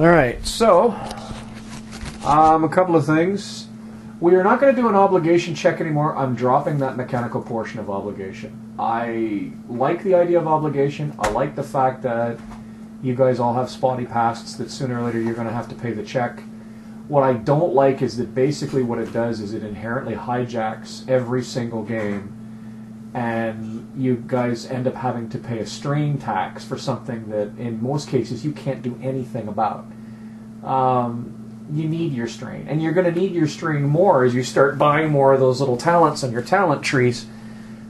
Alright, so, a couple of things. We are not going to do an obligation check anymore. I'm dropping that mechanical portion of obligation. I like the idea of obligation. I like the fact that you guys all have spotty pasts that sooner or later you're going to have to pay the check. What I don't like is that basically what it does is it inherently hijacks every single game, and you guys end up having to pay a strain tax for something that in most cases you can't do anything about. You need your strain, and you're going to need your strain more as you start buying more of those little talents on your talent trees.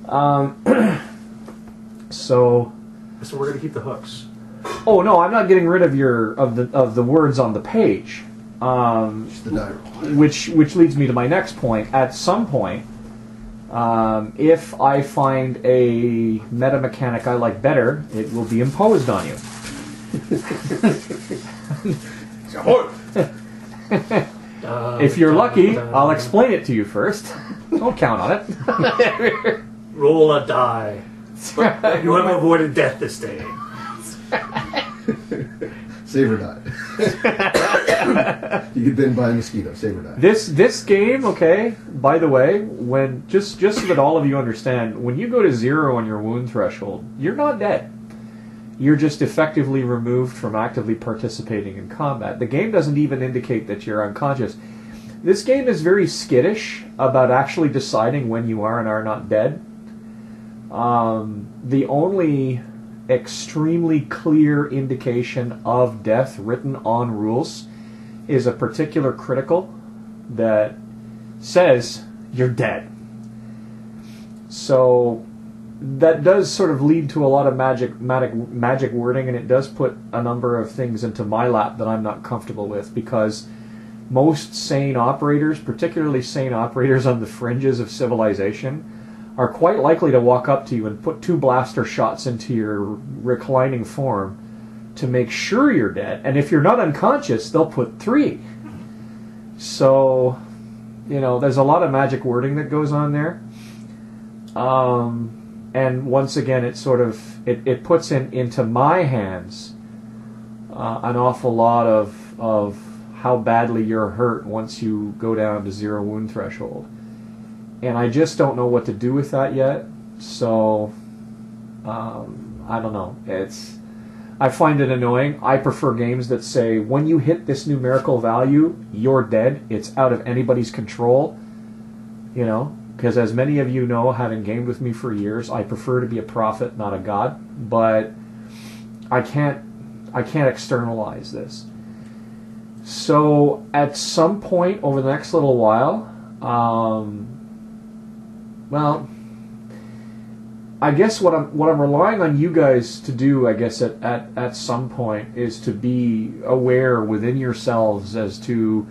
So we're going to keep the hooks. Oh no, I'm not getting rid of the words on the page. Just the die roll. Which leads me to my next point. At some point, if I find a meta mechanic I like better, it will be imposed on you. If you're lucky, I'll explain it to you first. Don't count on it. Roll a die. You have avoided death this day. Save or die. You get bitten by a mosquito. Save or die. This game, okay. By the way, when just so that all of you understand, when you go to 0 on your wound threshold, you're not dead. You're just effectively removed from actively participating in combat. The game doesn't even indicate that you're unconscious. This game is very skittish about actually deciding when you are and are not dead. The only extremely clear indication of death written on rules is a particular critical that says you're dead. So that does sort of lead to a lot of magic wording, and it does put a number of things into my lap that I'm not comfortable with, because most sane operators, particularly sane operators on the fringes of civilization, are quite likely to walk up to you and put 2 blaster shots into your reclining form to make sure you're dead. And if you're not unconscious, they'll put 3. So, you know, there's a lot of magic wording that goes on there. And once again, it sort of it puts into my hands an awful lot of how badly you're hurt once you go down to 0 wound threshold. And I just don't know what to do with that yet. So, I don't know. I find it annoying. I prefer games that say, when you hit this numerical value, you're dead. It's out of anybody's control. You know, because as many of you know, having gamed with me for years, I prefer to be a prophet, not a god. But I can't externalize this. So, at some point over the next little while, well, I guess what I'm relying on you guys to do, I guess at some point, is to be aware within yourselves as to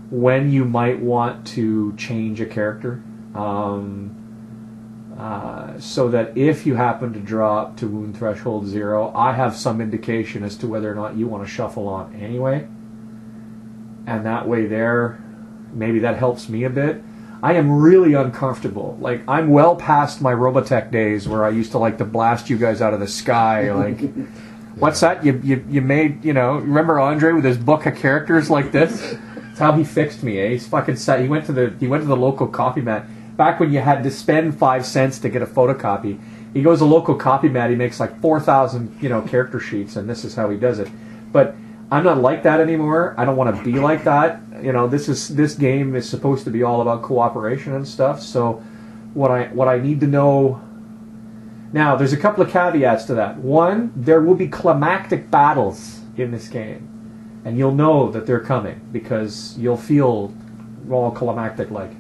when you might want to change a character, so that if you happen to drop to wound threshold 0, I have some indication as to whether or not you want to shuffle on anyway, and that way maybe that helps me a bit. I am really uncomfortable. Like, I'm well past my Robotech days where I used to like to blast you guys out of the sky. Like, what's that? You made, you know, remember Andre with his book of characters like this? That's how he fixed me, eh? He's fucking set. He went to the local copy mat. Back when you had to spend 5 cents to get a photocopy. He goes to a local copy mat, he makes like 4,000, you know, character sheets, and this is how he does it. But I'm not like that anymore. I don't want to be like that. You know, this game is supposed to be all about cooperation and stuff. So what I need to know now, there's a couple of caveats to that. One, there will be climactic battles in this game, and you'll know that they're coming because you'll feel all climactic like.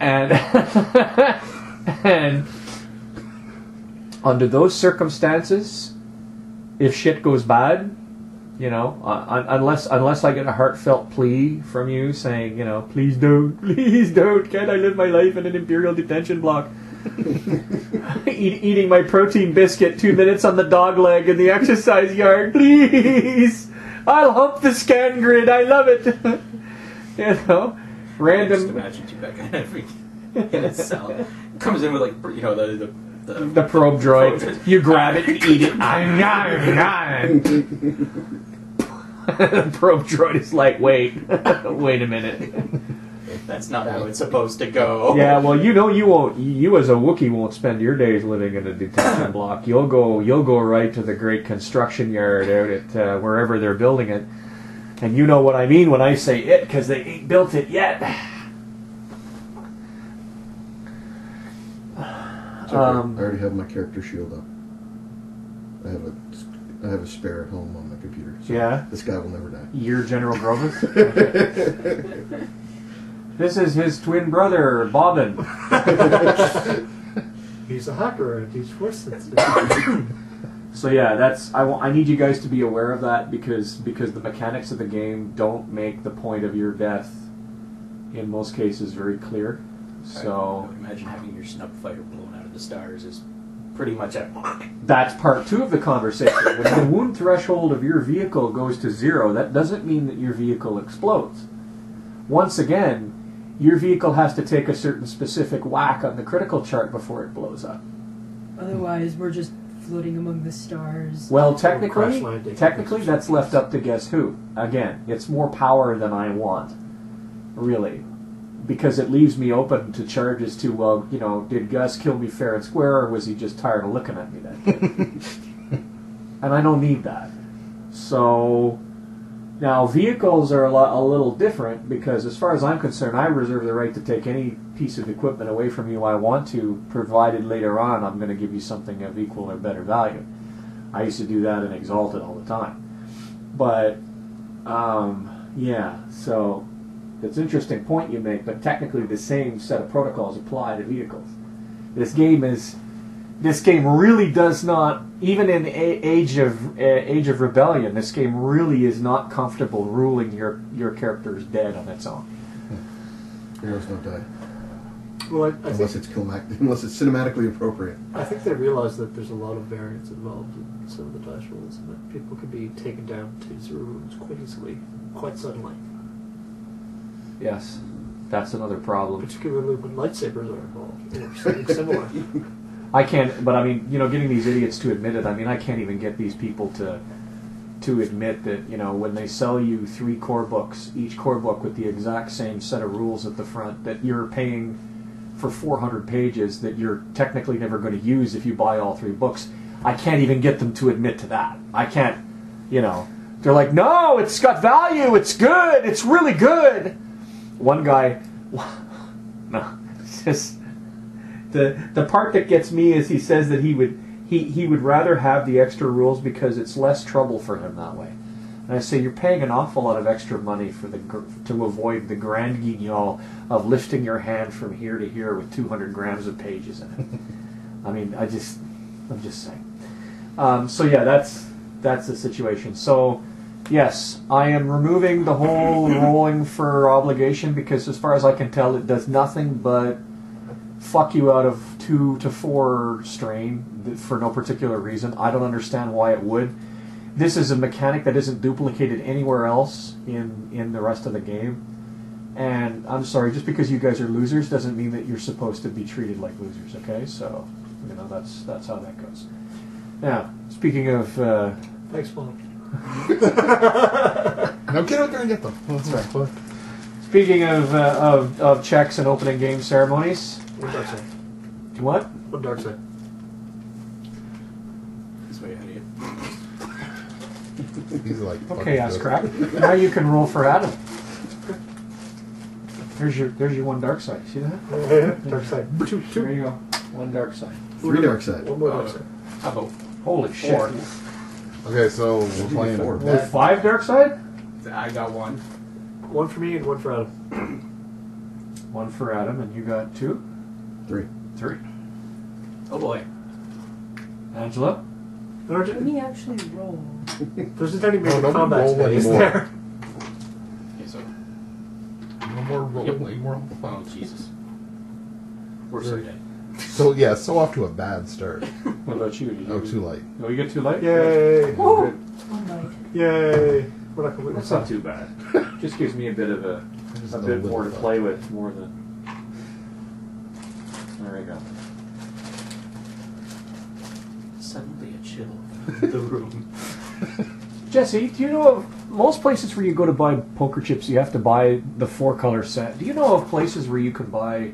And and under those circumstances, if shit goes bad, you know, unless I get a heartfelt plea from you saying, you know, please don't, can't I live my life in an Imperial detention block? Eating my protein biscuit 2 minutes on the dog leg in the exercise yard, please. I'll hump the scan grid. I love it. You know, random. Just imagine Chewbacca in its cell comes in with, like, you know, the probe droid. You grab it and eat it. The probe droid is like, wait, wait a minute. That's not how it's supposed to go. Yeah, well, you know, you as a Wookiee won't spend your days living in a detention block. You'll go right to the great construction yard out at wherever they're building it. And you know what I mean when I say it, because they ain't built it yet. It's okay. I already have my character shield up. I have a spare at home on my computer. So Yeah? this guy will never die. You're General Grovis? Okay. This is his twin brother, Bobbin. He's a hacker and he's force sensitive. So yeah, I need you guys to be aware of that because the mechanics of the game don't make the point of your death in most cases very clear. I So would imagine having your snub fighter blown out of the stars is pretty much a... that's part 2 of the conversation. When the wound threshold of your vehicle goes to 0, that doesn't mean that your vehicle explodes. Once again, your vehicle has to take a certain specific whack on the critical chart before it blows up. Otherwise, we're just floating among the stars. Well, crash technically, landing. that's left up to guess who. Again, it's more power than I want, really, because it leaves me open to charges to, well, you know, did Gus kill me fair and square, or was he just tired of looking at me that day? And I don't need that. So now vehicles are a little different because, as far as I'm concerned, I reserve the right to take any piece of equipment away from you I want to, provided later on I'm going to give you something of equal or better value. I used to do that in Exalted all the time. But, yeah, so it's an interesting point you make, but technically the same set of protocols apply to vehicles. This game really does not, even in Age of Rebellion, this game really is not comfortable ruling your character's dead on its own. Heroes don't die. Well, Unless it's cinematically appropriate. I think they realize that there's a lot of variance involved in some of the dice rolls, and that people can be taken down to 0 wounds quite easily, quite suddenly. Yes, that's another problem. Particularly when lightsabers are involved, or something similar. I can't, but I mean, you know, getting these idiots to admit it, I mean, I can't even get these people to admit that, you know, when they sell you 3 core books, each core book with the exact same set of rules at the front, that you're paying for 400 pages that you're technically never going to use if you buy all 3 books. I can't even get them to admit to that. I can't, you know. They're like, no, it's got value, it's good, it's really good. One guy, no, it's just, the part that gets me is he says that he would rather have the extra rules because it's less trouble for him that way. And I say, you're paying an awful lot of extra money to avoid the grand guignol of lifting your hand from here to here with 200 grams of pages in it. I mean, I'm just saying. So yeah, that's the situation. So yes, I am removing the whole rolling for obligation because, as far as I can tell, it does nothing but fuck you out of 2 to 4 strain for no particular reason. I don't understand why it would. This is a mechanic that isn't duplicated anywhere else in the rest of the game. And I'm sorry, just because you guys are losers doesn't mean that you're supposed to be treated like losers, okay? So, you know, that's how that goes. Now, speaking of... Thanks, Mom. Now get out there and get them. That's right. Speaking of checks and opening game ceremonies... What dark side? What? What dark side? This way ahead of you. He's like, Okay, ass crack. Now you can roll for Adam. There's your one dark side. See that? Dark side. There you go. One dark side. 3 dark side. One more dark side. How about Holy shit. 4? Okay, so we're playing Only that. 5 dark side? I got 1. One for me and one for Adam. 1 for Adam, and you got 2? 3. 3. Oh boy. Angela? Let me actually roll. There's a tiny bit No, of don't combat roll space anymore. there. Okay, so. No more rolling. Oh, Jesus. We're so dead. So yeah, so off to a bad start. What about you? Oh, too late. Oh, you get too late? Yay! Woo! One night. Yay! We're not completely That's not too bad. Just gives me a bit of a bit more to play with, more than... There we go. Suddenly a chill filled the room. Jesse, do you know of most places where you go to buy poker chips, you have to buy the 4-color set? Do you know of places where you can buy?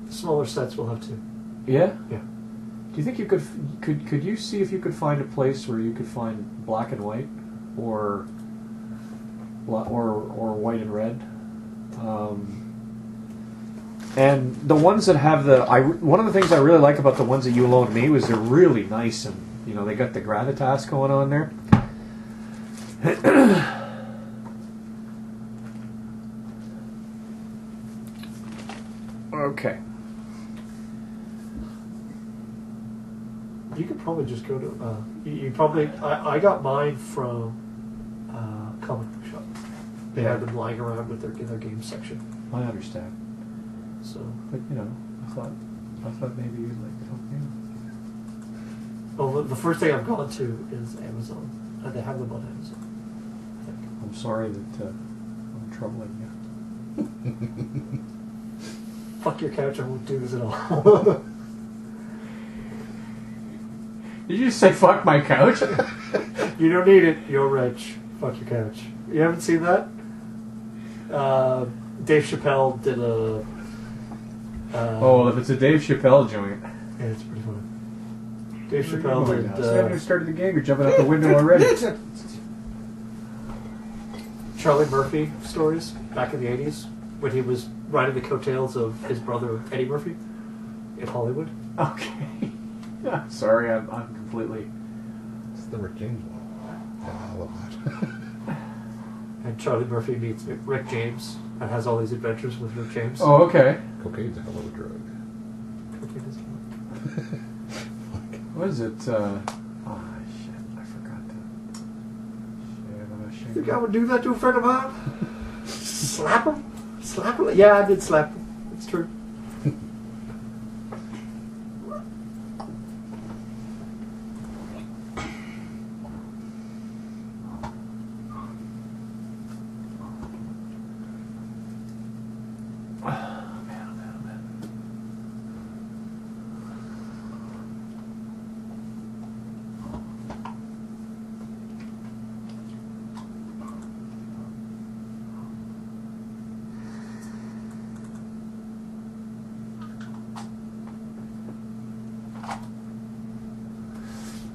Smaller sets will have two. Yeah. Yeah. Do you think you could you see if you could find a place where you could find black and white, or white and red? And the ones that have one of the things I really like about the ones that you loaned me was they're really nice, and they got the gravitas going on there. Okay. You could probably just go to. You probably. I got mine from comic book shop. They had them lying around with in their game section. I understand. So, But I thought maybe you'd like to help me. well, the first thing I've gone to is Amazon, and they have them on Amazon. I think. I'm sorry that I'm troubling you. Fuck your couch! I won't do this at all. Did you just say fuck my couch? You don't need it. You're rich. Fuck your couch. You haven't seen that? Dave Chappelle did a. If it's a Dave Chappelle joint. Yeah, it's pretty funny. Dave Chappelle I did. haven't even started the game. You're jumping out the window already. Charlie Murphy stories back in the 80s when he was riding the coattails of his brother Eddie Murphy in Hollywood. Okay. Sorry, I'm completely. It's the Rick James one. Yeah, I love that. And Charlie Murphy meets Rick James and has all these adventures with Rick James. Oh, okay. Cocaine's a hell of a drug. What is it? Shit, I forgot that. You think I would do that to a friend of mine? Slap him? Slap him? Yeah, I did slap him. It's true.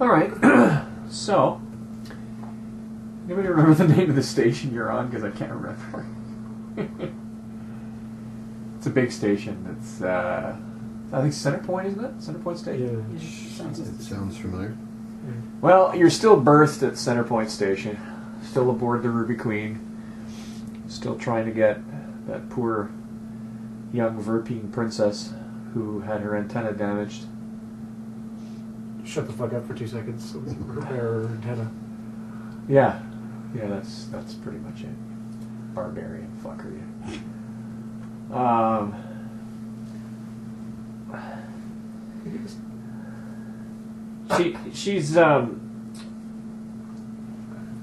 All right. So, anybody remember the name of the station you're on? Because I can't remember. It's a big station. It's I think Centerpoint, isn't it? Centerpoint Station. Yeah. It sounds familiar. Well, you're still berthed at Centerpoint Station, still aboard the Ruby Queen, still trying to get that poor young Verpine princess who had her antenna damaged. Shut the fuck up for 2 seconds. So repair her antenna. Yeah, that's pretty much it. Barbarian fucker, yeah.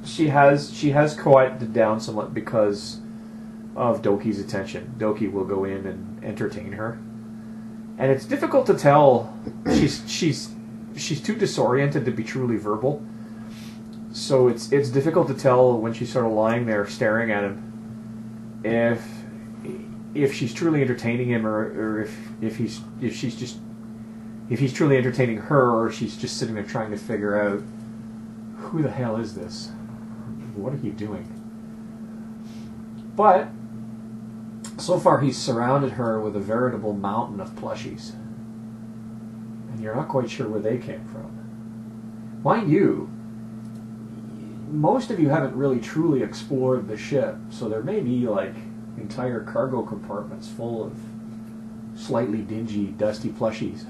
She has quieted down somewhat because of Doki's attention. Doki will go in and entertain her, and it's difficult to tell. She's too disoriented to be truly verbal, so it's difficult to tell when she's sort of lying there staring at him if she's truly entertaining him or if he's truly entertaining her, or she's just sitting there trying to figure out who the hell is this? What are you doing? But so far he's surrounded her with a veritable mountain of plushies. And you're not quite sure where they came from. Mind you, most of you haven't really truly explored the ship, so there may be like entire cargo compartments full of slightly dingy, dusty plushies.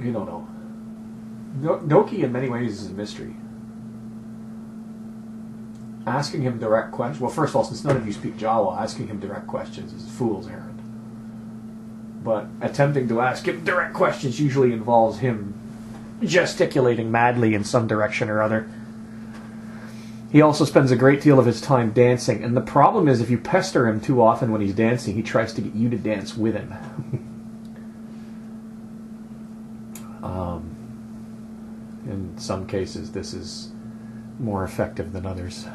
You don't know. Doki in many ways is a mystery. Asking him direct questions... Well, first of all, since none of you speak Jawa, asking him direct questions is a fool's errand. But attempting to ask him direct questions usually involves him gesticulating madly in some direction or other. He also spends a great deal of his time dancing, and the problem is if you pester him too often when he's dancing, he tries to get you to dance with him. In some cases, this is more effective than others.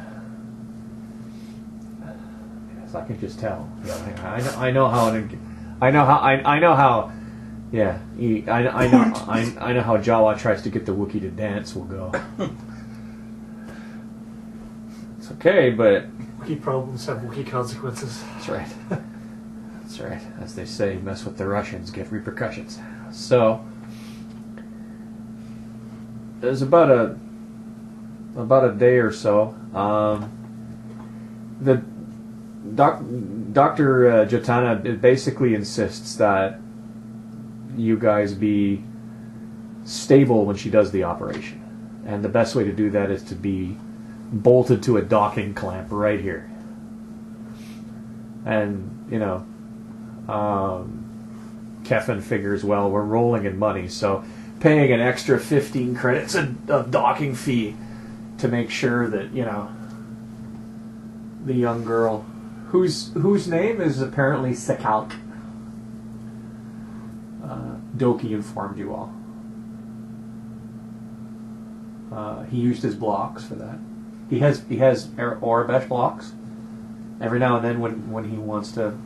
Yes, I can just tell. Yeah, I know how. I know how. Yeah, I know how Jawa tries to get the Wookiee to dance will go. It's okay, but Wookiee problems have Wookiee consequences. that's right. That's right. As they say, mess with the Russians, get repercussions. So there's about a day or so. The Dr. Jotana basically insists that you guys be stable when she does the operation, and the best way to do that is to be bolted to a docking clamp right here. And Kevin figures, well, we're rolling in money, so paying an extra 15 credits of docking fee to make sure that the young girl, whose name is apparently Sekalk. Doki informed you all. He used his blocks for that. He has Orabesh blocks. Every now and then, when he wants to.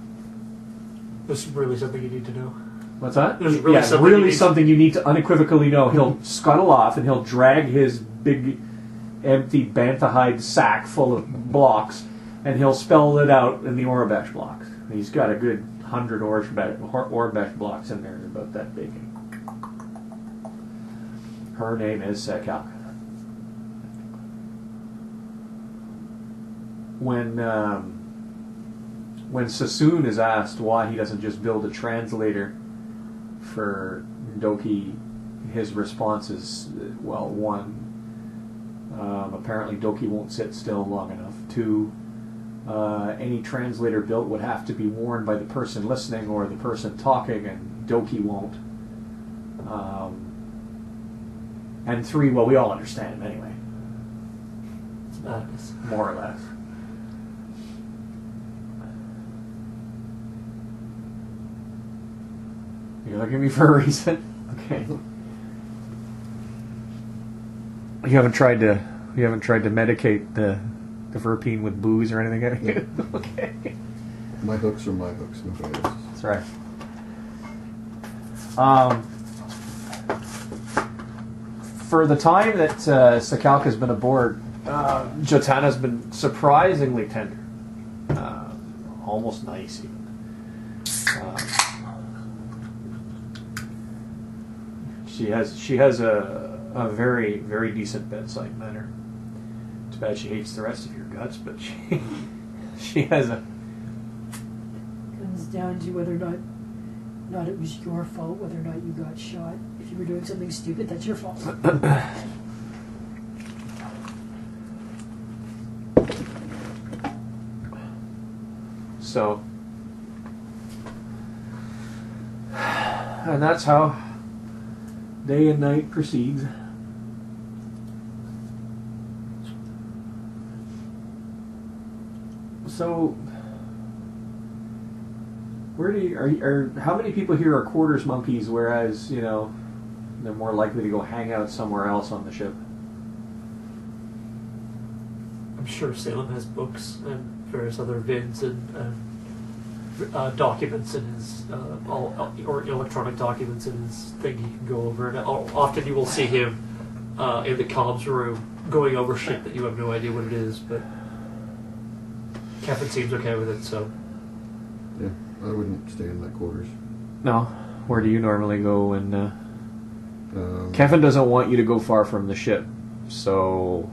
There's really something you need to know. What's that? There's really something you need to unequivocally know. He'll scuttle off and he'll drag his big, empty bantahide sack full of blocks, and he'll spell it out in the Orabesh blocks. He's got a good 100 Orabesh blocks in there, about that big. Her name is Sekal. When Sassoon is asked why he doesn't just build a translator for Doki, his response is, well, one, apparently Doki won't sit still long enough. Two, any translator built would have to be worn by the person listening or the person talking, and Doki won't. And three, well, we all understand him anyway. It's madness. More or less. You're looking at me for a reason? Okay. You haven't tried to medicate the Verpine with booze or anything, have you? Okay. My hooks are my hooks, nobody else's. That's right. For the time that Sekalk has been aboard, Jotana's been surprisingly tender. Almost nice, even. She has a very, very decent bedside manner. Too bad she hates the rest of your guts, but she has a. Comes down to whether or not it was your fault, whether or not you got shot. If you were doing something stupid, that's your fault. So, and that's how day and night proceeds. So, where do you how many people here are quarters monkeys, whereas they're more likely to go hang out somewhere else on the ship? I'm sure Salem has books and various other vids and documents in his or electronic documents in his thing he can go over. And often you will see him in the comms room going over shit that you have no idea what it is, but Kevin seems okay with it, so. Yeah, I wouldn't stay in my quarters. No. Where do you normally go? And Kevin doesn't want you to go far from the ship, so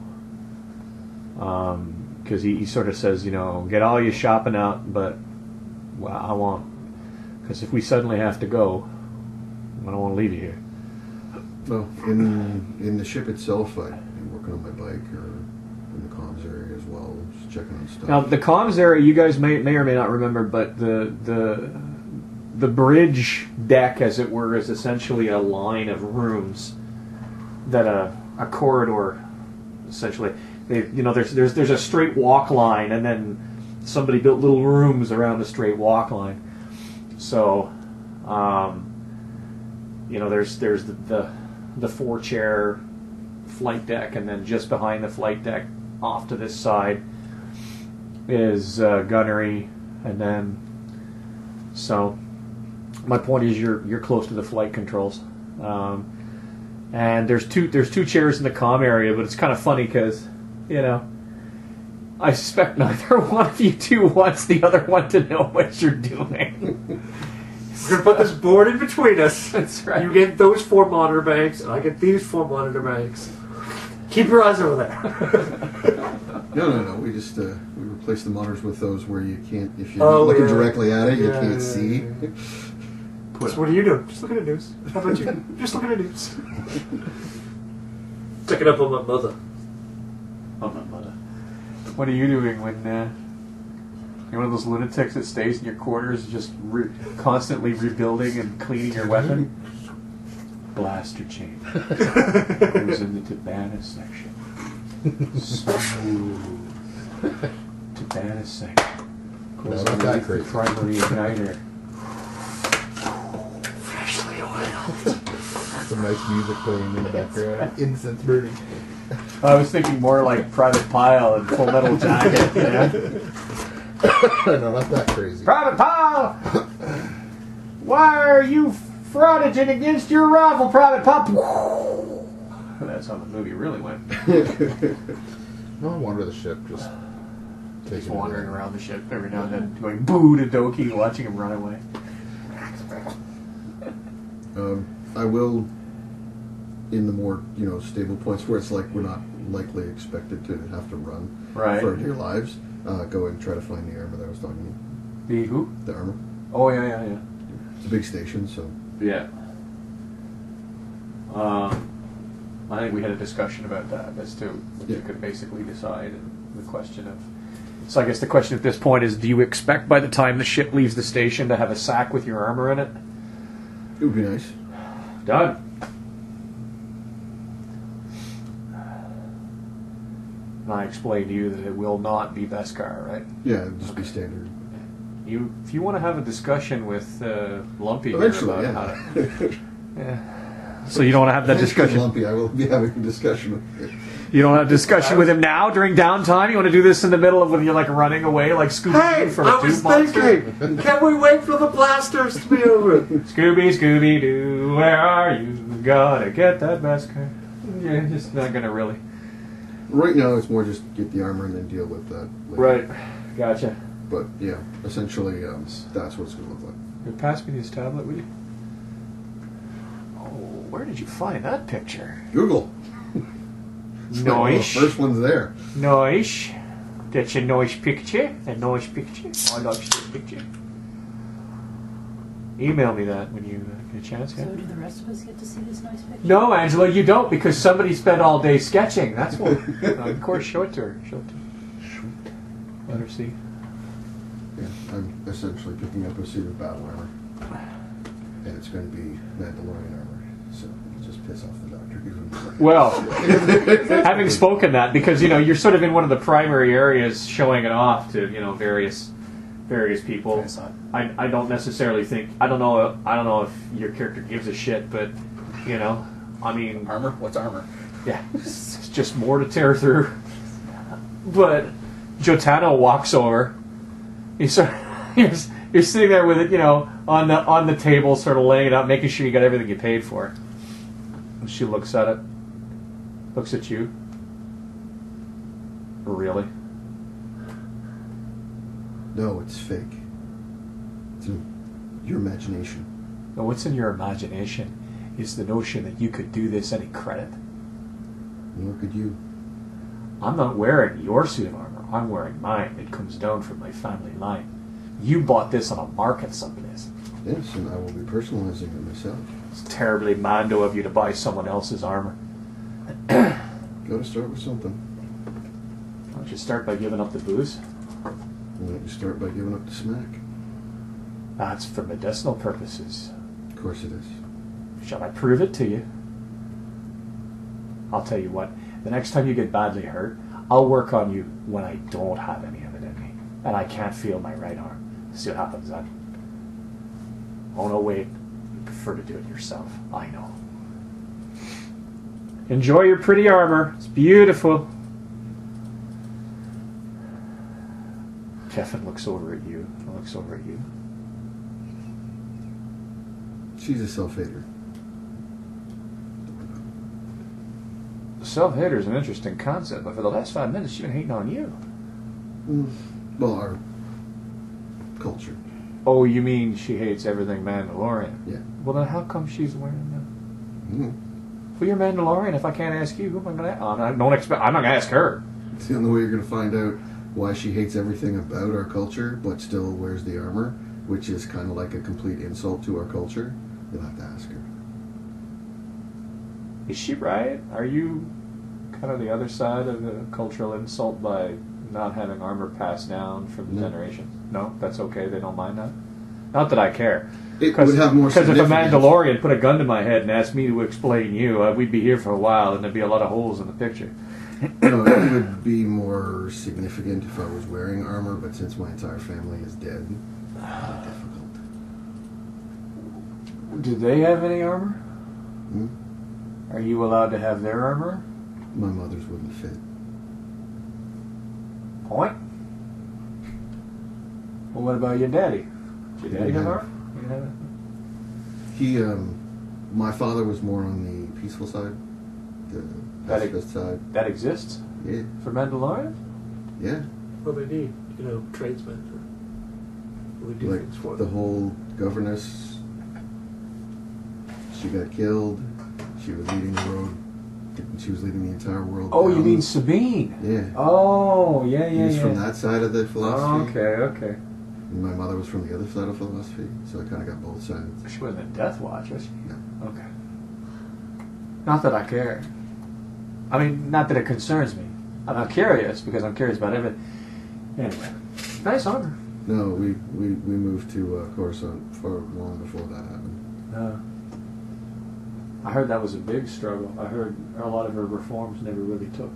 because he sort of says, get all your shopping out, but I won't, because if we suddenly have to go, I don't want to leave you here. Well, in the ship itself, I'm working on my bike or in the comms area as well, just checking on stuff. Now, the comms area, you guys may or may not remember, but the bridge deck, as it were, is essentially a line of rooms that a corridor, essentially. There's a straight walk line, and then somebody built little rooms around the straight walk line. So, there's the 4-chair flight deck, and then just behind the flight deck, off to this side, is gunnery, and then so my point is you're close to the flight controls, and there's two chairs in the comm area, but it's kind of funny because I suspect neither one of you two wants the other one to know what you're doing. We're going to put this board in between us. That's right. You get those 4 monitor banks, and I get these 4 monitor banks. Keep your eyes over there. No. We just we replace the monitors with those where you can't, if you're looking directly at it, you can't see. So what are you doing? Just looking at news. How about you? Just looking at news. Checking up on my mother. Oh, my mother. What are you doing when you're one of those lunatics that stays in your quarters, just constantly rebuilding and cleaning your weapon? Blaster chain. Goes in the Tabana section. Smooth. Tabana section. Goes not that underneath the crazy. primary igniter. Freshly oiled. Some nice music playing in the background. Incense burning. I was thinking more like Private Pile and Full Metal Jacket. No, not that crazy. Private Pile! Why are you fraudulent against your rival, Private Pile? That's how the movie really went. No wonder the ship just Just wandering around the ship every now and then, going boo to Doki, watching him run away. I will, in the more stable points where it's like we're not likely expected to have to run for our dear lives, go and try to find the armor that I was talking about. The who? The armor. Oh, yeah. It's a big station, so. Yeah. I think we had a discussion about that as to what you could basically decide, and the question of... So I guess the question at this point is, do you expect by the time the ship leaves the station to have a sack with your armor in it? It would be nice. Done. And I explained to you that it will not be Beskar, right? Yeah, it'd just be standard. If you want to have a discussion with Lumpy here Eventually, about how to... Yeah. So you don't want to have that discussion? Lumpy, I will be having a discussion with you. You don't have a discussion with him now during downtime? You want to do this in the middle of when you're like running away like Scooby-Doo Hey, from I a was tube monster? thinking, can we wait for the blasters to be over? Scooby-Doo, where are you? Gotta get that Beskar. Yeah, just not gonna really... Right now, it's more just get the armor and then deal with that later. Right. Gotcha. But, yeah, essentially, that's what it's going to look like. You pass me this tablet, will you? Oh, where did you find that picture? Google. Nice. The first one's there. Nice. That's a nice picture. A nice picture. I like that picture. Email me that when you get a chance. So Yeah? do the rest of us get to see this nice picture? No, Angela, you don't, because somebody spent all day sketching. That's what. Of course, show it to her. Show it to her. Shoot. Let her see. Yeah, I'm essentially picking up a suit of battle armor. And it's going to be Mandalorian armor. So it'll just piss off the doctor. Well, having spoken that, because you're sort of in one of the primary areas showing it off to various people. I don't necessarily think I don't know if your character gives a shit, but I mean, Armor? What's armor? yeah, it's just more to tear through. But Jotaro walks over. You're sitting there with it, on the table, sort of laying it out, making sure you got everything you paid for. And she looks at it, looks at you. Really? No, it's fake. It's in your imagination. Now, what's in your imagination is the notion that you could do this any credit. Nor could you. I'm not wearing your suit of armor. I'm wearing mine. It comes down from my family line. You bought this on a market someplace. Yes, and I will be personalizing it myself. It's terribly Mando of you to buy someone else's armor. Gotta start with something. Why don't you start by giving up the booze? Why don't you start by giving up the smack? That's for medicinal purposes. Of course it is. Shall I prove it to you? I'll tell you what. The next time you get badly hurt, I'll work on you when I don't have any of it in me. And I can't feel my right arm. See what happens then. Oh no, wait. You prefer to do it yourself. I know. Enjoy your pretty armor. It's beautiful. Kevin looks over at you. She's a self-hater. Self-hater is an interesting concept, but for the last 5 minutes, she's been hating on you. Well, our culture. Oh, you mean she hates everything Mandalorian? Yeah. Well, then how come she's wearing them? Well, you're Mandalorian. If I can't ask you, who am I going to ask? I'm not going to ask her. It's the only way you're going to find out why she hates everything about our culture, but still wears the armor, which is kind of like a complete insult to our culture. You'll have to ask her. Is she right? Are you kind of the other side of the cultural insult by not having armor passed down from the generations? No, that's okay. They don't mind that. Not that I care. It would have more Because if a significance. Mandalorian put a gun to my head and asked me to explain you, we'd be here for a while, and there'd be a lot of holes in the picture. No, it would be more significant if I was wearing armor, but since my entire family is dead, it's difficult. Do they have any armor? Hmm? Are you allowed to have their armor? My mother's wouldn't fit. Point. Well, what about your daddy? Did your daddy have armor? You have it? He, my father was more on the peaceful side, the pacifist side. That exists Yeah, for Mandalorian? yeah. Well, they need, tradesmen who would do Like things for the them. whole governess, she got killed. She was leading the road. She was leading the entire world. Oh, you down. mean Sabine? Yeah. Oh, yeah. He's from that side of the philosophy. Okay. And my mother was from the other side of philosophy, so I kind of got both sides. She wasn't in Death Watch, was she? No. Okay. Not that I care. I mean, not that it concerns me. I'm not curious, because I'm curious about everything. Anyway, nice armor. No, we moved to Coruscant for long before that happened. I heard that was a big struggle. I heard a lot of her reforms never really took.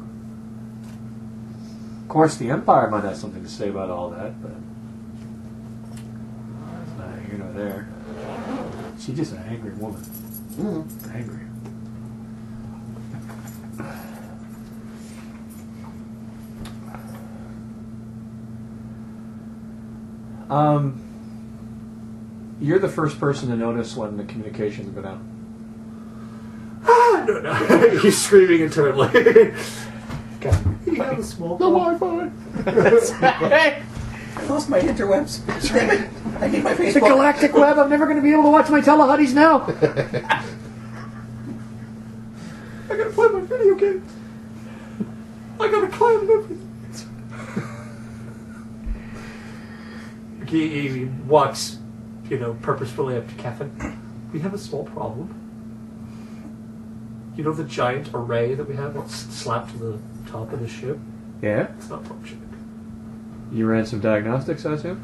Of course, the Empire might have something to say about all that, but that's neither here nor there. She's just an angry woman. Mm-hmm. Angry. You're the first person to notice when the communications go down. No. He's screaming internally. God, you have a small Wi-Fi. I lost my interwebs. Damn it. I need my The Facebook. galactic web. I'm never going to be able to watch my Telehuddies now. I gotta play my video game. I gotta climb everything. He walks, purposefully up to Kevin. We have a small problem. You know the giant array that we have that's slapped to the top of the ship? Yeah? It's not functioning. You ran some diagnostics, I assume?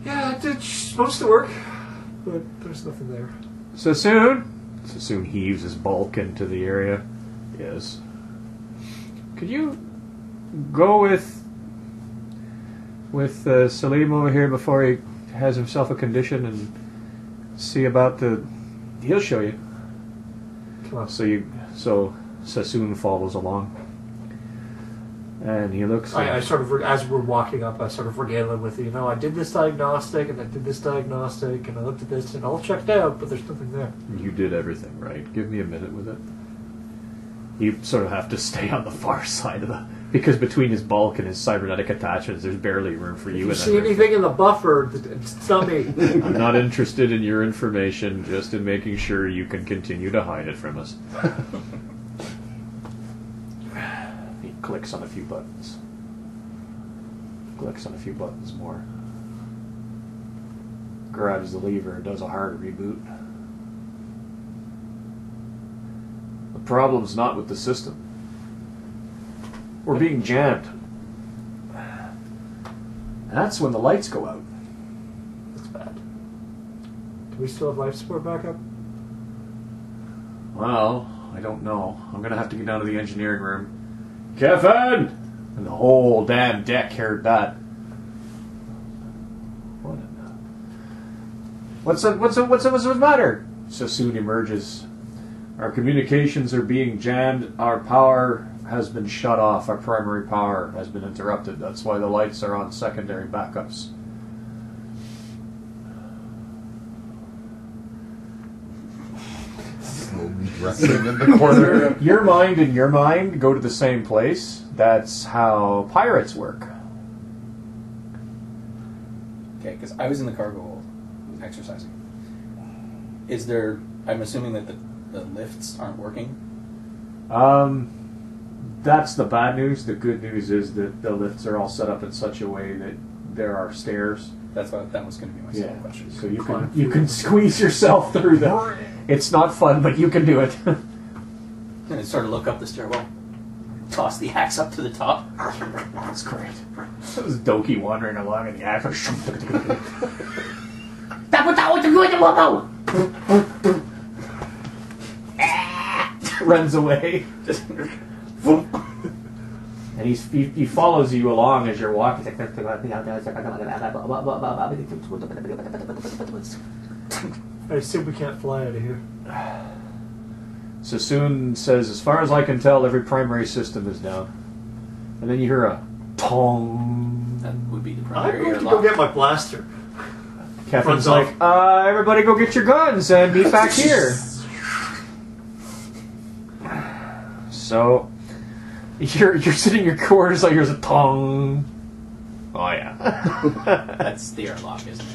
Yeah, it's supposed to work, but there's nothing there. Sassoon heaves his bulk into the area. Yes. Could you go with Salim over here before he has himself a condition and see about the... He'll show you. Come on. So Sassoon follows along. And he looks... I sort of, as we're walking up, I sort of regale him with, I did this diagnostic, and I did this diagnostic, and I looked at this, and all checked out, but there's nothing there. You did everything right. Give me a minute with it. You sort of have to stay on the far side of the... Because between his bulk and his cybernetic attachments, there's barely room for you. If you see anything in the buffer, it's not me. I'm not interested in your information, just in making sure you can continue to hide it from us. He clicks on a few buttons. Clicks on a few buttons more. Grabs the lever, does a hard reboot. The problem's not with the system. We're being jammed. That's when the lights go out. That's bad. Do we still have life support backup? Well, I don't know. I'm going to have to get down to the engineering room. Kevin! And the whole damn deck heard that. What's the matter? Sassoon emerges Our communications are being jammed. Our power has been shut off. Our primary power has been interrupted. That's why the lights are on secondary backups. Slowly dressing in the corner. Your mind and your mind go to the same place. That's how pirates work. Okay, because I was in the cargo hold exercising. Is there? I'm assuming that the lifts aren't working. That's the bad news. The good news is that the lifts are all set up in such a way that there are stairs. That was going to be my second question. So you can squeeze yourself through them. It's not fun, but you can do it. And I sort of look up the stairwell, toss the axe up to the top. That's great. That was Doki wandering along in the axe. Runs away. And he follows you along as you're walking. I assume we can't fly out of here. Sassoon says, as far as I can tell, every primary system is down. And then you hear a tong. That would be the I'm primary going to airlock. go get my blaster. Kevin's Runs like, everybody go get your guns and meet back here. So, you're sitting in your quarters like there's a tong. Oh, yeah. That's the airlock, isn't it?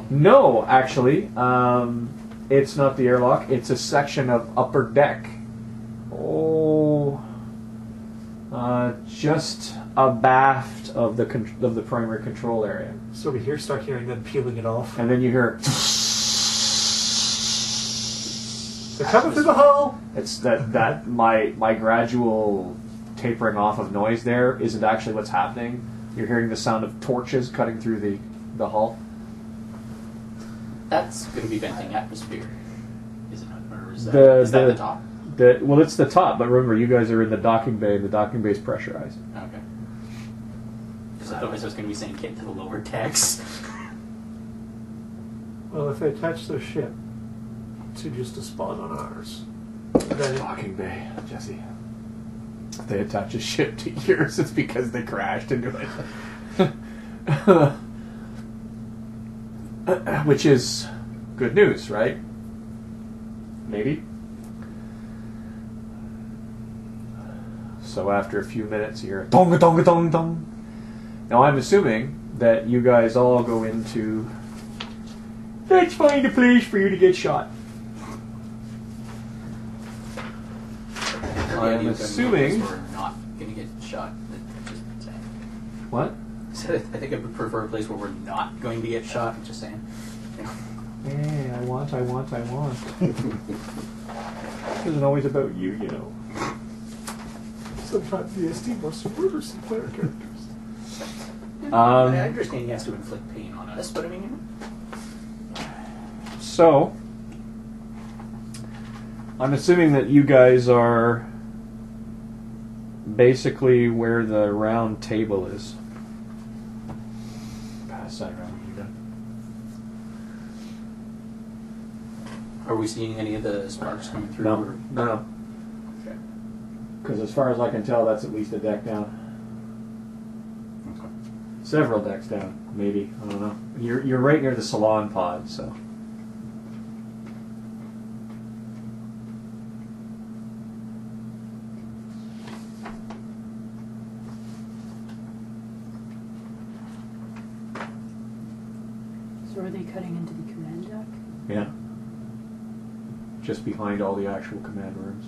No, actually, it's not the airlock. It's a section of upper deck. Just abaft of the primary control area. So we start hearing them peeling it off. And then you hear. They're coming through the hull. It's that my gradual tapering off of noise there isn't actually what's happening. You're hearing the sound of torches cutting through the hull. That's going to be venting atmosphere, is it not? Or is that the top? Well, it's the top, but remember, you guys are in the docking bay, and the docking bay is pressurized. Okay. Because otherwise I was going to be saying get to the lower decks. Well, if they attach their ship to just a spot on ours, then Docking bay, Jesse. If they attach a ship to yours, it's because they crashed into it. Which is good news, right? Maybe. So after a few minutes, you hear dong dong dong dong. Now I'm assuming that you guys all go into. Let's find a place for you to get shot. I'm assuming we're not going to get shot. Just saying. What? I think I would prefer a place where we're not going to get shot. Just saying. Yeah, I want. It isn't always about you, you know. sometimes the SD must murder some player characters. I understand he has to inflict pain on us, but I mean... So, I'm assuming that you guys are basically where the round table is. Pass that around. Are we seeing any of the sparks coming through? No, or? no. Okay. Because as far as I can tell, that's at least a deck down. Okay. Several decks down, maybe. I don't know. You're right near the salon pod, so. So are they cutting into the command deck? Yeah. Just behind all the actual command rooms.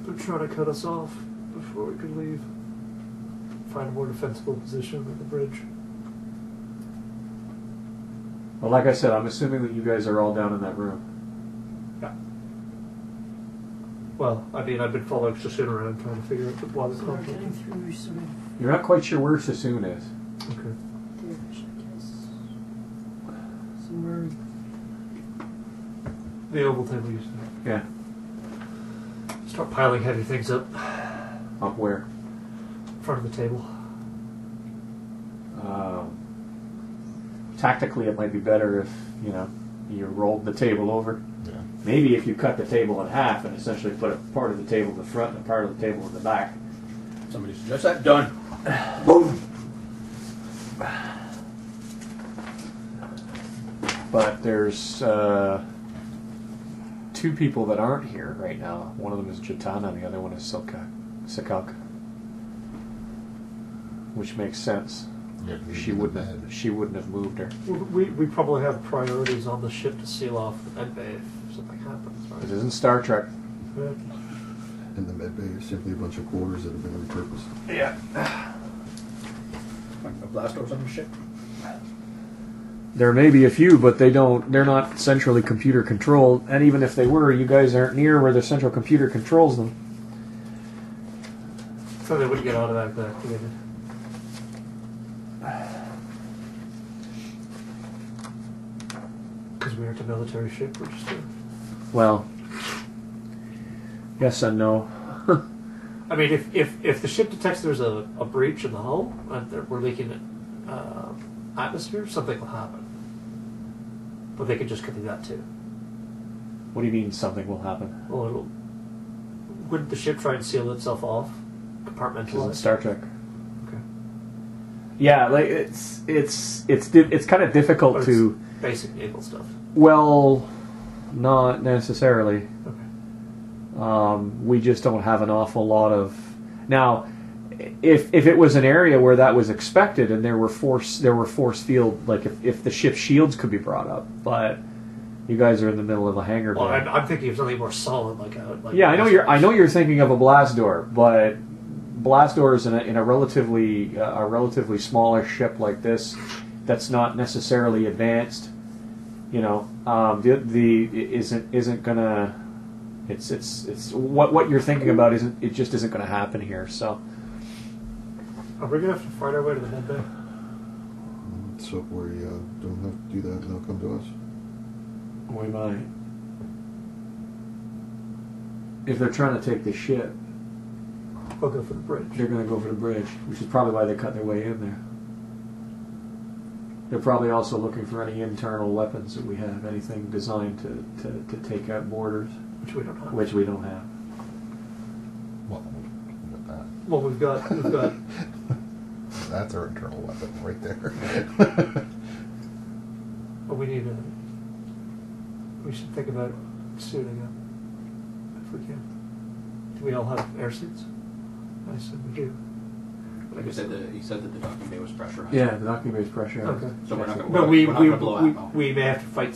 They're trying to cut us off before we could leave. Find a more defensible position at the bridge. Well, like I said, I'm assuming that you guys are all down in that room. Yeah. Well, I mean, I've been following Sassoon around trying to figure out why the So we're conflict. getting through sort of You're not quite sure where Sassoon is. Okay. there-ish, I guess. Somewhere. The oval table you said. Yeah. Start piling heavy things up Up where? in front of the table. Tactically, it might be better if, you rolled the table over. Yeah. Maybe if you cut the table in half and essentially put a part of the table in the front and a part of the table in the back. Somebody suggest that. Done. Boom. But there's 2 people that aren't here right now. One of them is Jatana, and the other one is Sikak. Which makes sense. Yeah, She wouldn't have moved her. We probably have priorities on the ship to seal off the med bay if something happens, right? This isn't Star Trek. Yeah. And the med bay is simply a bunch of quarters that have been repurposed. Yeah. A blast doors on the ship. There may be a few, but they're not centrally computer controlled. And even if they were, you guys aren't near where the central computer controls them. So they wouldn't get automatically activated. Because we aren't a military ship, we're just a... Well, yes and no. I mean, if the ship detects there's a breach in the hull and we're leaking atmosphere, something will happen. But they could just do that too. What do you mean something will happen? Well, wouldn't the ship try and seal itself off? This Compartmentalize? is Star Trek. Okay. Yeah, like it's kind of difficult But to. it's basic naval stuff. Well, not necessarily. Okay. We just don't have an awful lot of now. If it was an area where that was expected and there were force field, like if the ship's shields could be brought up, but you guys are in the middle of a hangar bay. Well, I'm thinking of something more solid, like yeah, I know you're thinking of a blast door, but blast doors in a relatively smaller ship like this, that's not necessarily advanced. You know, isn't gonna. It's what you're thinking about just isn't gonna happen here. So. Are we going to have to fight our way to the med bay? So we don't have to do that and they'll come to us. We might. If they're trying to take the ship, We'll go for the bridge. they're going to go for the bridge, which is probably why they cut their way in there. They're probably also looking for any internal weapons that we have, anything designed to take out borders, Which we don't have. which we don't have. Well, with that. Well, we've got That's our internal weapon right there. But we should think about suiting up if we can. Do we all have air suits? I assume we do. Like I said, he said that the docking bay was pressurized. Yeah, the docking bay is pressurized. Okay. So we're not going But to blow out. we may have to fight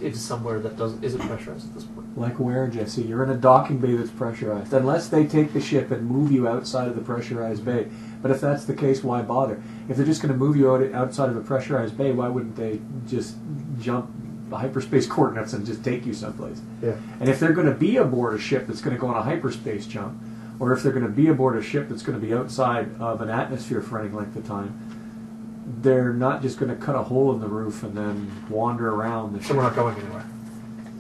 into somewhere that isn't pressurized at this point. Like where, Jesse? You're in a docking bay that's pressurized. Unless they take the ship and move you outside of the pressurized bay. But if that's the case, why bother? If they're just going to move you outside of a pressurized bay, why wouldn't they just jump the hyperspace coordinates and just take you someplace? Yeah. And if they're going to be aboard a ship that's going to go on a hyperspace jump, or if they're going to be aboard a ship that's going to be outside of an atmosphere for any length of time, they're not just going to cut a hole in the roof and then wander around the ship. So we're not going anywhere.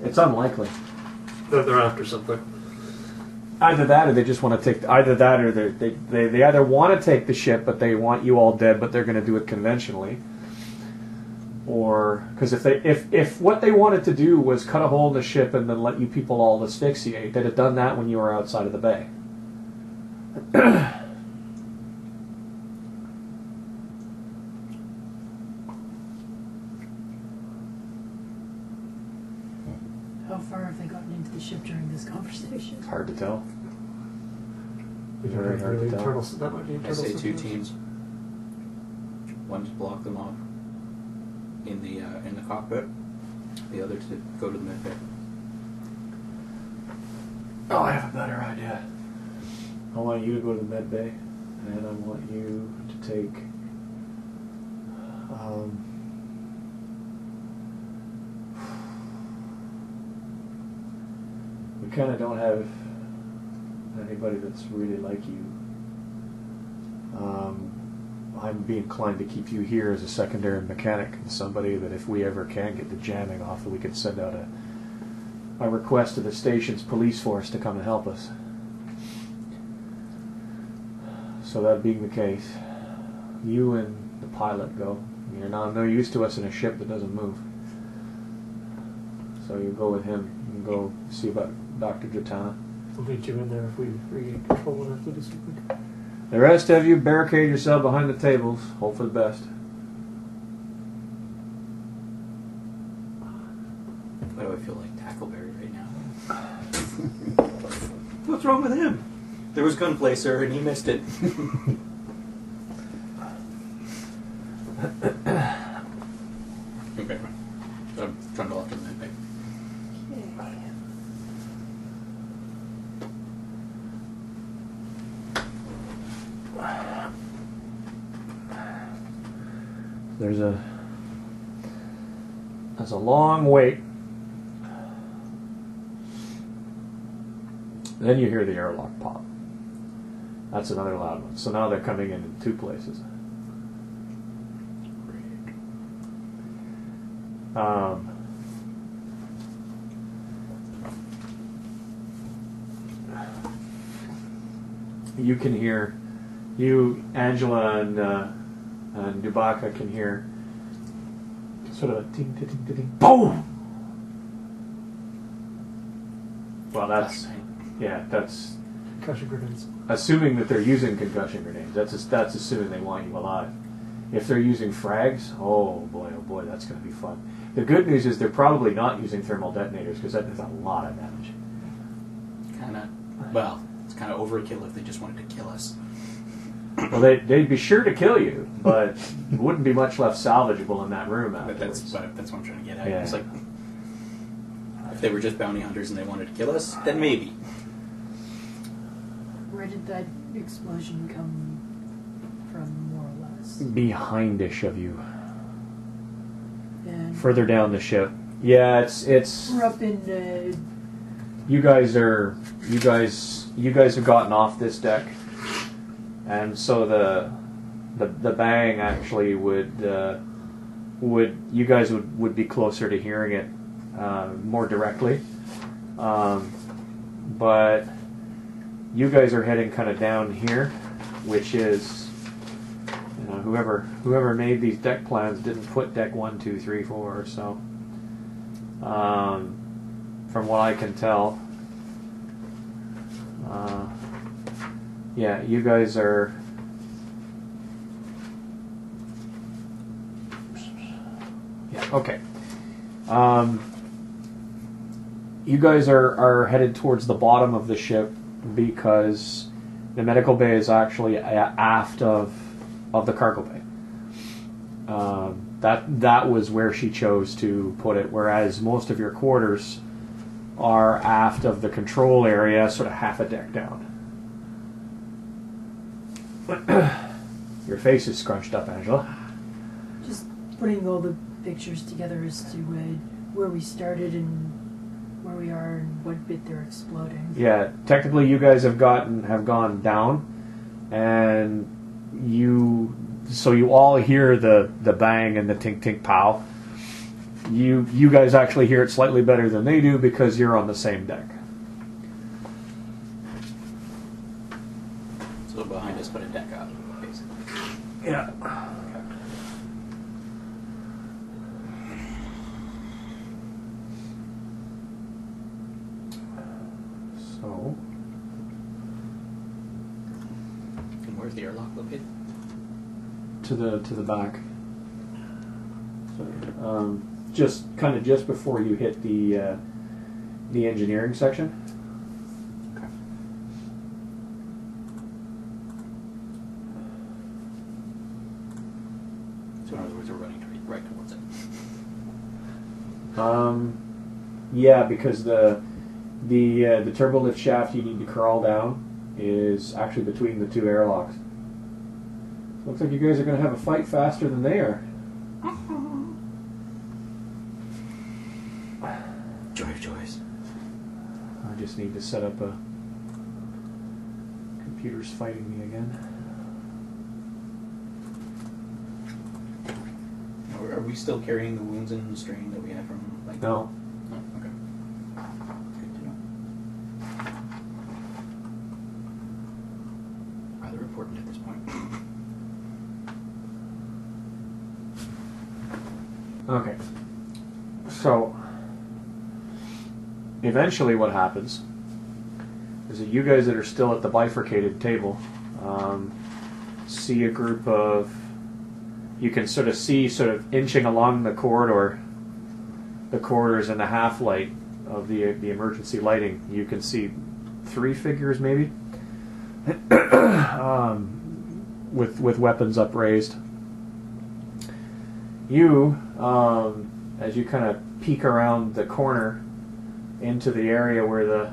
It's unlikely. They're after something. Either that, or they just want to take. Either that, or they either want to take the ship, but they want you all dead, but they're going to do it conventionally. Or because if what they wanted to do was cut a hole in the ship and then let you people all asphyxiate, they'd have done that when you were outside of the bay. How far have they gotten into the ship during this conversation? It's hard to tell. We don't Very have hard to really tell. internal. That might be I internal. say 2 systems. teams. One to block them off in the cockpit. The other to go to the med bay. Oh, I have a better idea. I want you to go to the med bay, and I want you to take. We kind of don't have anybody that's really like you. I'd be inclined to keep you here as a secondary mechanic, somebody that if we ever can get the jamming off, that we could send out a request to the station's police force to come and help us. So that being the case, you and the pilot go. You're not no use to us in a ship that doesn't move. So you go with him and go see about Dr. Jatana. We'll meet you in there if we regain control and have to do something. The rest of you barricade yourself behind the tables. Hope for the best. Why do I feel like Tackleberry right now? What's wrong with him? There was gunplay, sir, and he missed it. Okay. So I'm trying to lock in that thing. There's a long wait. Then you hear the airlock pop. That's another loud one. So now they're coming in two places. You can hear, Angela and Dubaka can hear sort of a ting, ting, ting, ting, boom. Well, that's Concussion grenades. assuming that they're using concussion grenades. That's assuming they want you alive. If they're using frags, oh boy, that's going to be fun. The good news is they're probably not using thermal detonators because that does a lot of damage. It's kind of overkill if they just wanted to kill us. Well, they'd be sure to kill you, but there wouldn't be much left salvageable in that room afterwards. That's what I'm trying to get at. Yeah. It's like, if they were just bounty hunters and they wanted to kill us, then maybe. Where did that explosion come from, more or less? Behindish of you. And Further down the ship. Yeah, it's. we're up in. You guys have gotten off this deck, and so the bang actually would you guys would be closer to hearing it more directly, but you guys are heading kind of down here, which is whoever made these deck plans didn't put deck 1, 2, 3, 4. So from what I can tell, you guys are. Yeah, okay. You guys are headed towards the bottom of the ship because the medical bay is actually aft of the cargo bay. That was where she chose to put it, whereas most of your quarters are aft of the control area, sort of half a deck down. Your face is scrunched up, Angela. Just putting all the pictures together as to where we started and where we are and what bit they're exploding. Yeah, technically you guys have gone down, and you all hear the bang and the tink tink pow. You guys actually hear it slightly better than they do because you're on the same deck. So behind us, put a deck up, basically. Yeah. So. And where's the airlock located? To the back. So, just before you hit the engineering section. Okay. So in other words, we're running right towards it. Yeah, because the turbo lift shaft you need to crawl down is actually between the two airlocks. Looks like you guys are going to have a fight faster than they are. Joy of joys. I just need to set up a... Computer's fighting me again. Are we still carrying the wounds and strain that we had from, like... No. No? Okay. Good to know. Rather important at this point. Okay. So, eventually what happens is that you guys that are still at the bifurcated table see a group of, you can sort of see sort of inching along the corridors in the half light of the emergency lighting. You can see 3 figures maybe with weapons upraised. You, as you kind of peek around the corner into the area where the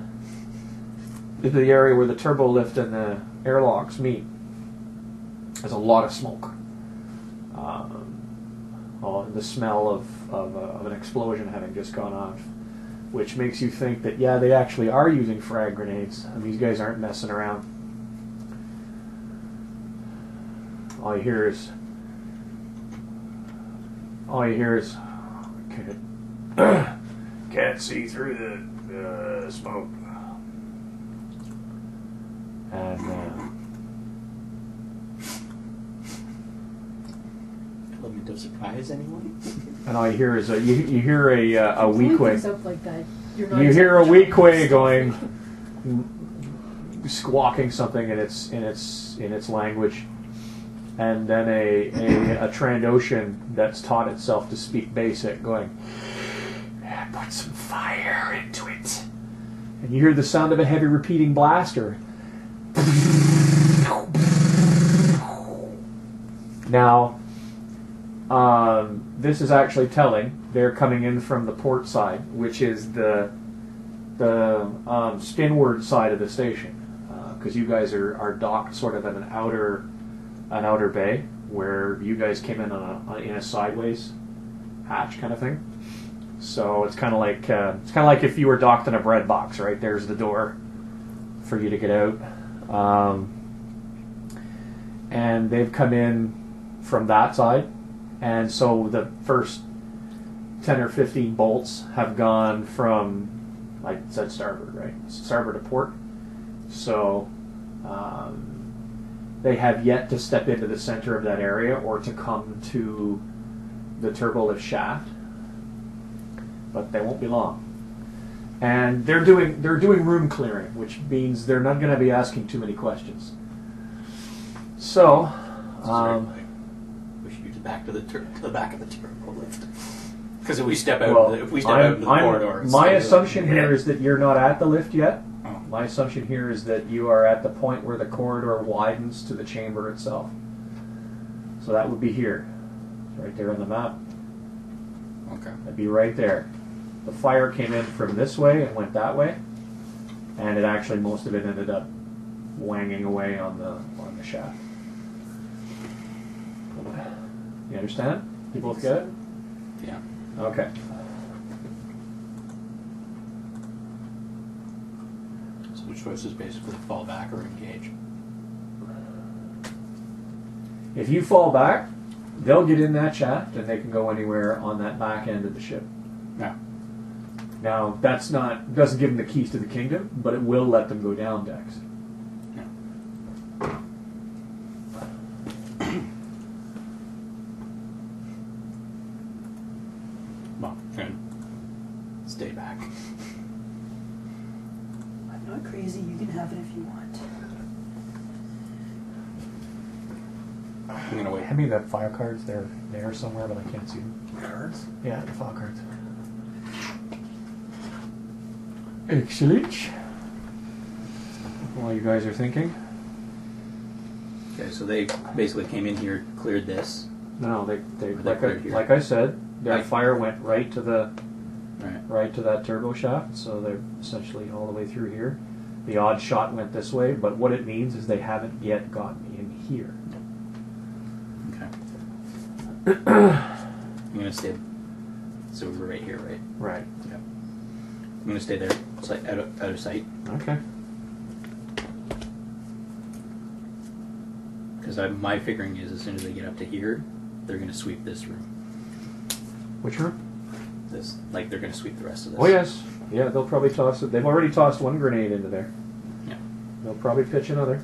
turbo lift and the airlocks meet, there's a lot of smoke. The smell of an explosion having just gone off, which makes you think that, yeah, they actually are using frag grenades, and these guys aren't messing around. All you hear is can't see through the smoke. And element of surprise, anyone? and all you hear is you hear a weak way. Up like that, you're not You hear a exactly weak way going, squawking something in its language, and then a Trandoshan that's taught itself to speak basic going, put some fire into it. And you hear the sound of a heavy repeating blaster. Now, this is actually telling they're coming in from the port side, which is the spinward side of the station, because you guys are docked sort of at an outer bay where you guys came in in a sideways hatch kind of thing. So it's kind of like if you were docked in a bread box, right? There's the door for you to get out, and they've come in from that side, and so the first 10 or 15 bolts have gone from, like I said, starboard, right? Starboard to port. So they have yet to step into the center of that area or to come to the turbolift shaft, but they won't be long. And they're doing room clearing, which means they're not going to be asking too many questions. So, push you back to the back of the turbo lift. Because if we step out, out into the corridor, my assumption here is that you're not at the lift yet. Oh. My assumption here is that you are at the point where the corridor widens to the chamber itself. So that would be here, right there on the map. Okay. That'd be right there. The fire came in from this way and went that way, and it actually most of it ended up wanging away on the shaft. You understand? You both get it? Yeah. Okay. So the choice is basically fall back or engage. If you fall back, they'll get in that shaft and they can go anywhere on that back end of the ship. Yeah. Now, doesn't give them the keys to the kingdom, but it will let them go down decks. Well, and stay back. I'm not crazy. You can have it if you want. I'm gonna wait. Hand me the file cards. They're there somewhere, but I can't see them. Cards? Yeah, the file cards. Excellent. While you guys are thinking. Okay, so they basically came in here, cleared this. No, they They cleared here. like I said, their Right. fire went right to Right. that turbo shaft, so they're essentially all the way through here. The odd shot went this way, but what it means is they haven't yet gotten in here. Okay. I'm gonna stay. So we're right here, right? Right. Yep. I'm gonna stay there, out of sight, Okay. because my figuring is as soon as they get up to here, they're gonna sweep this room. Which room? This, like they're gonna sweep the rest of this. Oh yes. Yeah, they'll probably toss it. They've already tossed one grenade into there. Yeah. They'll probably pitch another.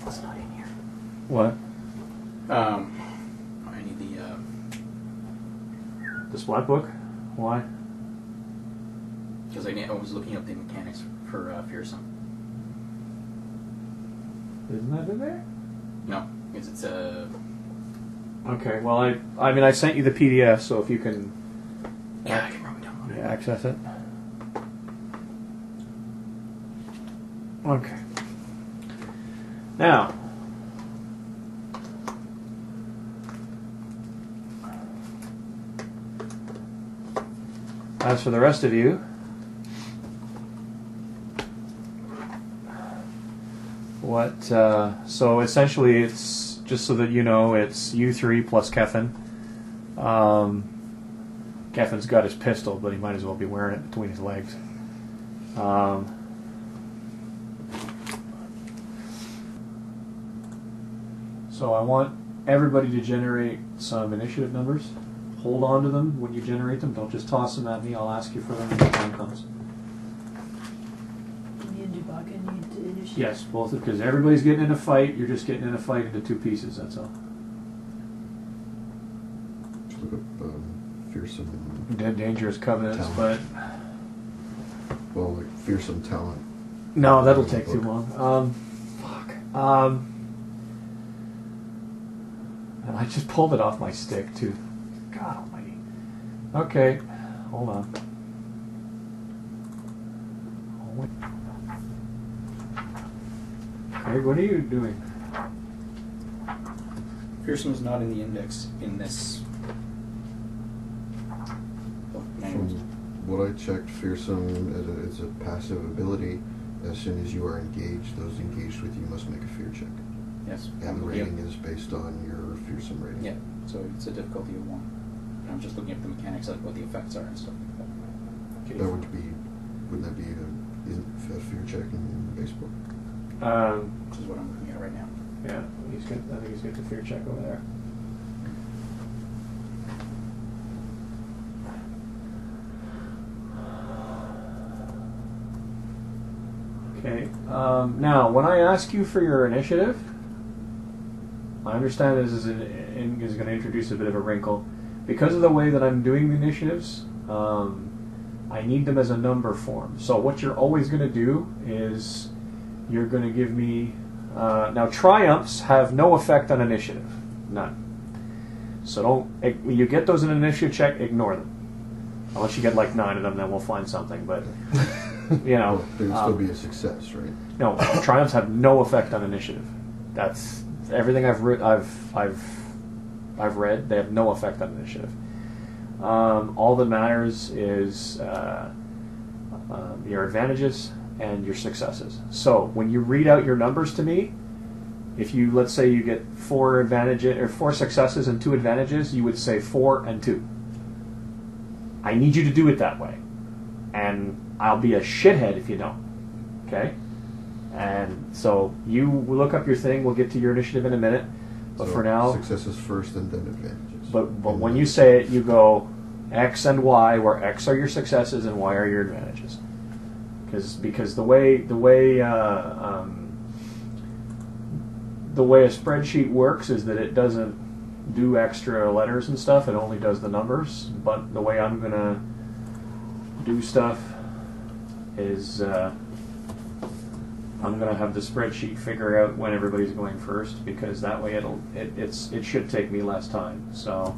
It's not in here. What? I need the The splat book? Why? Because I was looking up the mechanics for fearsome. Isn't that in there? No, because it's a. Okay, well, I mean, I sent you the PDF, so if you can Yeah, I can probably download it. access it. Okay. Now, as for the rest of you, so essentially it's, just so that you know, it's U3 plus Keffin. Keffin's got his pistol, but he might as well be wearing it between his legs. So I want everybody to generate some initiative numbers. Hold on to them when you generate them. Don't just toss them at me. I'll ask you for them when the time comes. Me and Dubaka need to initiate. Yes, both, because everybody's getting in a fight. You're just getting in a fight into two pieces, that's all. Just look up fearsome. Dead Dangerous Covenants, but... Well, like fearsome talent. No, that'll take too long. Fuck. And I just pulled it off my stick, too. God almighty. Okay, hold on. Craig, what are you doing? Fearsome is not in the index in this. From what I checked, fearsome is a passive ability. As soon as you are engaged, those engaged with you must make a fear check. Yes. And the rating is based on your fearsome rating. Yeah, so it's a difficulty of 1. And I'm just looking at the mechanics, like what the effects are and stuff like that. Okay. That would be, wouldn't that be isn't a fear check in the base book? Which is what I'm looking at right now. Yeah, he's good. I think he's got the fear check over there. Okay. Now, when I ask you for your initiative, I understand this is going to introduce a bit of a wrinkle. Because of the way that I'm doing the initiatives, I need them as a number form. So what you're always going to do is you're going to give me... now, triumphs have no effect on initiative. None. So don't... When you get those in an initiative check, ignore them. Unless you get like 9 of them, then we'll find something. But, you know... Well, they would still be a success, right? No, triumphs have no effect on initiative. That's... Everything I've read, they have no effect on initiative. All that matters is your advantages and your successes. So when you read out your numbers to me, if you, let's say you get 4 advantages or 4 successes and 2 advantages, you would say 4 and 2. I need you to do it that way, and I'll be a shithead if you don't. Okay? And so you look up your thing. We'll get to your initiative in a minute. But So for now, successes first and then advantages. But when you say it, you go X and Y, where X are your successes and Y are your advantages. Because the way a spreadsheet works is that it doesn't do extra letters and stuff. It only does the numbers. But the way I'm gonna do stuff is I'm gonna have the spreadsheet figure out when everybody's going first, because that way it should take me less time. So.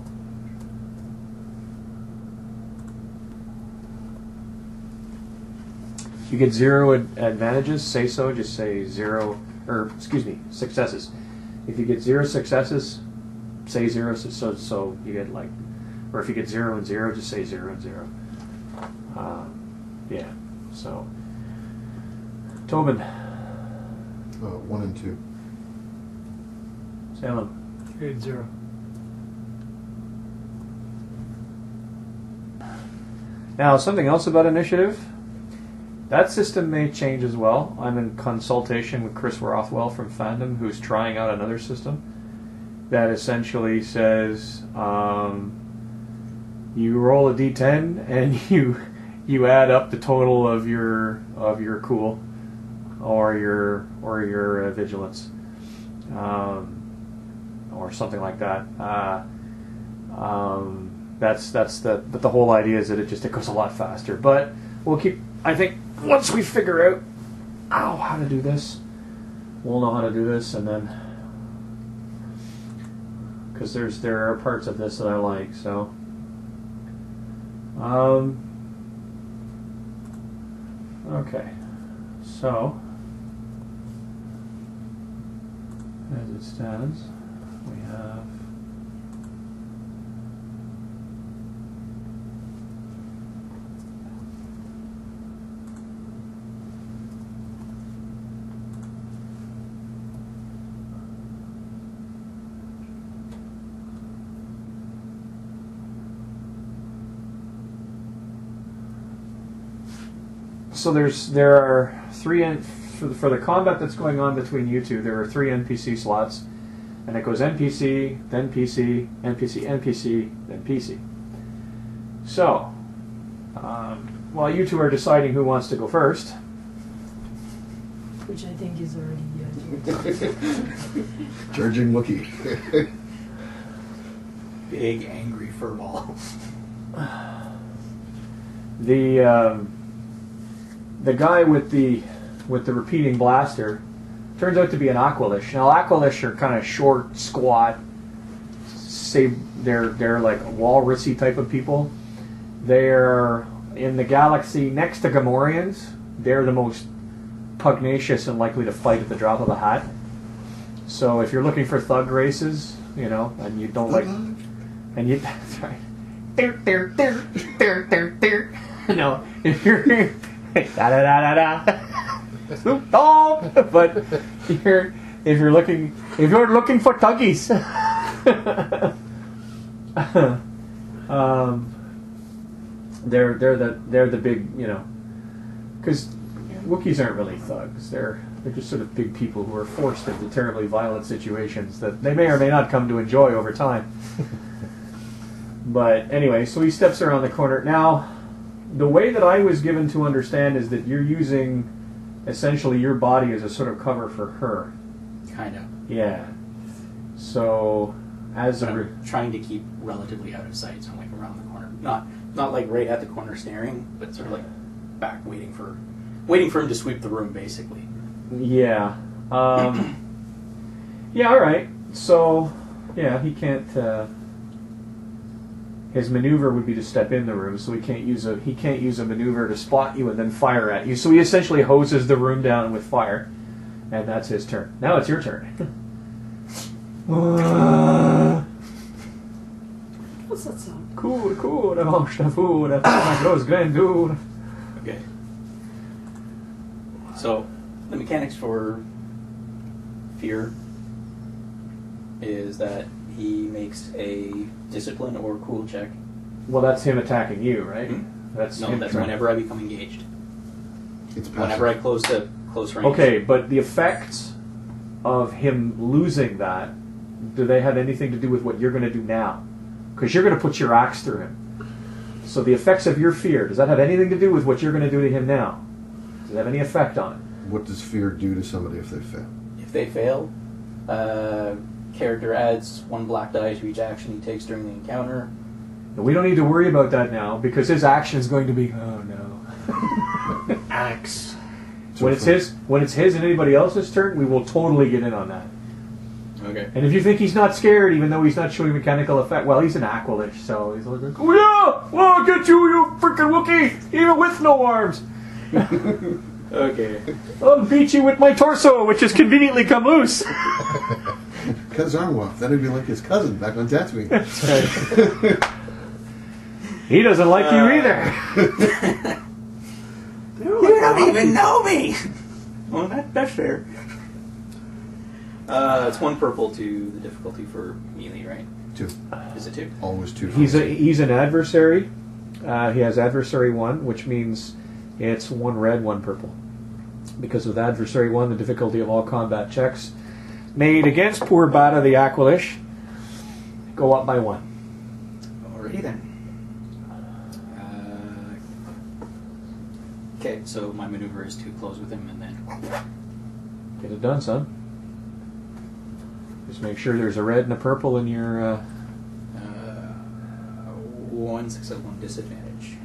If you get 0 advantages, say so. Just say 0, or excuse me, successes. If you get 0 successes, say 0. So you get like, or if you get 0 and 0, just say 0 and 0. Yeah. So, Tobin. 1 and 2. Salem. 3 and 0. Now, something else about initiative. That system may change as well. I'm in consultation with Chris Rothwell from Fandom, who's trying out another system that essentially says you roll a d10 and you add up the total of your cool or your vigilance or something like that. But the whole idea is that it goes a lot faster. But we'll keep. I think once we figure out how to do this, we'll know how to do this, and then because there are parts of this that I like. So, okay, so as it stands, we have. So there are three for the combat that's going on between you two. There are 3 NPC slots, and it goes NPC, then PC, NPC, NPC, then PC. So, while you two are deciding who wants to go first, which I think is already Charging Wookiee. Big angry furball. The guy with the repeating blaster turns out to be an Aqualish. Now Aqualish are kind of short, squat. Say they're like walrusy type of people. They're in the galaxy next to Gamorreans. They're the most pugnacious and likely to fight at the drop of a hat. So if you're looking for thug races, and you don't like, and you sorry, no, if you're da da da da da. Snoop Dogg. But if you're looking for tuggies, they're the big, because Wookiees aren't really thugs. They're just sort of big people who are forced into terribly violent situations that they may or may not come to enjoy over time. But anyway, so he steps around the corner. Now, the way that I was given to understand is that you're using essentially your body as a sort of cover for her. Kind of. Yeah. So, I'm trying to keep relatively out of sight, so I'm like around the corner, not like right at the corner staring, but sort of like back, waiting for him to sweep the room, basically. Yeah. Yeah. All right. So, yeah, he can't. His maneuver would be to step in the room, so he can't use a maneuver to spot you and then fire at you. So he essentially hoses the room down with fire, and that's his turn. Now it's your turn. What's that sound? Cool. That's my close grand dude. Okay. So the mechanics for fear is that he makes a discipline or cool check. Well, that's him attacking you, right? Mm-hmm. That's whenever I become engaged. It's passive. Whenever I close to close range. Okay, but the effects of him losing that, do they have anything to do with what you're going to do now? Because you're going to put your axe through him. So the effects of your fear, does that have anything to do with what you're going to do to him now? Does it have any effect on it? What does fear do to somebody if they fail? If they fail, character adds 1 black die to each action he takes during the encounter. And we don't need to worry about that now, because his action is going to be, oh no. Axe. When it's his and anybody else's turn, we will totally get in on that. Okay. And if you think he's not scared, even though he's not showing mechanical effect, well, he's an Aqualish, so he's like, oh yeah, well, I'll get you freaking Wookiee, even with no arms. Okay. I'll beat you with my torso, which has conveniently come loose. Cut his arm off. That'd be like his cousin back on Tatooine. That's right. He doesn't like you either. You don't even know me! Well, that's fair. It's 1 purple to the difficulty for melee, right? 2. Is it 2? Always 2. He's an adversary. He has adversary 1, which means it's 1 red, 1 purple. Because with adversary 1, the difficulty of all combat checks made against poor Bada the Aqualish go up by 1. Alrighty then. Okay, so my maneuver is to close with him and then... Get it done, son. Just make sure there's a red and a purple in your... 1 success, 1 disadvantage.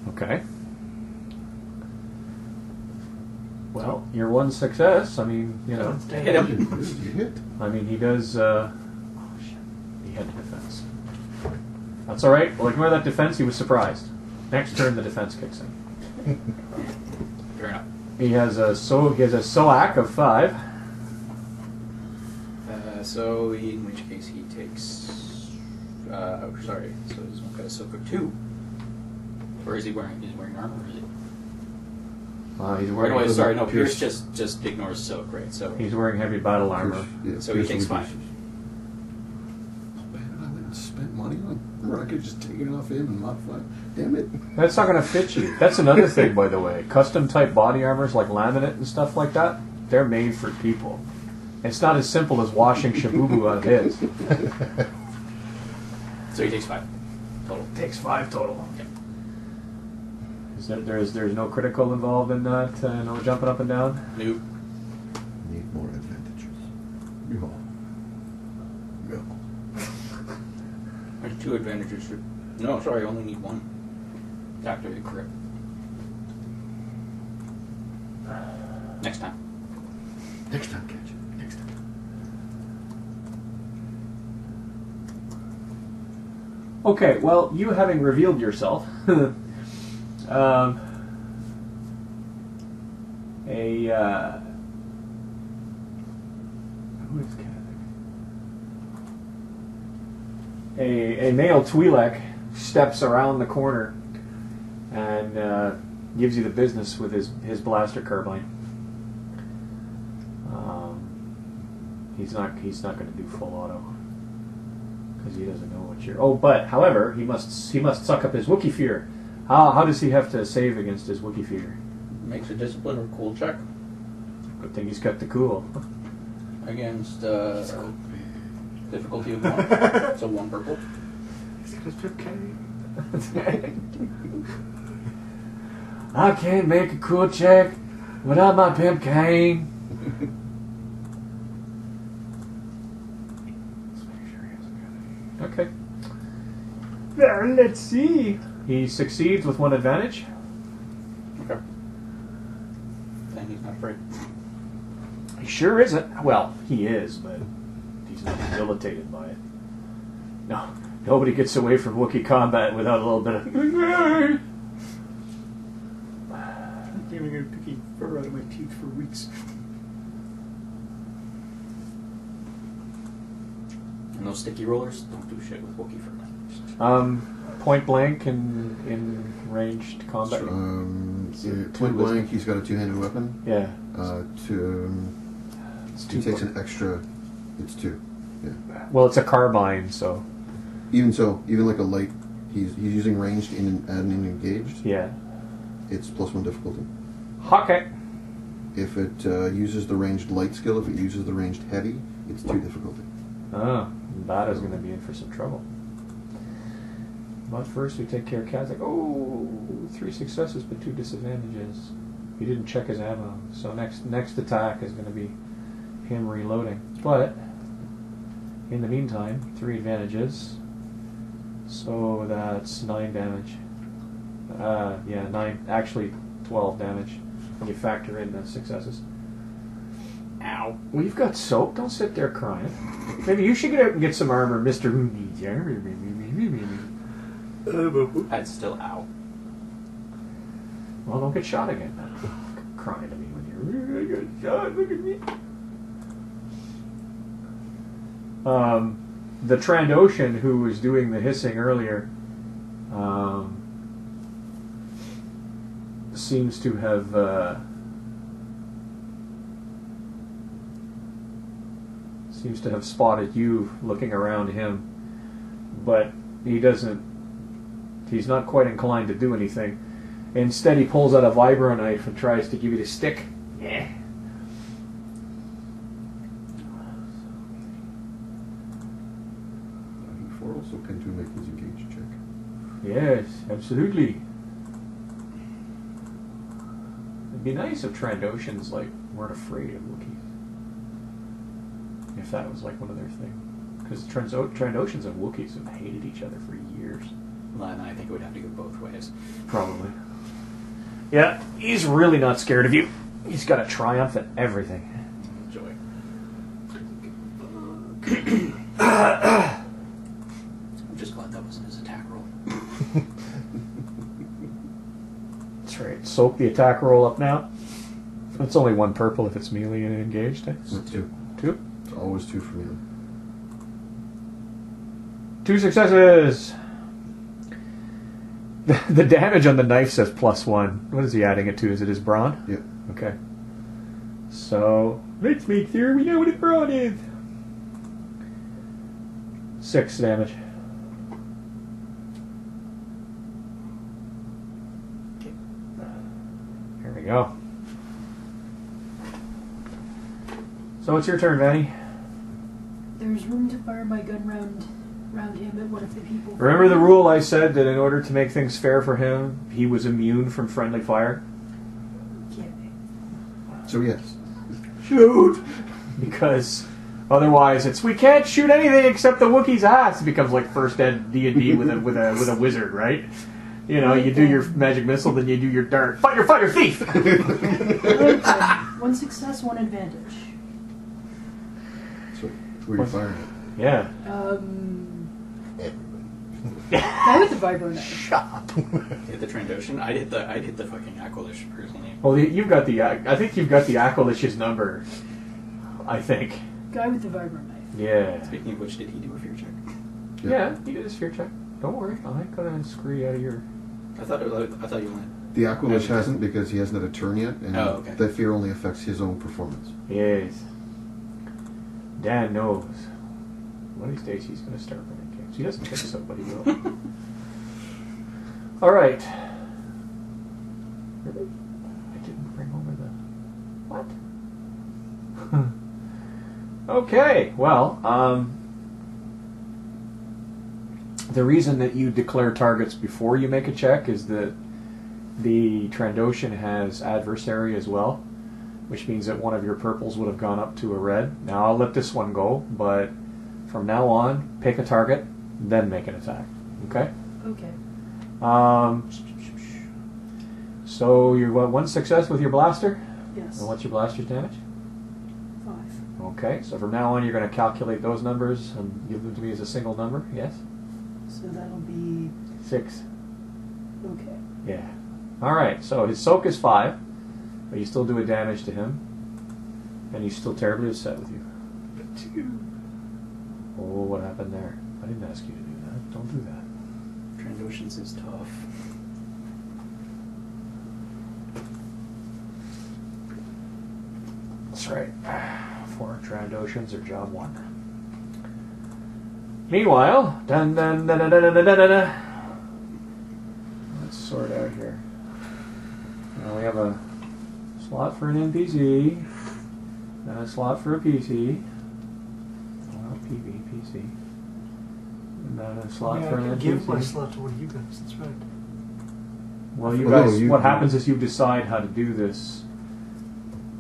Okay. Well, your one success, I mean, you know. Hit him. You hit. I mean, he does, oh shit, he had defense. That's alright, well, ignore that defense, he was surprised. Next turn, the defense kicks in. Fair enough. He has a SOAC of 5. So in which case he takes. Sorry. So he's got a soak of 2. Or is he wearing? Is he wearing armor? Or is he? He's wearing. Anyway, sorry, no. Pierce just ignores soak, right? So he's wearing heavy battle armor. Yeah, so he takes 5. Man, I went and spent money on. Or I could just take it off him and modify it. Damn it. That's not going to fit you. That's another thing, by the way. Custom type body armors like laminate and stuff like that, they're made for people. It's not as simple as washing Shabubu on his. So he takes 5 total. Takes 5 total. Yep. Is that there's no critical involved in that? No jumping up and down. Nope. Need more advantages. No. There's 2 advantages. No, sorry, I only need 1 to activate crit. Next time. Next time, catch it. Next time. Okay, well, you having revealed yourself, who is a male Twi'lek steps around the corner and gives you the business with his blaster carbine. He's not going to do full auto because he doesn't know what you're. Oh, but however, he must suck up his Wookiee fear. How does he have to save against his Wookiee fear? Makes a discipline or cool check Good thing he's got the cool. against difficulty of 1. So 1 purple. He's got his pip cane. I can't make a cool check without my pimp cane. Okay. Well, let's see. He succeeds with 1 advantage. Okay. Then he's not afraid. He sure isn't. Well, he is, but he's not debilitated by it. No, nobody gets away from Wookiee combat without a little bit of. I'm gonna pick fur out of my teeth for weeks. And those sticky rollers don't do shit with Wookiee fur. Point blank in ranged combat. Point blank, he's got a 2-handed weapon. Yeah. He takes an extra. It's 2. Yeah. Well, it's a carbine, so. Even like a light, he's using ranged and engaged. Yeah. It's +1 difficulty. Okay. If it uses the ranged light skill, if it uses the ranged heavy, it's 2 difficulty. Oh, Bada's going to be in for some trouble. But first, we take care of Kazakh. Oh, 3 successes but 2 disadvantages. He didn't check his ammo, so next attack is going to be him reloading. But in the meantime, 3 advantages. So that's 9 damage. 9. Actually, 12 damage when you factor in the successes. Ow. Well, you've got soap. Don't sit there crying. Maybe you should get out and get some armor, Mr. Who Needs That's still out. Well, don't get shot again, man. Crying to me when you're. I got shot. Look at me. The Trandoshan who was doing the hissing earlier seems to have spotted you looking around him, but he's not quite inclined to do anything. Instead, he pulls out a vibro knife and tries to give you the stick. Yeah. For also can to make his engage check. Yes, absolutely. It'd be nice if Trandoshans weren't afraid of Wookiees. If that was one of their things. Because Trandoshans and Wookiees have hated each other for years. Well, and I think it would have to go both ways. Probably. Yeah, he's really not scared of you. He's got a triumph at everything. Joy. I'm just glad that wasn't his attack roll. That's right. Soak the attack roll up now. It's only 1 purple if it's melee and engaged. Eh? It's 2. 2? It's always 2 for me. 2 successes. The damage on the knife says +1. What is he adding it to? Is it his brawn? Yep. Okay. So let's make sure we know what his brawn is. 6 damage. Okay. Here we go. So it's your turn, Vanny. There's room to fire my gun round him at one of the people. Remember the rule I said that in order to make things fair for him, he was immune from friendly fire? Okay. So yes. Shoot! Because otherwise it's, we can't shoot anything except the Wookiee's ass. It becomes like first ed D&D with a wizard, right? You know, you do your magic missile, then you do your dart. Fighter, thief! Okay. 1 success, 1 advantage. So where are you firing it? Yeah. Guy with the vibro knife. Shut up. Hit the Trandoshan. I'd hit the fucking Aqualish personally. Well, you've got the. I think you've got the Aqualish's number. I think. Guy with the vibro knife. Yeah. Speaking of which, did he do a fear check? Yeah, he did his fear check. Don't worry, I ain't gonna screw you out of your. I thought you went. The Aqualish hasn't because he hasn't had a turn yet, and Oh, okay. that fear only affects his own performance. Yes. Dan knows. One of these days he's gonna start running games. He doesn't think so, but he will. All right. Really? I didn't bring over the. What? Okay. Well, the reason that you declare targets before you make a check is that the Trandoshan has adversary as well, which means that one of your purples would have gone up to a red. Now I'll let this one go, but from now on, pick a target, then make an attack. Okay? Okay. So you got 1 success with your blaster? Yes. And what's your blaster's damage? 5. Okay, so from now on you're going to calculate those numbers and give them to me as a single number, yes? So that'll be 6. okay. Yeah. Alright, so his soak is 5, but you still do a damage to him, and he's still terribly upset with you. Oh, what happened there? I didn't ask you to do that. Don't do that. Trandoshans is tough. That's right. 4 Trandoshans are job 1. Meanwhile, let's sort out here. Now we have a slot for an NPC, and a slot for a PC. Well, PC. And then a slot for an NPC. Give my slot to one of you guys. That's right. Well, you Well, guys, you- what happens is you decide how to do this.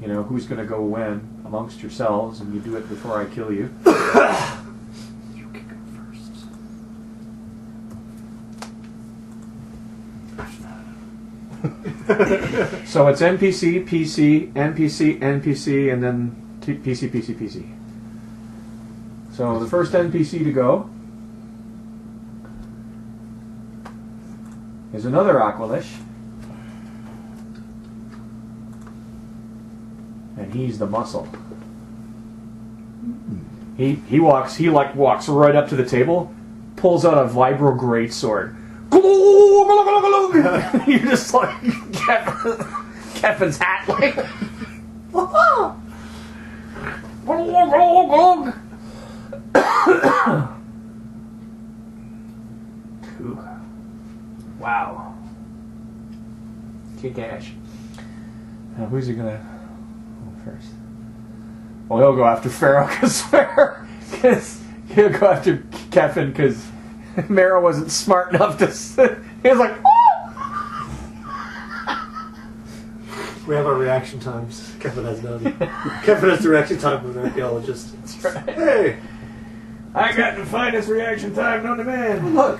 You know, who's going to go when amongst yourselves, and you do it before I kill you. You can go first. So it's NPC, PC, NPC, NPC, and then PC, PC, PC. So the first NPC to go is another Aqualish. And he's the muscle. He walks right up to the table, pulls out a vibro greatsword. You're just like Kevin's hat, like. Wow. Kick ass. Now who's he gonna go first? Well, he'll go after Pharaoh because he'll go after Kevin because Mara wasn't smart enough to. He was like, We have our reaction times. Kevin has none. Kevin has the reaction time of an archaeologist. That's right. Hey! I got the finest reaction time known to man. Look!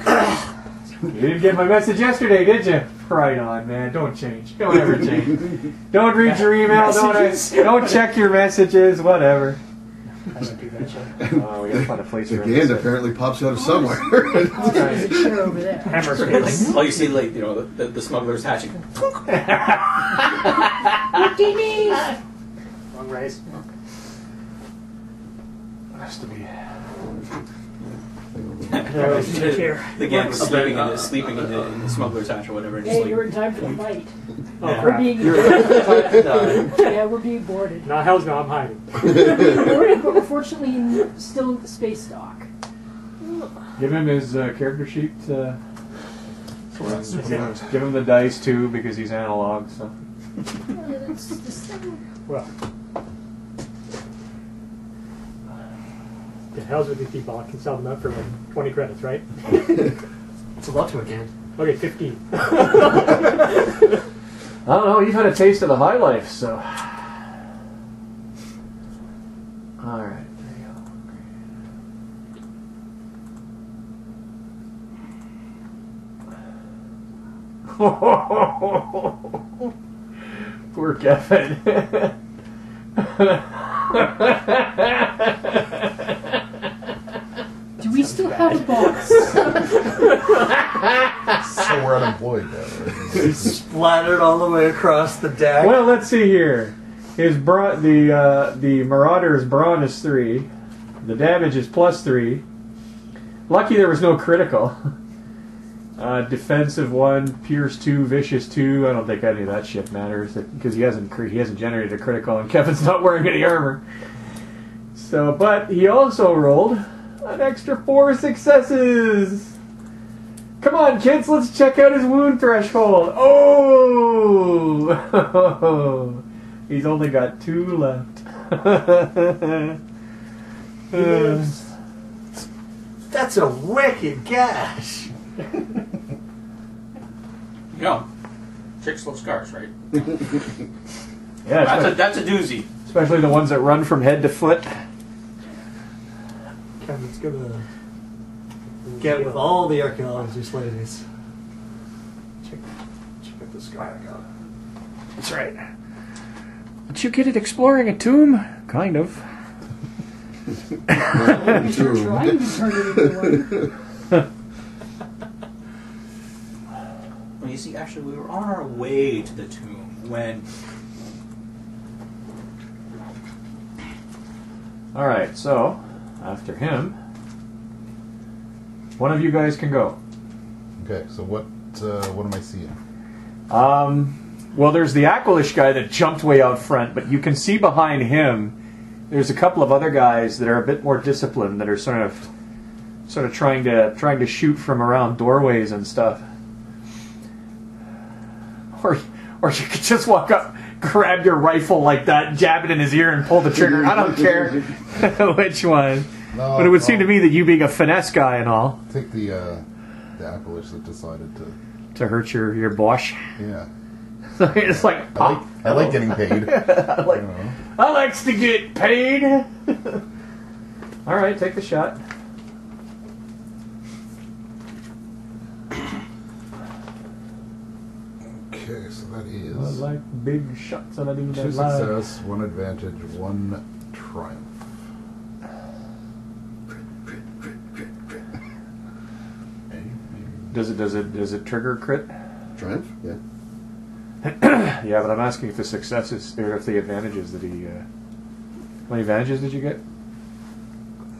You didn't get my message yesterday, did you? Right on, man. Don't change. Don't ever change. Don't read your email. Don't check your messages. Whatever. I don't do that shit. Oh, we gotta find a place The for hand apparently pops out of somewhere. Oh, there's a chair over there. Hammer Like, space. all you see, like, you know, the smugglers hatching. Wrong race. Has to be. The gang was sleeping in the smuggler's hatch or whatever. And Hey, just you're like, in time for the fight. Oh, We're being yeah, we're being boarded. No, hell's no, I'm hiding. Boarded, but we're fortunately still in the space dock. Give him his character sheet. Give him the dice too, because he's analog. So. Well. The hell's with these people? I can sell them out for like 20 credits, right? It's a lot to a can. Okay, 15. I don't know. You've had a taste of the high life, so. All right. There you go. Poor Kevin. Do we still have a box? So we're unemployed now. Right? Splattered all the way across the deck. Well, let's see here. His the Marauder's brawn is 3. The damage is +3. Lucky there was no critical. Defensive 1, Pierce 2, Vicious 2. I don't think any of that shit matters because he hasn't generated a critical, and Kevin's not wearing any armor. So, but he also rolled an extra 4 successes. Come on, kids, let's check out his wound threshold. Oh! He's only got 2 left. That's a wicked gash. you know, chicks love scars, right? Yeah, That's a doozy. especially the ones that run from head to foot. Kevin's gonna Get with all the archaeologist ladies. check out the scar I got. That's right. Did you get it exploring a tomb? Kind of. We sure trying to turn it into one. Well, you see, actually, we were on our way to the tomb when. All right, so after him, one of you guys can go. Okay, so what am I seeing? Well, there's the Aquilish guy that jumped way out front, but you can see behind him there's a couple of other guys that are a bit more disciplined that are sort of trying to shoot from around doorways and stuff. Or you could just walk up, grab your rifle like that, jab it in his ear, and pull the trigger. I don't care which one. No, But it would seem to me that you being a finesse guy and all take the Aquilish that decided to hurt your bosh. yeah. It's like I like getting paid. I likes to get paid. All right, take the shot. Okay, so that I is like big shots and I do 2 that live. success, 1 advantage, 1 triumph. Does it trigger a crit? Triumph? Yeah. Yeah, but I'm asking if the successes or if the advantages that he. How many advantages did you get?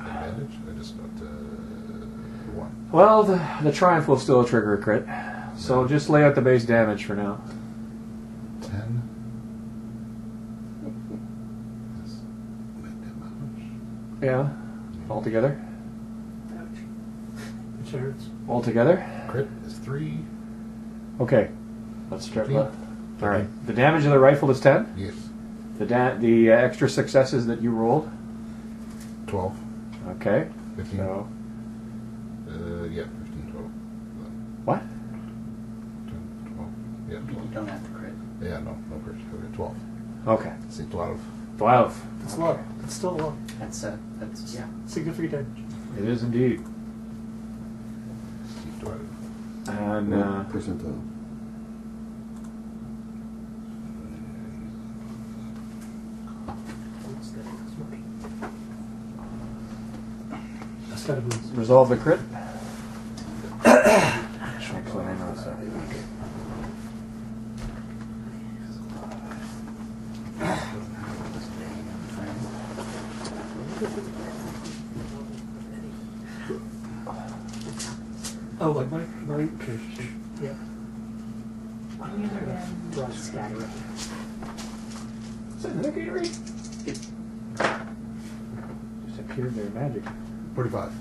Advantage? I just got 1. Well, the triumph will still trigger a crit, so just lay out the base damage for now. 10. That's my damage. Yeah, altogether. Which hurts. Altogether. Crit is 3. Okay, let's start. 15. All right, the damage of the rifle is 10. Yes. The extra successes that you rolled. 12. Okay. 15. So Yeah, 15, 12. what? 10, 12. Yeah, 12. You don't have to crit. Yeah, no crit. Okay, 12. Okay. See, 12. 12. It's a lot. It's still a lot. That's yeah. Significant damage. It is indeed. Steve divided. And percentile. That's gotta be. resolve the crit. Actually, hang on a second. Oh, like my yeah. On the other hand, Broad scatter. Is that another Gatorade? Just appeared there, magic. 45.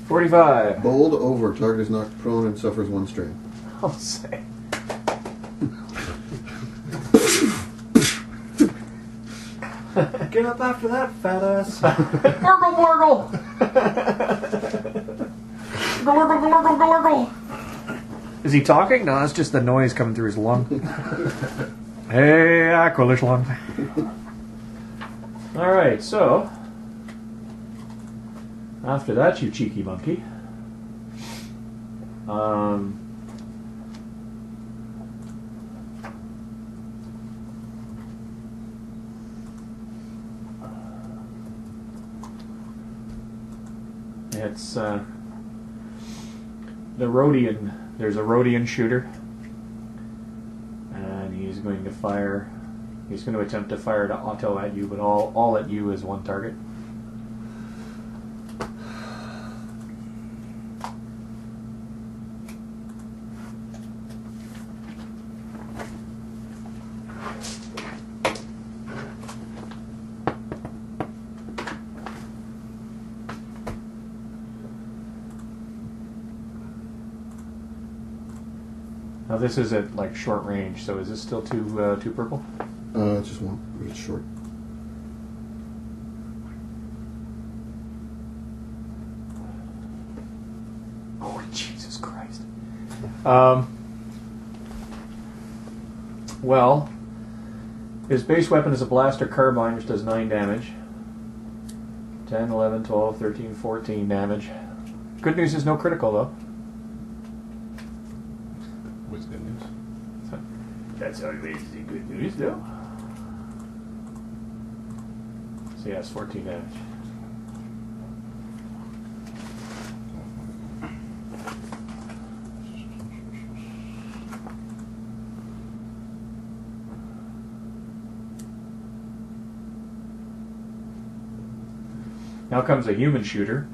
45. Bowled over. Target is knocked prone and suffers 1 strain. I'll say. Get up after that, fat ass. Gurgle, gurgle! Gurgle, gurgle, gurgle! Is he talking? No, it's just the noise coming through his lung. Hey, Aquilish lung. Alright, so. After that, you cheeky monkey. It's the Rhodian. There's a Rhodian shooter, and he's going to fire. He's going to attempt to fire to auto at you, but all at you is 1 target. Now this is at like short range, so is this still two purple? It's just 1. But it's short. Oh Jesus Christ! Well, his base weapon is a blaster carbine, which does 9 damage. 10, 11, 12, 13, 14 damage. Good news is no critical though. What's good news? That's always the good news, though. So yes, 14 damage. Now comes a human shooter.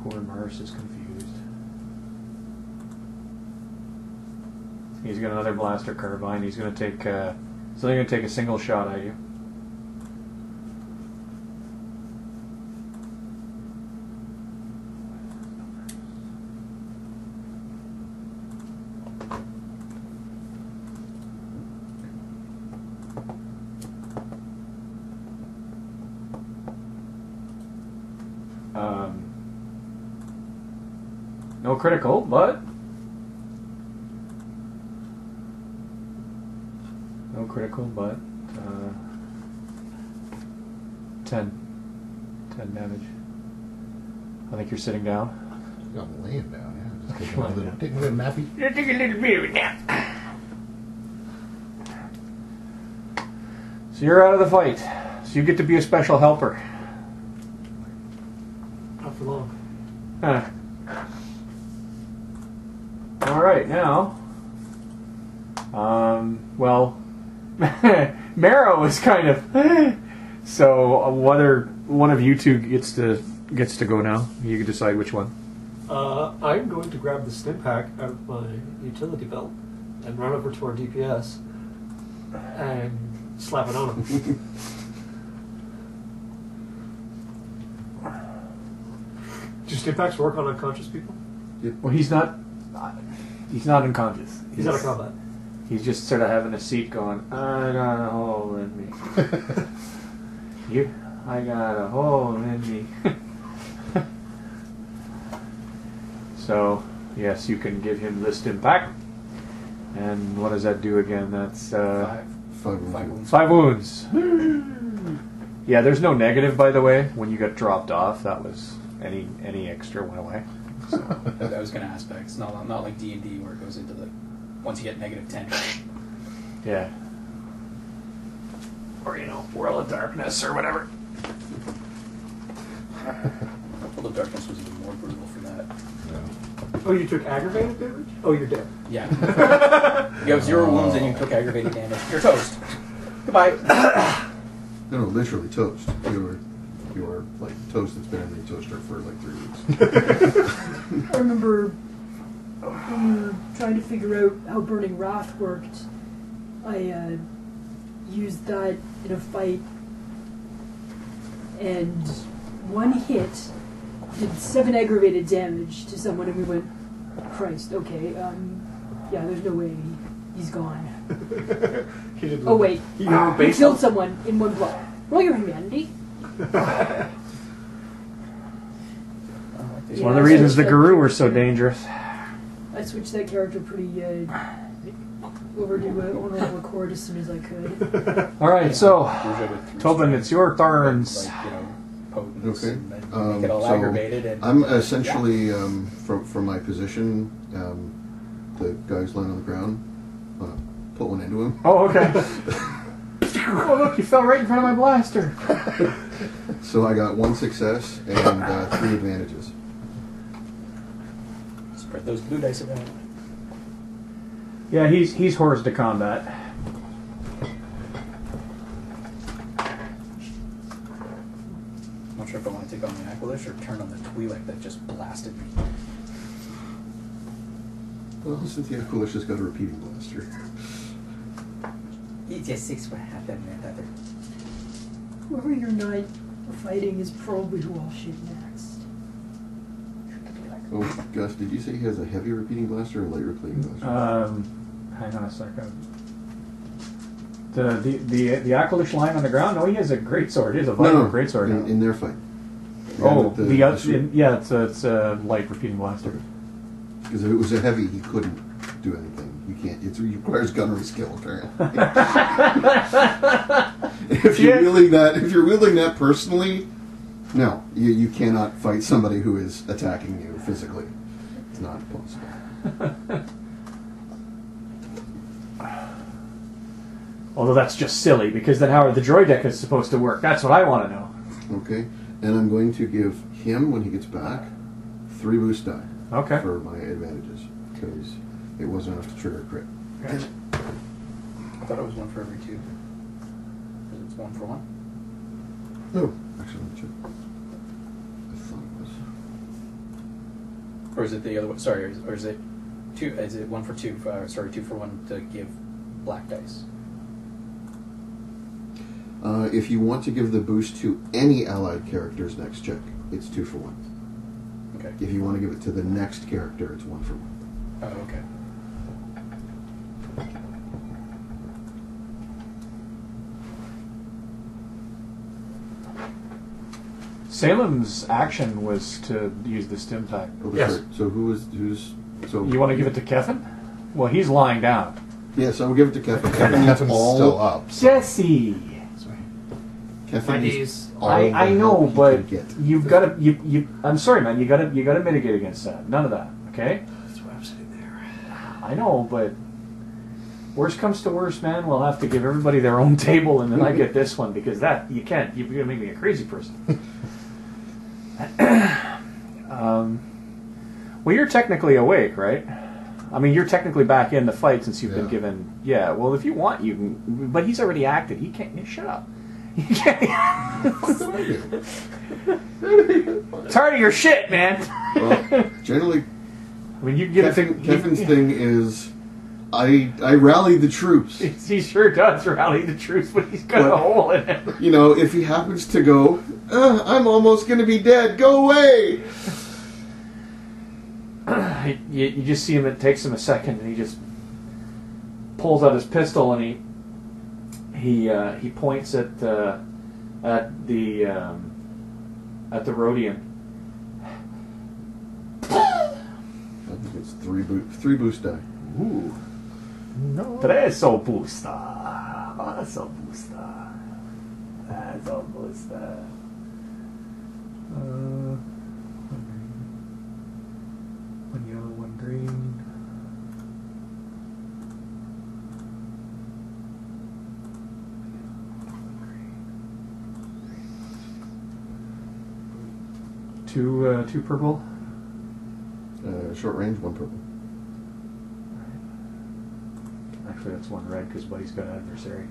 Poor Mars is confused. He's got another blaster carbine. He's going to take. So they're going to take a single shot at you. No critical, but no critical, but 10 damage. I think you're sitting down. I'm laying down, yeah. Just taking a little nappy. Take a little bit of a nap. So you're out of the fight. So you get to be a special helper. Not for long. Huh. All right, now. Well, Marrow is kind of. So whether one of you two gets to go now, you can decide which one. I'm going to grab the stim pack out of my utility belt and run over to our DPS and slap it on him. Do stim packs work on unconscious people? Well, he's not unconscious. He's out of combat. He's just sort of having a seat going, I got a hole in me. I got a hole in me. So, yes, you can give him this impact. And what does that do again? That's 5 wounds. 5 wounds. Yeah, there's no negative, by the way. When you got dropped off, that was any extra went away. So. I was going to ask that. It's not like D&D where it goes into the once you get negative 10. Yeah. Or World of Darkness or whatever. World of Darkness was even more brutal for that. Oh, you took aggravated damage? Oh, you're dead. Yeah. You have 0 wounds and you took aggravated damage. You're toast. Goodbye. No, literally toast. You're like toast that's been in the toaster for like 3 weeks. I remember when we were trying to figure out how Burning Wrath worked, I used that in a fight, and one hit did 7 aggravated damage to someone, and we went, Christ, okay, yeah, there's no way he's gone. Oh wait, he killed someone in 1 blow. Roll your humanity. It's one of the reasons the Guru were so dangerous. I switched that character pretty over to Honorable Accord as soon as I could. Alright, so, Tobin, it's your turns. Okay. Make it all aggravated. And, I'm essentially, from my position, the guy's lying on the ground, put one into him. Oh, okay. Oh, look, you fell right in front of my blaster. So I got 1 success and 3 advantages. Spread those blue dice around. Yeah, he's horsed to combat. I'm not sure if I want to take on the Aquilish or turn on the Twi'lek that just blasted me. Well, since the Aquilish has got a repeating blaster. He just 6 foot half that other. Whoever you're not fighting is probably who I'll shoot next. Oh, Gus, did you say he has a heavy repeating blaster or a light repeating blaster? Hang on a second. The Aquilish lying on the ground? No, he has a greatsword. He has a vital greatsword. In their fight. Oh, yeah, it's a light repeating blaster. Because if it was a heavy, he couldn't do anything. You can't. It requires gunnery skill, apparently. If you're wielding that personally, no, you cannot fight somebody who is attacking you physically. It's not possible. Although that's just silly, because then how are the droid deck is supposed to work? That's what I want to know. Okay, and I'm going to give him, when he gets back, 3 boost die. Okay. For my advantages, because it wasn't enough to trigger a crit. Gotcha. I thought it was 1 for every 2. It's 1 for 1? No, actually, let me check. I thought it was. Or is it the other one? Sorry, or is it 2? Is it 1 for 2? 2 for 1 to give black dice. If you want to give the boost to any allied character's next check, it's 2 for 1. Okay. If you want to give it to the next character, it's 1 for 1. Oh, okay. Salem's action was to use the stim pack. Oh, Yes. sorry. So who's so? You want to give it to Kevin? Well, he's lying down. Yes, I will give it to Kevin. Kevin needs Kevin's all. still up. So. Jesse! Kevin needs Knees. all I the know, help he but can get. you've got to. You. I'm sorry, man. You got to mitigate against that. None of that. Okay. That's why I'm sitting there. I know, but worst comes to worst, man. We'll have to give everybody their own table, and then I get this one because that you can't. You're gonna make me a crazy person. Well, you're technically awake, right? I mean, you're technically back in the fight since you've been given. Yeah. Well, if you want, you can. But he's already acted. He can't. Shut up. You can't. Tired of your shit, man. Well, generally, I mean, you can get Kevin's thing is, I rally the troops. He sure does rally the troops, but he's got a hole in it. You know, if he happens to go, I'm almost going to be dead. Go away. You just see him. It takes him a second, and he just pulls out his pistol, and he points at the Rhodian. I think it's three boost die. Ooh. No. Tres opusta. Más opusta. That's opusta. One yellow, one green. Two purple. Short range, one purple. Actually, that's one red because Buddy's got an adversary.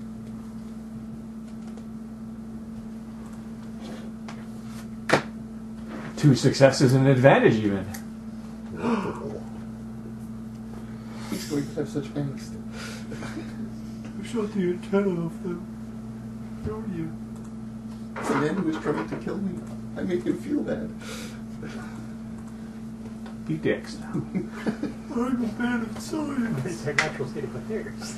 Two successes and an advantage, even. He's going to have such angst. I shot the antenna off them. Don't you? The man who was trying to kill me. I made him feel bad. Be dicks now. I'm a fan of science. It's their natural state of affairs.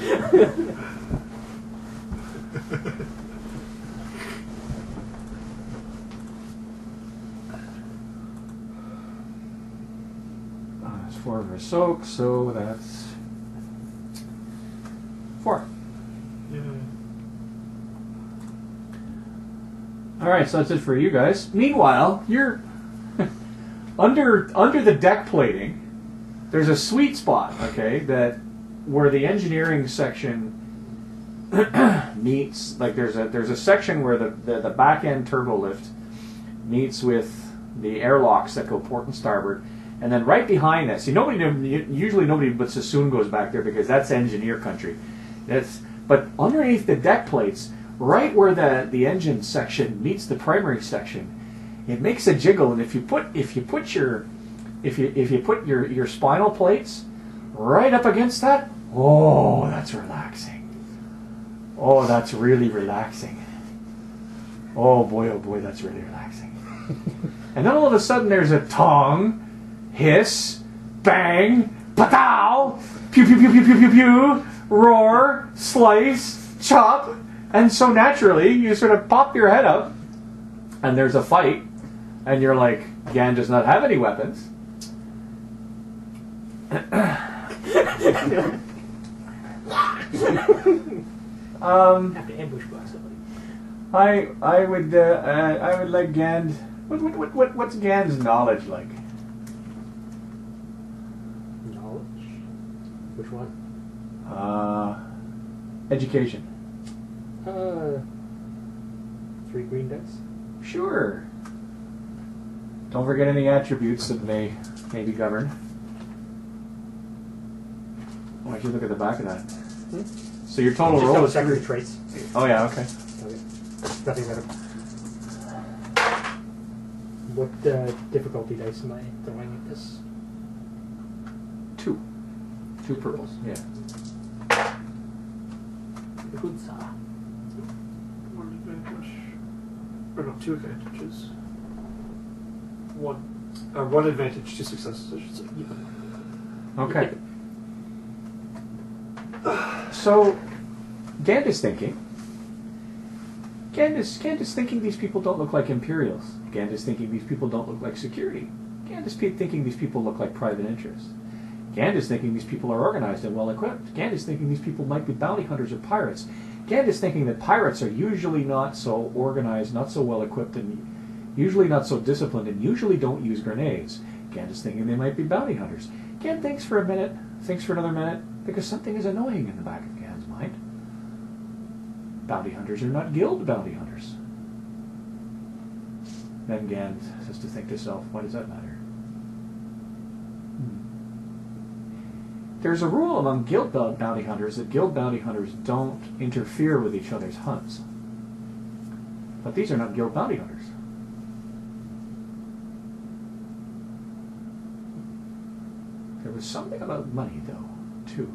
That's 4 of her soak, so that's 4. Yeah. Alright, so that's it for you guys. Meanwhile, you're under the deck plating. There's a sweet spot, okay, that where the engineering section meets. Like there's a section where the back end turbo lift meets with the airlocks that go port and starboard, and then right behind that. See, usually nobody but Sassoon goes back there because that's engineer country. But underneath the deck plates, right where the engine section meets the primary section, it makes a jiggle, and if you put your spinal plates right up against that, oh, that's relaxing. Oh, that's really relaxing. Oh boy, that's really relaxing. And then all of a sudden there's a tong, hiss, bang, patow, pew pew pew pew pew pew pew, roar, slice, chop, and so naturally you sort of pop your head up, and there's a fight, and you're like, Gan does not have any weapons. Have to ambush block somebody. I would like Gan. What's Gan's knowledge like? Knowledge? Which one? Education. 3 green dice. Sure. Don't forget any attributes that may be governed. Oh, I should look at the back of that. So your total Just roll double is check 3. your traits. Oh yeah, okay. Okay. Nothing better. What difficulty dice am I throwing at this? 2. 2 purples. Yeah. Good saw. One advantage. Or no, 2 advantages. One advantage, 2 successes, I should say. Yeah. Okay. So, Gand is thinking these people don't look like Imperials. Gand is thinking these people don't look like security. Gand is thinking these people look like private interests. Gand is thinking these people are organized and well equipped. Gand is thinking these people might be bounty hunters or pirates. Gand is thinking that pirates are usually not so organized, not so well equipped, and usually not so disciplined, and usually don't use grenades. Gand is thinking they might be bounty hunters. Gand thinks for a minute, thinks for another minute, because something is annoying in the back of Gand's mind. Bounty hunters are not guild bounty hunters. Then Gand has to think to himself, why does that matter? There's a rule among guild bounty hunters that guild bounty hunters don't interfere with each other's hunts. But these are not guild bounty hunters. There was something about money, though, too.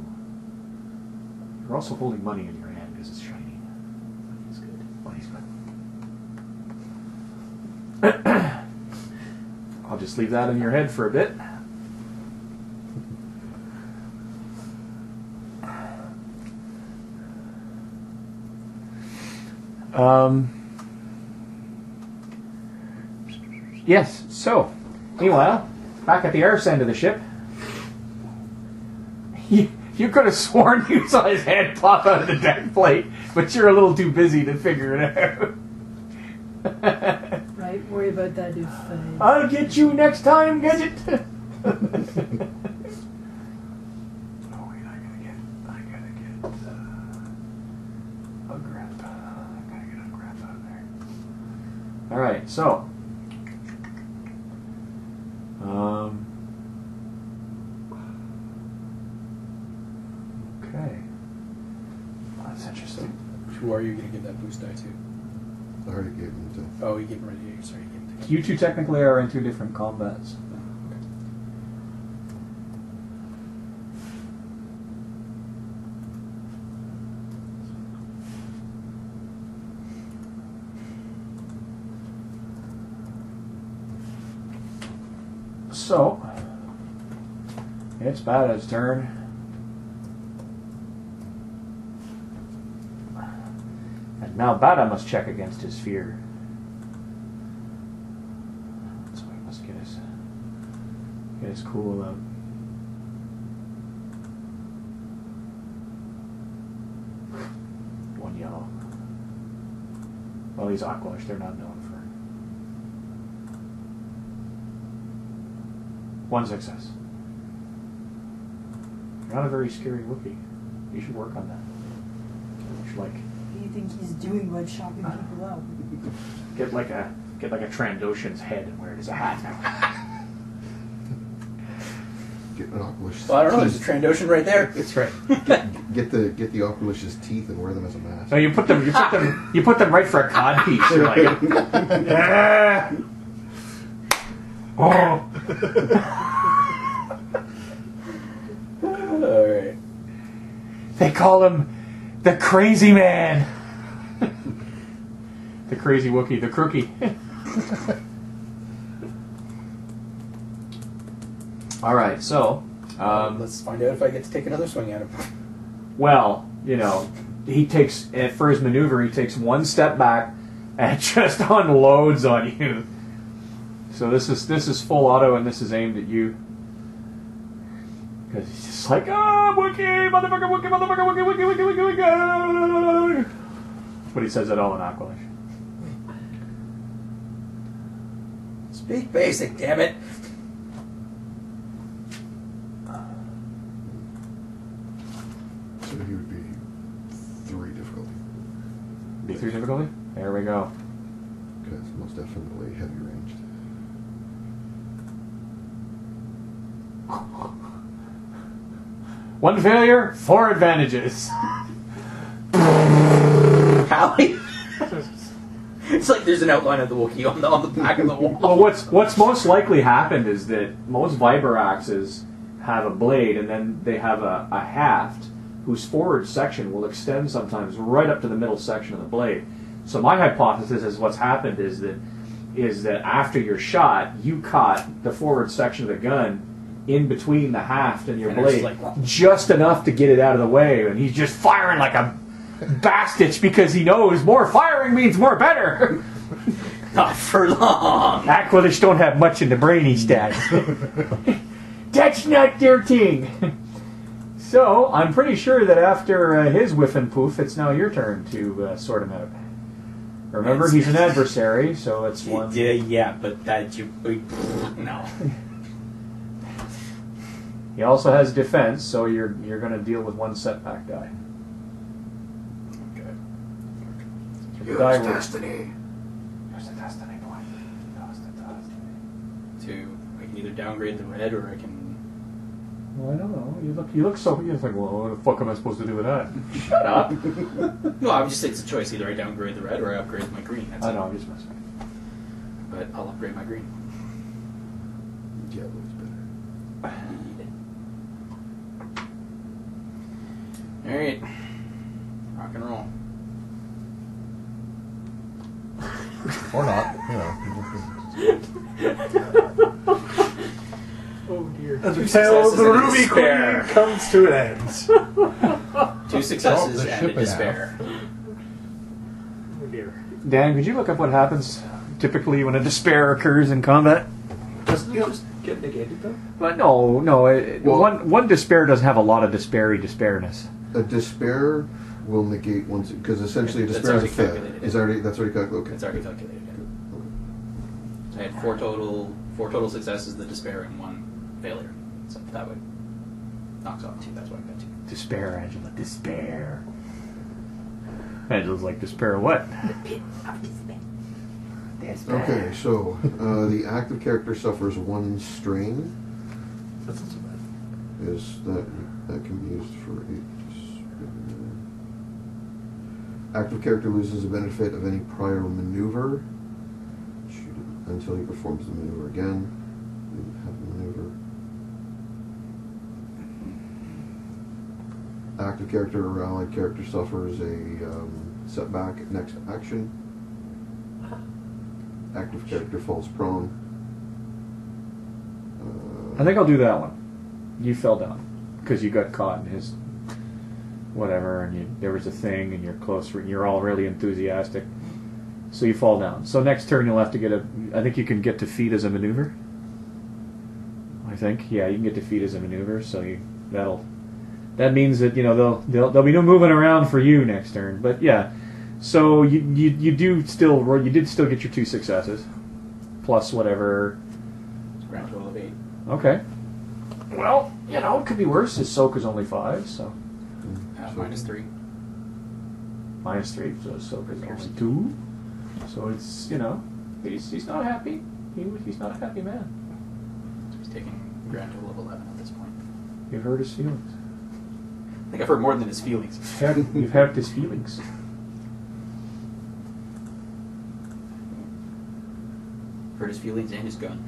You're also holding money in your hand because it's shiny. Money's good. Money's good. I'll just leave that in your head for a bit. Yes, so, meanwhile, back at the arse end of the ship, you You could have sworn you saw his head pop out of the deck plate, but you're a little too busy to figure it out. Right, worry about that if... I'll get you next time, Gadget! Oh wait, I gotta get a grab. I gotta get a grab out of there. Alright, so. Okay. Well, that's interesting. Who are you going to give that boost die to? I already gave him to. Oh, you gave him already. Sorry, you gave him to. You two technically are in two different combats. So, it's Bada's turn. And now Bada must check against his fear. So he must get his cool out. One yellow. Well, these Aqualish, they're not known for. One success. You're not a very scary Wookiee. You should work on that. You should What do you think he's doing by chopping people out? get like a Trandoshan's head and wear it as a hat now. Get an Aqualish. Well, I don't know. There's a Trandoshan right there. That's right. Get the Aqualish's teeth and wear them as a mask. No, you put them right for a cod piece. You're like, yeah. Oh. All right. They call him the Crazy Man. The Crazy Wookiee, the Crookie. All right, so Let's find out if I get to take another swing at him. well, you know, he takes for his maneuver. He takes one step back and just unloads on you. So this is full auto, and this is aimed at you. Because he's just like, Wookiee, motherfucker, Wookiee, motherfucker, Wookiee, Wookiee, Wookiee, Wookiee, Wookiee. That's what he says it all in Aqualish. Speak basic, damn it. So he would be 3 difficulty. Be 3 difficulty? There we go. Because most definitely heavy ranged. One failure, 4 advantages. Hallie? It's like there's an outline of the Wookiee on the back of the wall. Well, what's most likely happened is that most Viberaxes have a blade, and then they have a haft whose forward section will extend sometimes right up to the middle section of the blade. So my hypothesis is what's happened is that after your shot, you caught the forward section of the gun in between the haft and your blade, just enough to get it out of the way, and he's just firing like a bastich because he knows more firing means more better. Not for long. Aqualish don't have much in the brainy stats. That's not their thing. So I'm pretty sure that after his whiff and poof, it's now your turn to sort him out. Remember, he's an adversary, so it's one. Yeah, but that no. He also has defense, so you're going to deal with 1 setback die. Okay. Use destiny. Use the destiny point. Use the destiny. I can either downgrade the red or I can. Well, I don't know. You look so. You're like, well, what the fuck am I supposed to do with that? Shut up. No, I would just say it's a choice. Either I downgrade the red or I upgrade my green. That's I it. know. I'm just messing. But I'll upgrade my green. Yellow's better. Alright. Rock and roll. Or not, Oh dear. And the tale of the Successes and a Ruby despair. Queen comes to an end. 2 successes the and a ship in despair. Oh dear. Dan, could you look up what happens typically when a despair occurs in combat? Just Get get negated though? But no. Well- One despair doesn't have a lot of despairness. A despair will negate once because essentially a That's despair is a already fail. calculated, Is yeah. already that's already calculated. Okay. It's already calculated. Yeah. So I had four total successes, the despair, and one failure. So that would knocks off 2. That's what I got 2. Despair, Angela. Despair. Angela's like, despair of what? The pit of despair. Okay, so the active character suffers 1 strain. That's not so bad. Is that can be used for 8? Active character loses the benefit of any prior maneuver until he performs the maneuver again. You have the maneuver. Active character or allied character suffers a setback next action. Active character falls prone. I think I'll do that one. You fell down because you got caught in his whatever, and there was a thing, and you're close. You're all really enthusiastic, so you fall down. So next turn you'll have to get I think you can get to feet as a maneuver. I think, yeah, you can get to feet as a maneuver. So that means that there'll be no moving around for you next turn. But yeah, so you did still get your 2 successes, plus whatever. It's a grand total of 8. Okay. Well, it could be worse. His soak is only 5, so Minus 3. minus 3. So his soak is only 2. So it's he's not happy. He's not a happy man. So he's taking a grand total of 11 at this point. You've hurt his feelings. I think I've heard more than his feelings. You've hurt his feelings. Hurt his feelings and his gun.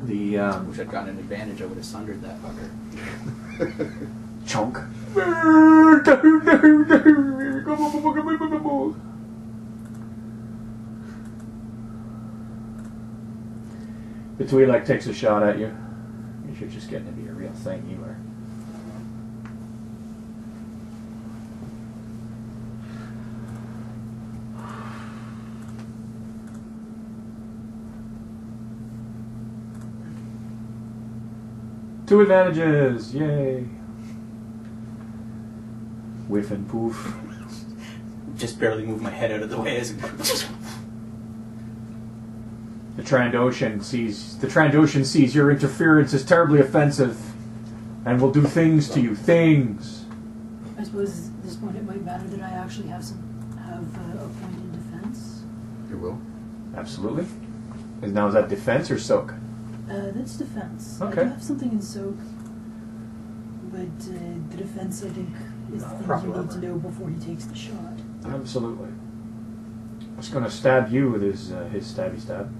The Wish I'd gotten an advantage. I would have sundered that fucker. chunk. The Twi'lek takes a shot at you. You're just getting to be a real thing, you are. Two advantages! Yay! Whiff and poof. Just barely moved my head out of the way as The Trandoshan sees your interference is terribly offensive and will do things to you. Things. I suppose at this point it might matter that I actually have a point in defense. You will. Absolutely. Is that defense or soak? That's defense. Okay. I do have something in soak, but the defense I think is the thing you need to know before he takes the shot. Absolutely. Just going to stab you with his stabby stab.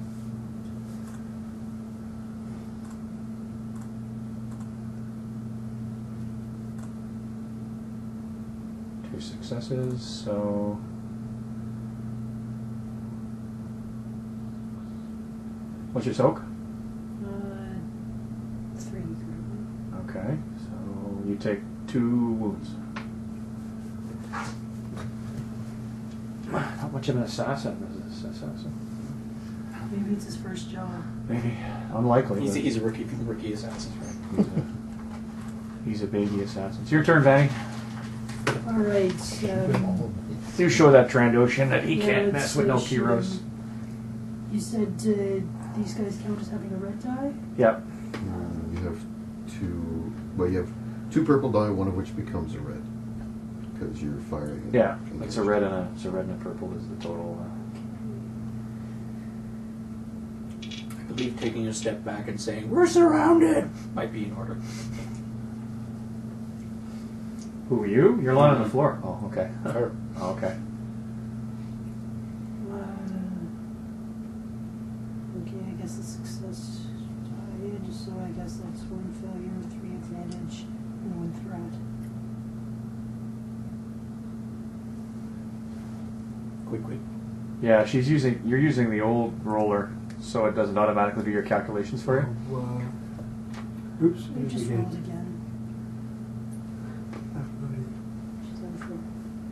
Two successes, so... What's your soak? 3 currently. Okay, so you take 2 wounds. Not much of an assassin, is this assassin? Maybe it's his first job. Maybe. Unlikely. he's a rookie assassin, right? He's a baby assassin. It's your turn, Vanny. Alright, You show that Trandoshan that he Yeah, can't let's mess with no see, heroes. you said these guys count as having a red die? Yep. You have 2. Well, you have 2 purple die, one of which becomes a red because you're firing. Yeah, it's a red and a purple is the total. I believe taking a step back and saying, "We're surrounded," might be in order. Who are you? You're lying on the floor. Oh, okay. Oh, okay. Okay, I guess it's success died, so I guess that's 1 failure, 3 advantage, and 1 threat. Quick. Yeah, you're using the old roller, so it doesn't automatically do your calculations for you. Oops. I just rolled again.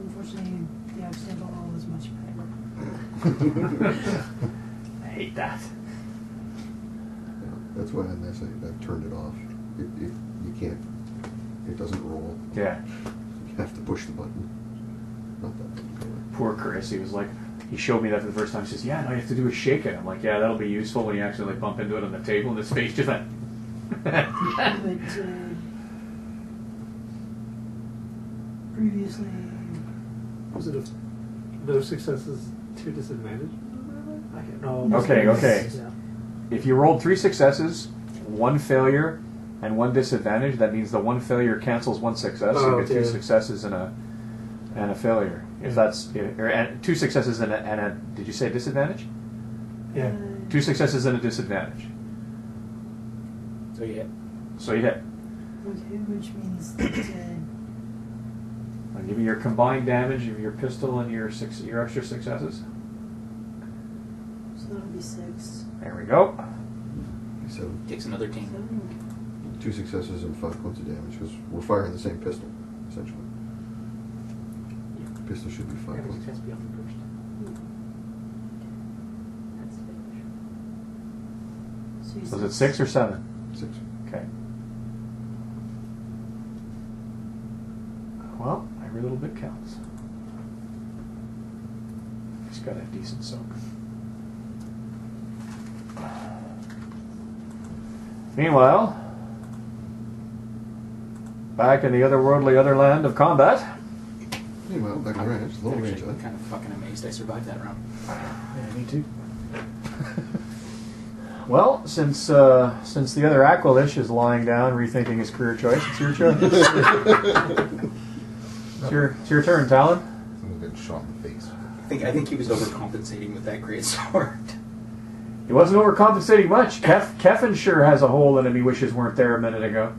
Unfortunately, the accidental roll is much better. I hate that. That's why I've turned it off. You can't. It doesn't roll. Yeah. You have to push the button. Not that button. Poor Chris. He was like, he showed me that for the first time. He says, "Yeah, all you have to do is shake it." I'm like, "Yeah, that'll be useful when you actually like bump into it on the table." And his face just like. But previously, Was it no successes, 2 disadvantage? I can't know. Okay. Yeah. If you rolled 3 successes, 1 failure, and 1 disadvantage, that means the 1 failure cancels 1 success. So you get 2 successes and a failure. If that's and 2 successes and a did you say disadvantage? Yeah. 2 successes and a disadvantage. So you hit. So you hit. okay, which means that I'll give you your combined damage of your pistol and your extra successes. so that'll be 6. There we go. 7. Takes another team. 7. 2 successes and 5 points of damage because we're firing the same pistol, essentially. The pistol should be 5 There's a points. chance to be on the first. So you Was said it 6 or 7? 6. Okay. Well, every little bit counts. He's got a decent soak. Meanwhile, back in the otherworldly other land of combat. Meanwhile, back in range, low I'm range. actually kind of fucking amazed I survived that round. Yeah, me too. Well, since the other Aqualish is lying down, rethinking his career choice, it's your choice. It's your turn, Talon. Someone's getting shot in the face. I think he was overcompensating with that great sword. He wasn't overcompensating much. Keffin sure has a hole in him he wishes weren't there a minute ago.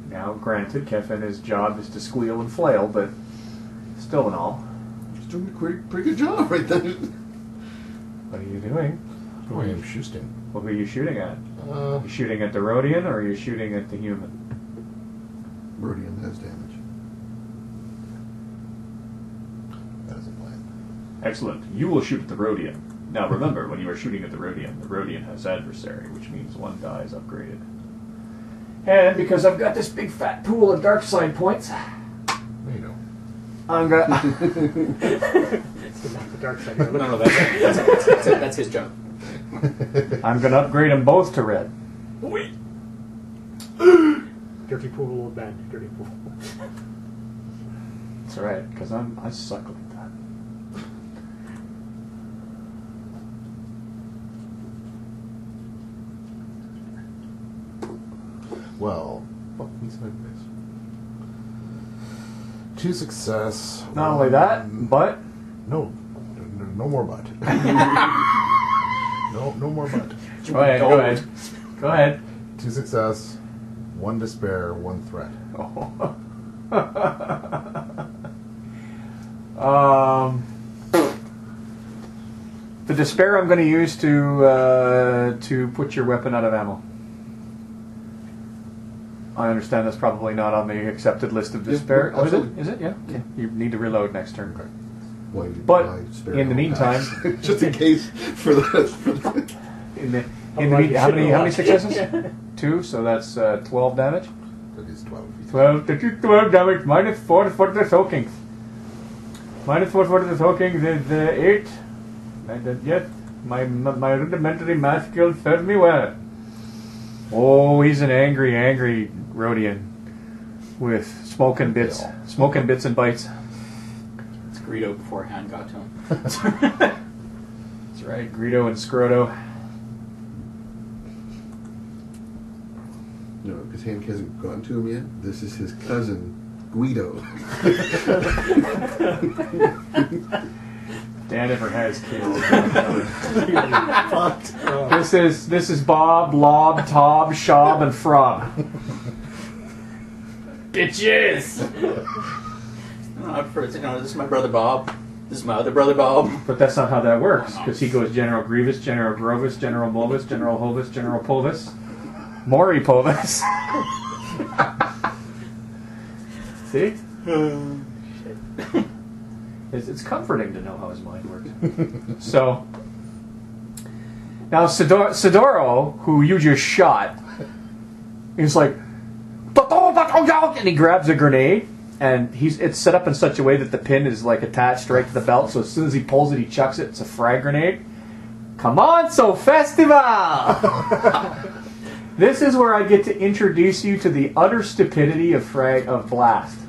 Now, granted, Keffin, his job is to squeal and flail, but still and all. He's doing a pretty good job right there. What are you doing? Oh, I am shooting. What were you shooting at? Are you shooting at the Rhodian, or are you shooting at the human? Rhodian has damage. That is a plan. Excellent. You will shoot at the Rhodian. Now remember, when you are shooting at the Rhodian has adversary, which means 1 die is upgraded. And because I've got this big fat pool of dark side points, There you go. I'm gonna. It's not the dark side. No, that's his job. I'm gonna upgrade them both to red. Wait. Dirty pool of bad. Dirty pool. That's right, because I suck like that. Well, fuck me sideways. 2 success. Not only that, but No more but. no more but. go ahead. Go ahead. 2 success, 1 despair, 1 threat. The despair I'm going to use to put your weapon out of ammo. I understand that's probably not on the accepted list of despair. Yeah, Oh, is it? absolutely. Is it? Yeah. Okay. You need to reload next turn. Okay. Why you But buy spare in the ammo meantime, packs. Just in case for the in the how many successes? 2. So that's 12 damage. That is 12. 12 damage. Minus 4 for the soaking. Minus 4 for the soaking. The 8. Yes, my rudimentary math skills serve me well. Oh, he's an angry Rhodian with smoking bits and bites. It's Greedo beforehand got to him. That's right, Greedo and Scroto. No, because Hank hasn't gotten to him yet. This is his cousin, Guido. Dan never has kids. Fucked. This is Bob, Lob, Tob, Shob, and Frob. Bitches! This is my brother Bob. This is my other brother Bob. But that's not how that works, because he goes General Grievous, General Grovis, General Movis, General Hovis, General Povis, Maury Povis. See? It's comforting to know how his mind works. So, Now, Sidoro, who you just shot, he's like, and he grabs a grenade, and it's set up in such a way that the pin is like attached right to the belt, so as soon as he pulls it, he chucks it. It's a frag grenade. Come on, so festival! This is where I get to introduce you to the utter stupidity of blast.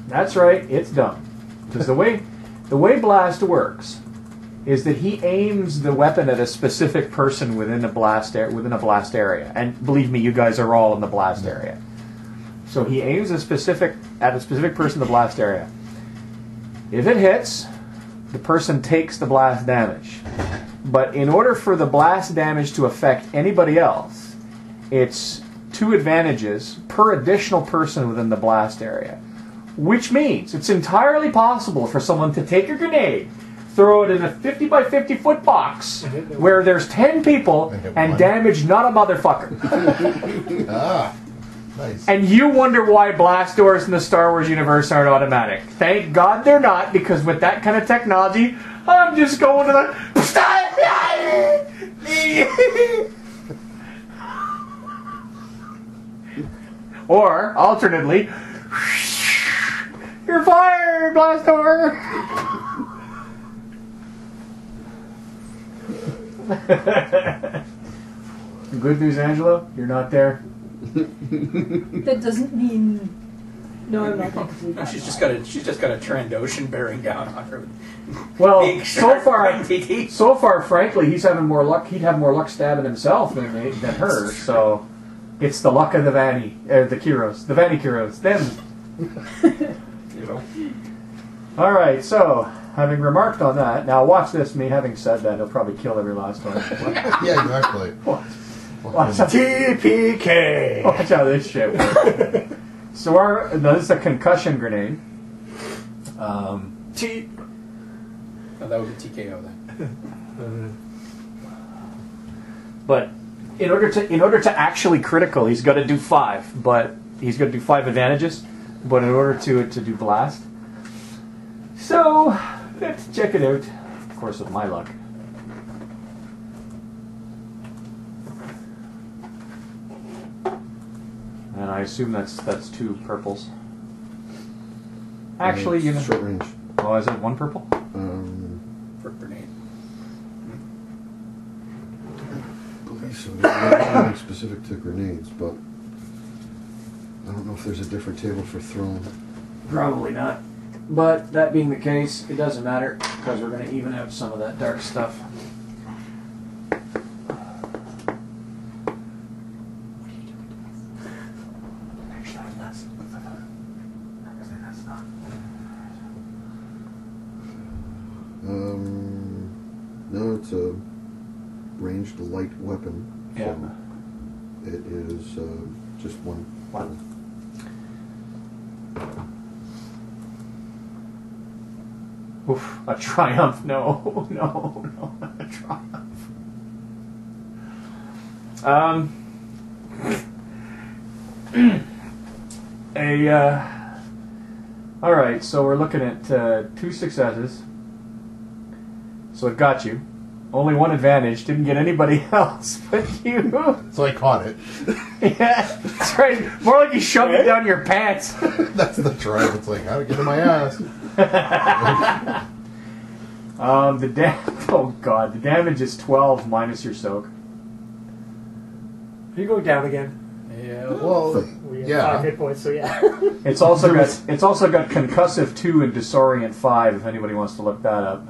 That's right, it's dumb. Because the way blast works is that he aims the weapon at a specific person within a blast area. And believe me, you guys are all in the blast area. So he aims at a specific person in the blast area. If it hits, the person takes the blast damage. But in order for the blast damage to affect anybody else, it's 2 advantages per additional person within the blast area. Which means it's entirely possible for someone to take a grenade, throw it in a 50 by 50 foot box where there's 10 people and damage not a motherfucker. Nice. And you wonder why blast doors in the Star Wars universe aren't automatic. Thank God they're not, because with that kind of technology, I'm just going to the... Or, alternately, you're fired, blast door! Good news, Angela, you're not there. That doesn't mean. No, I'm not going to complete No, that. she's just got a Trandoshan bearing down on her. Well, Big so shark far, frankly, he's having more luck. He'd have more luck stabbing himself than her. So, it's the luck of the Vanny, the Kiros, the Vanny Kiros, them. You know. All right. So, having remarked on that, now watch this. Me having said that, he'll probably kill every last one. Yeah, exactly. Watch how TPK. Watch how this shit works. So this is a concussion grenade. Oh, that would be TKO then. But in order to actually critical, he's got to do 5. But he's got to do 5 advantages. But in order to do blast, so let's check it out. Of course, with my luck. And I assume that's 2 purples. Actually, you know. Short range. Oh, is it 1 purple? For grenade. I believe so. There's nothing specific to grenades, but I don't know if there's a different table for thrown. Probably not. But that being the case, it doesn't matter because we're going to even out some of that dark stuff. No, it's a ranged light weapon. Yeah. So it is just 1. Oof, a triumph. No, not a triumph. Alright, so we're looking at 2 successes. So it got you. Only 1 advantage. Didn't get anybody else but you. So I caught it. Yeah, that's right. More like you shoved it down your pants. That's the triumph. It's like, how to get in my ass. Oh god, the damage is 12 minus your soak. You go down again. Yeah. Well, We have yeah. 5 hit points, so yeah. It's also got concussive 2 and disorient 5. If anybody wants to look that up,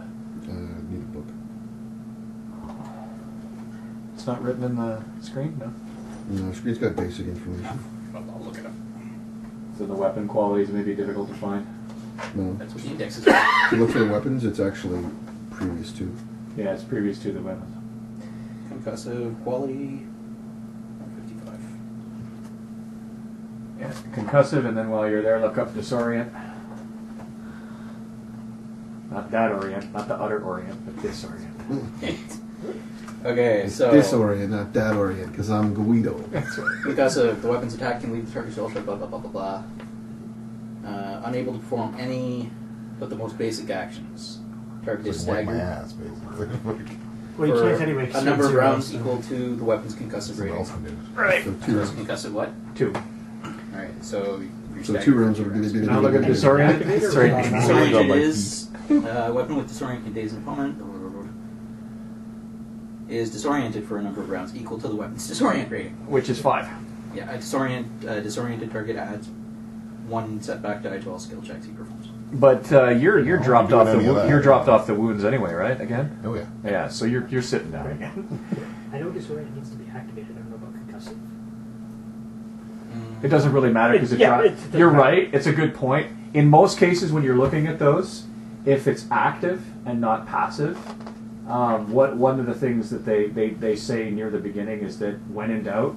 Need a book. it's not written in the screen. No, No, screen's got basic information. I'll look it up. so the weapon qualities may be difficult to find. No. That's what the index is. If you look for the weapons, it's actually previous to. Yeah, it's previous to the weapons. Concussive quality. 155. Yeah, concussive, and then while you're there, look up disorient. Not that orient, not the utter orient, but disorient. Okay, so This orient, not that orient, because I'm Guido. concussive, the weapon's attack can leave the target's ultra, blah blah blah blah blah. Unable to perform any but the most basic actions. target is Just wipe my staggered ass, basically. Well, you for can't anyway. 'cause a you're number of zero, rounds so- equal to the weapon's concussive Someone rating. else can do it. Right. So So two, it's concussive what? 2. Alright, so you're so staggered 2 for rounds 2 of rounds. Now look at disoriented. Disoriented. Disoriented is a weapon with disorient can daze an opponent. Is disoriented for a number of rounds equal to the weapon's disorient rating. Which is 5. Yeah, a disoriented target adds 1 setback die to all skill checks he performs. But you're No, dropped I'm off the doing any of that. you're dropped off the wounds anyway, right? Again. Oh yeah. Yeah. So you're sitting down again. I know disorient needs to be activated. I don't know about concussive. It doesn't really matter because Yeah, it doesn't you're matter. right. It's a good point. In most cases, when you're looking at those, if it's active and not passive, one of the things that they say near the beginning is that when in doubt,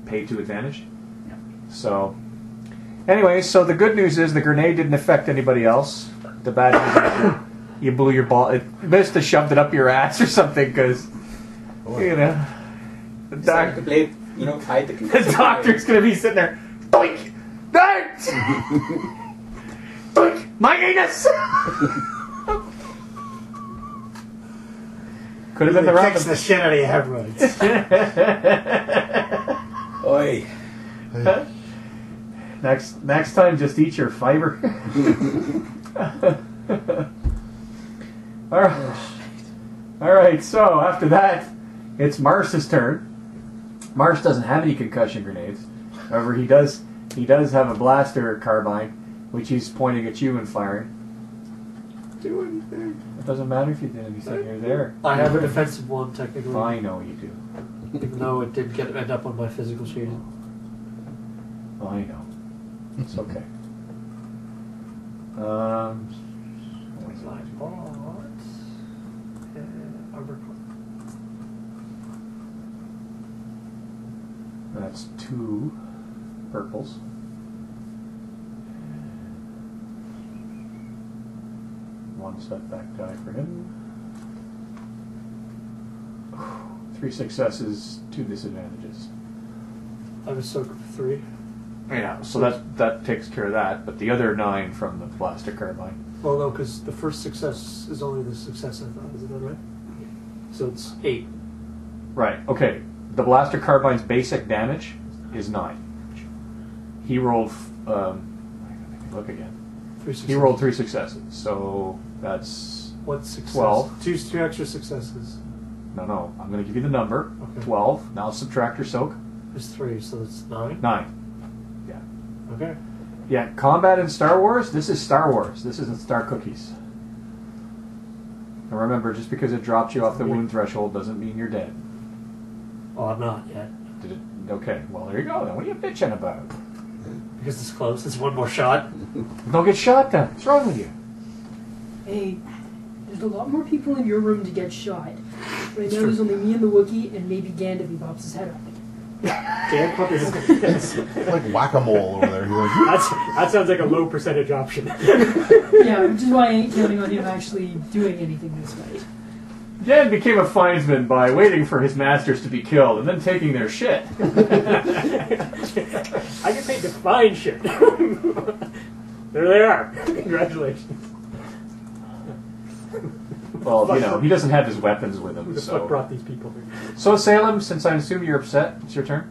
pay to advantage. Yeah. So, anyway, so the good news is the grenade didn't affect anybody else. The bad news is you blew your ball. It must have shoved it up your ass or something because, you know, the Decided to doctor. play, hide the The concussive doctor's gonna be sitting there. Doink! Dart! Doink! My anus! Could have been the It round. kicks the shit out of your hemorrhoids. Oi. Next time, just eat your fiber. All right. So after that, it's Mars's turn. Mars doesn't have any concussion grenades. However, he does have a blaster carbine, which he's pointing at you and firing. Do anything. It doesn't matter if you did anything. You're there. I have a defensive one, technically. I know you do. Even though it did end up on my physical sheet. I know. It's okay. What's my bot? Armor class. That's 2 purples. One setback die for him. 3 successes, 2 disadvantages. I was soaked with 3. Yeah, so that takes care of that. But the other 9 from the blaster carbine. Well, no, because the first success is only the success I thought. Isn't that right? So it's 8. Right. Okay. The blaster carbine's basic damage is 9. He rolled. Look again. 3 successes. He rolled 3 successes, so that's What success? 12. 2 extra successes. no. I'm going to give you the number. Okay. 12. Now subtract your soak. There's 3, so it's 9. 9. Okay. Yeah, combat in Star Wars. This is Star Wars. This isn't Star Cookies. And remember, just because it dropped you off the wound threshold doesn't mean you're dead. Oh, I'm not yet. Did it? Okay. Well, there you go. Then what are you bitching about? Because it's close. It's 1 more shot. Don't get shot then. What's wrong with you? Hey, there's a lot more people in your room to get shot. Right now, true. there's only me and the Wookiee, and maybe Gandalf he pops his head up. Dan put his. It's like whack-a-mole over there. He's like, That sounds like a low percentage option. Yeah, which is why I ain't counting on him actually doing anything this fight. Jan became a finesman by waiting for his masters to be killed and then taking their shit. I get paid to find shit. There they are. Congratulations. Well, you know, he doesn't have his weapons with Who him. the fuck So, brought these people here? so Salem, since I assume you're upset, it's your turn.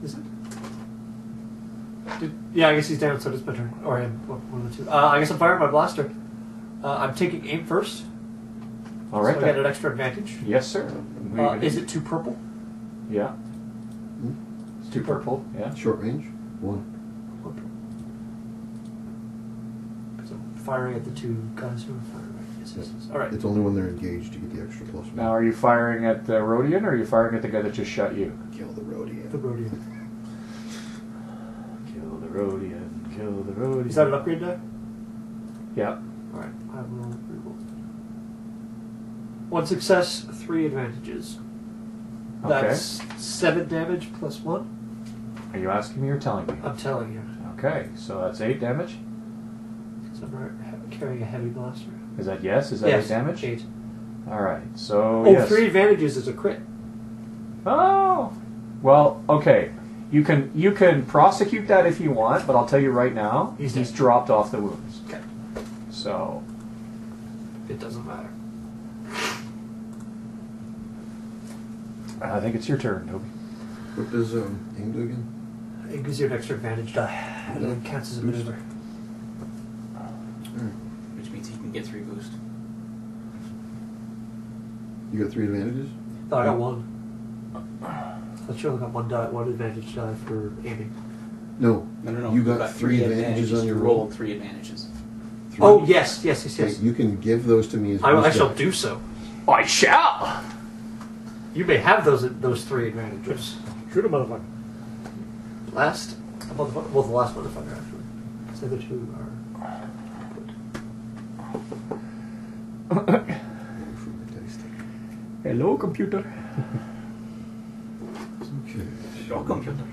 Is it? Yeah, I guess he's down, so it's my turn. Or him. One of the 2. I guess I'm firing my blaster. I'm taking aim first. All right. So I get then. an extra advantage. Yes, sir. Is it 2 purple? Yeah. It's 2 purple. Yeah. Short range, 1. Because I'm firing at the 2 guys who are firing right. Yes. All right. It's only when they're engaged you get the extra +1. Now, are you firing at Rodian or are you firing at the guy that just shot you? Kill the roadie. The rodeo. Kill the Rodian. Kill the Rodian. Is that an upgrade die? Yeah. All right. I will reroll. 1 success, 3 advantages. That's 7 damage plus 1. Are you asking me or telling me? I'm telling you. Okay, so that's 8 damage. So I'm carrying a heavy blaster. Is that yes? Is that Yes, 8 damage? 8. All right. So Oh, yes. 3 advantages is a crit. Oh. Well, okay. You can prosecute that if you want, but I'll tell you right now, He's he's dead. dropped off the wounds. Okay. So it doesn't matter. I think it's your turn, Toby. What does aim do again? It gives you an extra advantage die, and then it counts as a maneuver. Which means he can get 3 boost. You got 3 advantages? No, I got 1. I sure only got one advantage die for aiming. No. No. You got 3 advantages on your you roll. rolled 3 advantages. 3? Oh, yes. Okay, you can give those to me as I boost shall die. do so. I shall! You may have those 3 advantages. Shoot a motherfucker. The last motherfucker, actually. So the 2 are... Hello, computer. Okay. Your computer.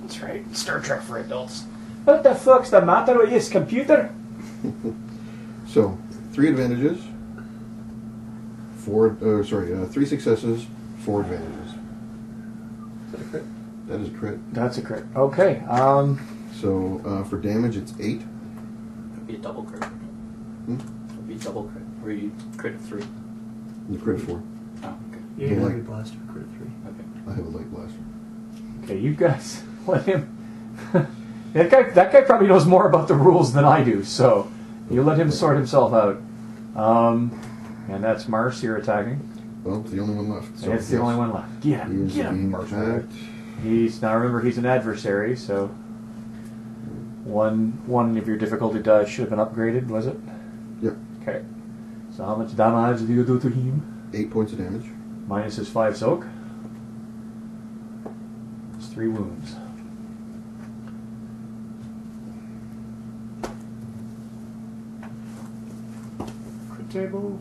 That's right. Star Trek for adults. What the fuck's the matter with this computer? So, 3 advantages. 3 successes, 4 advantages. Is that a crit? That is a crit. That's a crit. Okay. So, for damage, it's 8. It'd be a double crit. It'd be a double crit. Or you crit of 3. And you crit of 4. Oh, okay. You need a Like- heavy blaster, crit of 3. Okay. I have a light blaster. Okay, you guys let him. That guy probably knows more about the rules than I do, so you let him sort himself out. And that's Mars. You're attacking. Well, it's the only one left. So It's the only one left. Get him. He is Get him, being Mars. attacked. He's now. Remember, he's an adversary, so one of your difficulty dice should have been upgraded. Was it? Yep. Okay. So how much damage do you do to him? 8 points of damage. Minus his 5 soak. It's 3 wounds. Crit table.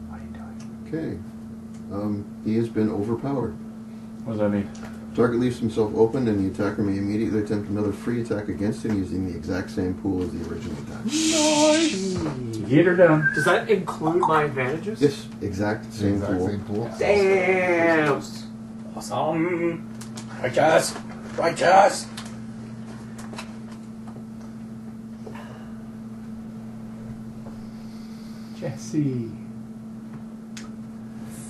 What are you doing? Okay. He has been overpowered. What does that mean? Target leaves himself open, and the attacker may immediately attempt another free attack against him using the exact same pool as the original attack. Get her done. Does that include my advantages? Yes, exact same pool. Same pool. Damn! Awesome. Righteous. Righteous. Jesse.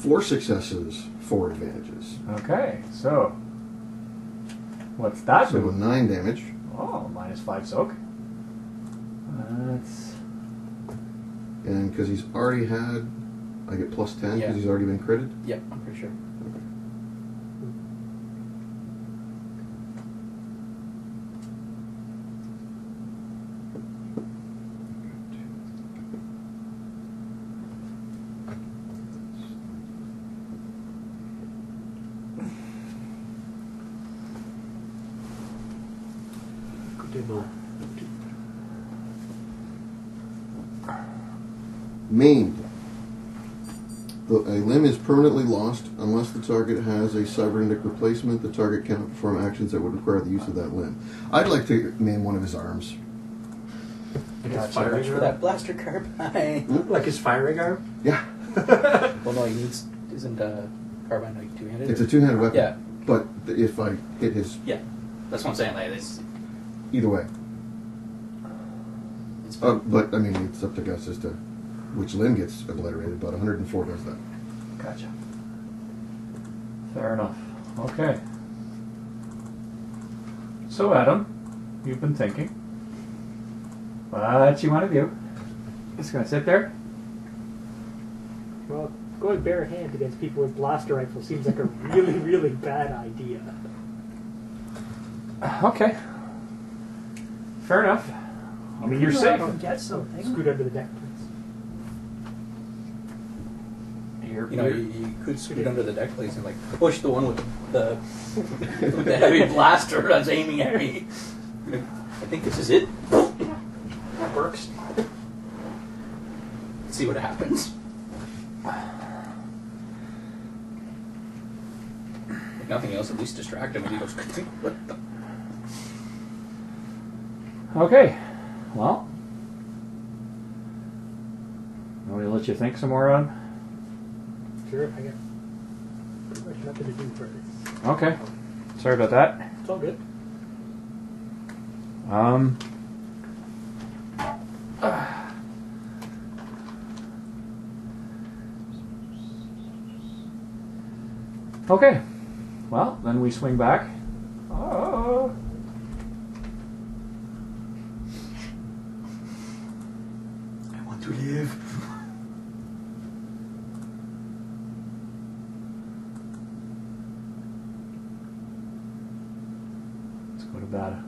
4 successes, 4 advantages. Okay, so what's that So do? 9 damage. Oh, minus 5 soak. That's And because he's already had, I get plus 10 because Yeah. he's already been critted. Yep, I'm pretty sure. Crit table. Maimed. A limb is permanently lost unless the target has a cybernetic replacement. The target cannot perform actions that would require the use of that limb. I'd like to maim one of his arms. Like his Gotcha. firing Reach for arm? that blaster carbine. Like his firing arm? Yeah, Well, no, he needs. Isn't carbine like 2-handed? it's a 2-handed weapon. Yeah. But if I hit his, Yeah. That's what I'm saying. Like, it's either way. fine. But I mean, it's up to Gus as to which limb gets obliterated. But 104 does that. gotcha. Fair enough. Okay. So Adam, you've been thinking. What you want to do? Just gonna sit there. Well, going bare hand against people with blaster rifles seems like a really, really bad idea. Okay. Fair enough. I mean, you're Go safe. out and get something. Scoot under the deck, please. You know, you could scoot under the deck plates and like push the one with the with the heavy blaster that's aiming at me. I think this is it. That works. Let's see what happens. If nothing else, at least distract him. And he goes, "What the?" Okay. Well, Want me to let you think some more on? Sure, I got pretty much nothing to do first. Okay. Sorry about that. It's all good. Okay. Well, then we swing back. Oh. I want to live. Let's go to bada.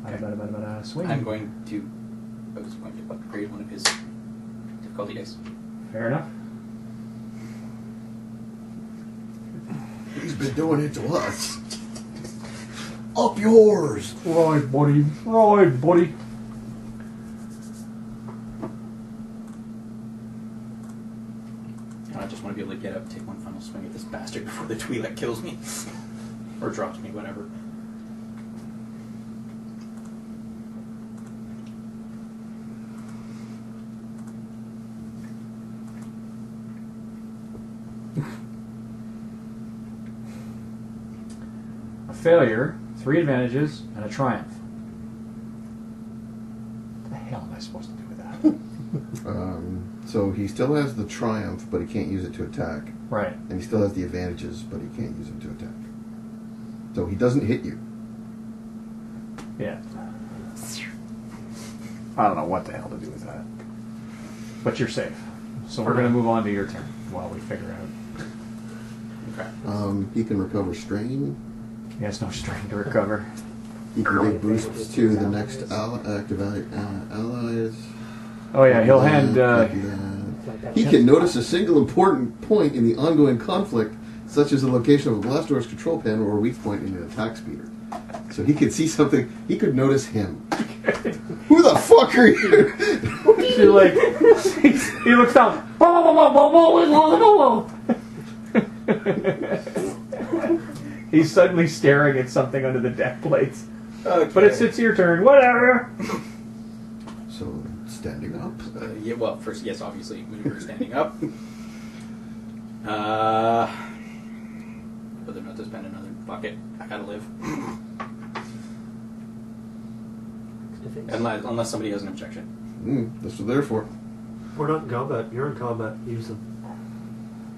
Bada, swing. I'm going to. I was going to upgrade one of his difficulty dice. Fair enough. He's been doing it to us. Up yours! Right, buddy. Right, buddy. I just want to be able to get up and take one final swing at this bastard before the Twi'lek kills me. Or drops me, whatever. A failure, 3 advantages, and a triumph. What the hell am I supposed to do with that? So he still has the triumph, but he can't use it to attack. Right. And he still has the advantages, but he can't use them to attack. So he doesn't hit you. Yeah. I don't know what the hell to do with that. But you're safe. So we're going to move on to your turn while we figure out. Okay. He can recover strain. He has no strain to recover. He can make boosts to the next active allies. Oh yeah, he'll hand... he can notice a single important point in the ongoing conflict, such as the location of a blast door's control panel or a weak point in an attack speeder. So he could see something. He could notice him. Who the fuck are you? She's like, he looks down. He's suddenly staring at something under the deck plates. Okay. But it's your turn. Whatever. So standing up. Yeah, well, first, yes, obviously, when you were standing up. Whether or not to spend another bucket, I gotta live. Unless somebody has an objection. That's what they're for. We're not in combat. You're in combat. Use them.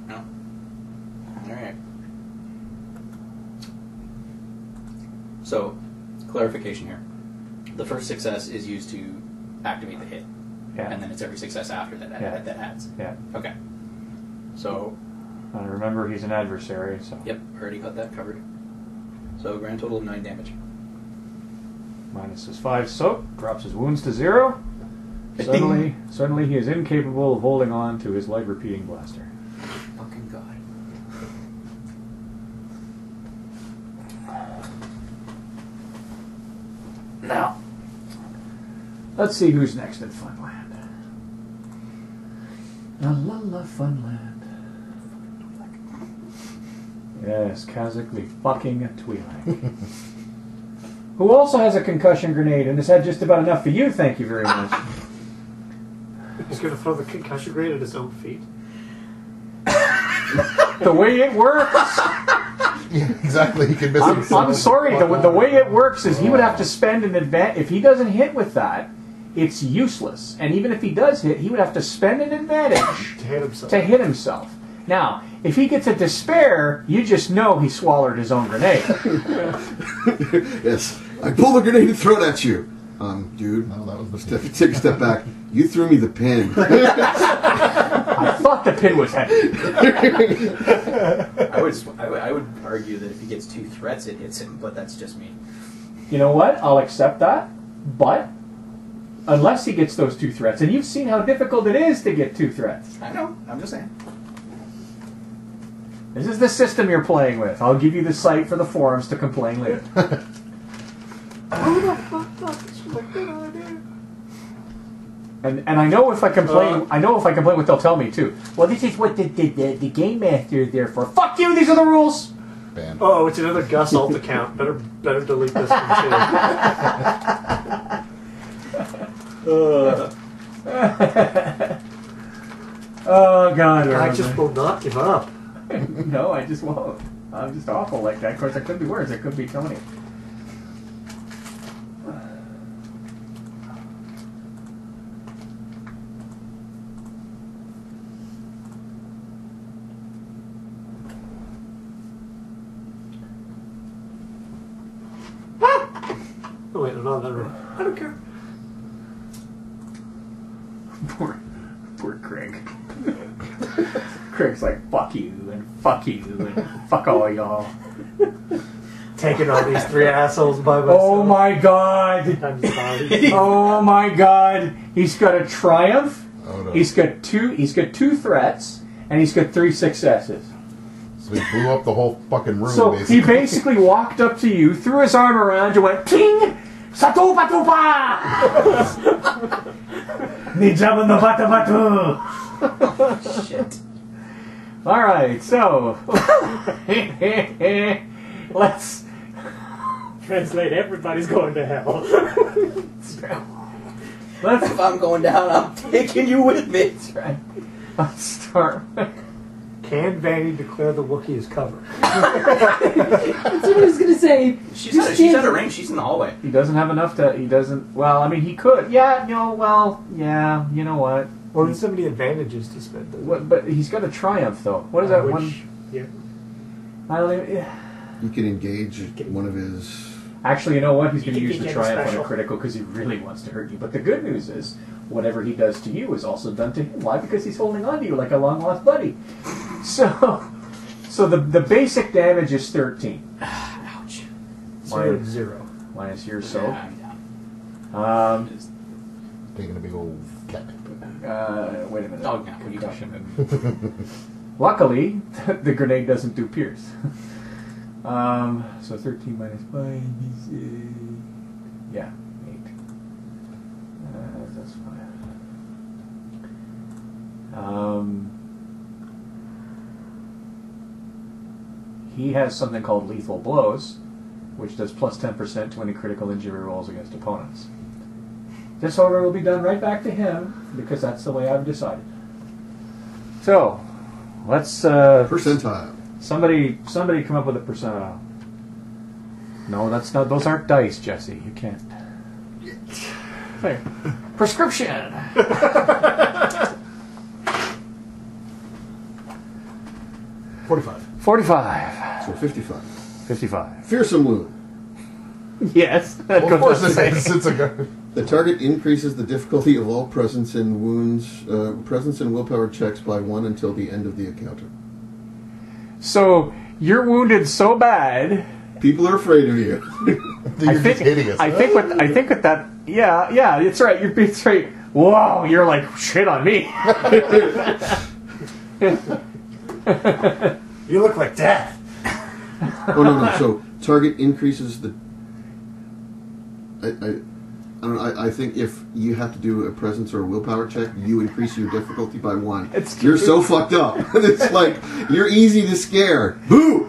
No. Alright. So, clarification here. The first success is used to activate the hit. Yeah. And then it's every success after that that adds. Yeah. Okay. So, remember, he's an adversary, so... yep, already got that covered. So, grand total of 9 damage. Minus his 5 soak, drops his wounds to 0. Suddenly he is incapable of holding on to his light repeating blaster. Fucking God. Now, let's see who's next in Funland. La la la Funland. Yes, Kazakh the fucking Twi'lek. Who also has a concussion grenade and has had just about enough for you, thank you very much. He's going to throw the concussion grenade at his own feet. The way it works... Yeah, exactly. He can miss I'm sorry, the way it works is he would have to spend an advantage. If he doesn't hit with that, it's useless. And even if he does hit, he would have to spend an advantage to hit himself. Now, if he gets a despair, you just know he swallowed his own grenade. Yes. I pull the grenade and throw it at you. Dude, No, that was take a step back. You threw me the pin. I thought the pin was heavy. I would argue that if he gets 2 threats, it hits him, but that's just me. You know what? I'll accept that. But, unless he gets those 2 threats, and you've seen how difficult it is to get 2 threats. I know. I'm just saying. This is the system you're playing with. I'll give you the site for the forums to complain later. Who the fuck thought this was a good idea? And I know if I complain, what they'll tell me too. Well, this is what the game master is there for. Fuck you! These are the rules. Bam. Oh, it's another Gus alt account. Better delete this one too. Oh God! I just will not give up. No, I just won't. I'm just awful like that. Of course, it could be worse. It could be Tony. Oh wait, no, that room. I don't care. Poor Craig. Craig's like, fuck you, and fuck all y'all. Taking on these three assholes by myself. Oh my God! Oh my God! He's got a triumph. Oh, no. He's got two threats, and he's got 3 successes. So he blew up the whole fucking room, So basically. he basically walked up to you, threw his arm around you, went ting, satupa tupa, ni jaman no batu batu. Shit. All right, so let's Translate, everybody's going to hell. If I'm going down, I'm taking you with me. let's start. Can Vanny declare the Wookiee is covered? That's what I was gonna say. She's out of range. She's in the hallway. He doesn't have enough to. He doesn't. Well, I mean, he could. Yeah. No. Well. Yeah. You know what? Or there's so many advantages to spend it. What? But he's got a triumph, though. What is that Which, one? yeah. I don't even. You can engage one of his. Actually, you know what? He's You going to can use the get triumph on special. a critical because he really wants to hurt you. But the good news is, whatever he does to you is also done to him. Why? Because he's holding on to you like a long lost buddy. So the basic damage is 13. Ouch. Zero. Minus your soak. Yeah, I'm down. Taking a big old cat. Wait a minute. Dog now. Concussion. Luckily, the grenade doesn't do pierce. So 13 minus 5 is... yeah, 8. That's fine. He has something called lethal blows, which does plus 10% to any critical injury rolls against opponents. This, however, will be done right back to him, because that's the way I've decided. So, let's... Percentile. Somebody come up with a percentile. No, that's not. Those aren't dice, Jesse. You can't. There. Prescription. 45. 45. So 55. 55. Fearsome wound. Yes. That Well, of goes course, without saying. it's a gun. The target increases the difficulty of all presence and willpower checks by 1 until the end of the encounter. So you're wounded so bad. People are afraid of you. You're just hitting us. I think with that. Yeah, it's right. You're being straight. Whoa, you're like shit on me. You look like death. Oh no. So target increases the. I don't know. I think if you have to do a presence or a willpower check, you increase your difficulty by 1. You're so fucked up. It's like you're easy to scare. Boo!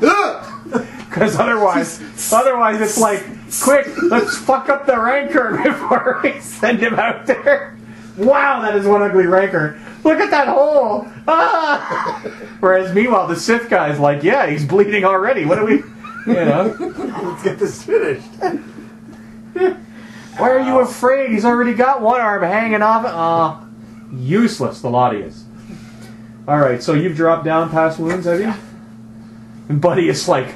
Because otherwise it's like, quick, let's fuck up the rancor before we send him out there. Wow, that is one ugly rancor. Look at that hole. Ah! Whereas meanwhile, the Sith guy's like, yeah, he's bleeding already. What do we, Let's get this finished. Why are you afraid? He's already got one arm hanging off. Useless, the lot of you. Alright, so you've dropped down past wounds, have you? And Buddy is like...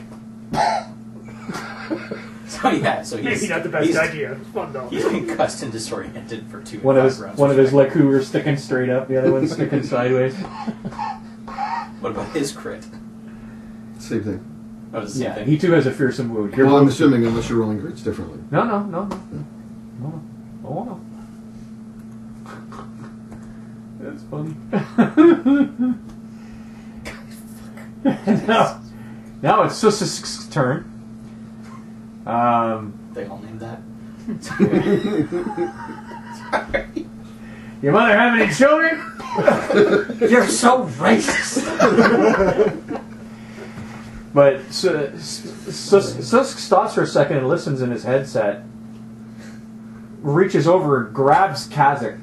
So yeah, so he's Maybe not the best idea. It's fun though. He's concussed and disoriented for 2 One of his rounds. Lacours sticking straight up, the other one's sticking sideways. What about his crit? Same thing. Oh, it's the same Yeah, thing. he too has a fearsome wound. You're Well, I'm both- assuming unless you're rolling grits differently. No. Oh, no. That's funny. Now it's Susik's turn. They all named that. Your mother have any children? You're so racist. But Susk stops for a second and listens in his headset. Reaches over and grabs Kazakh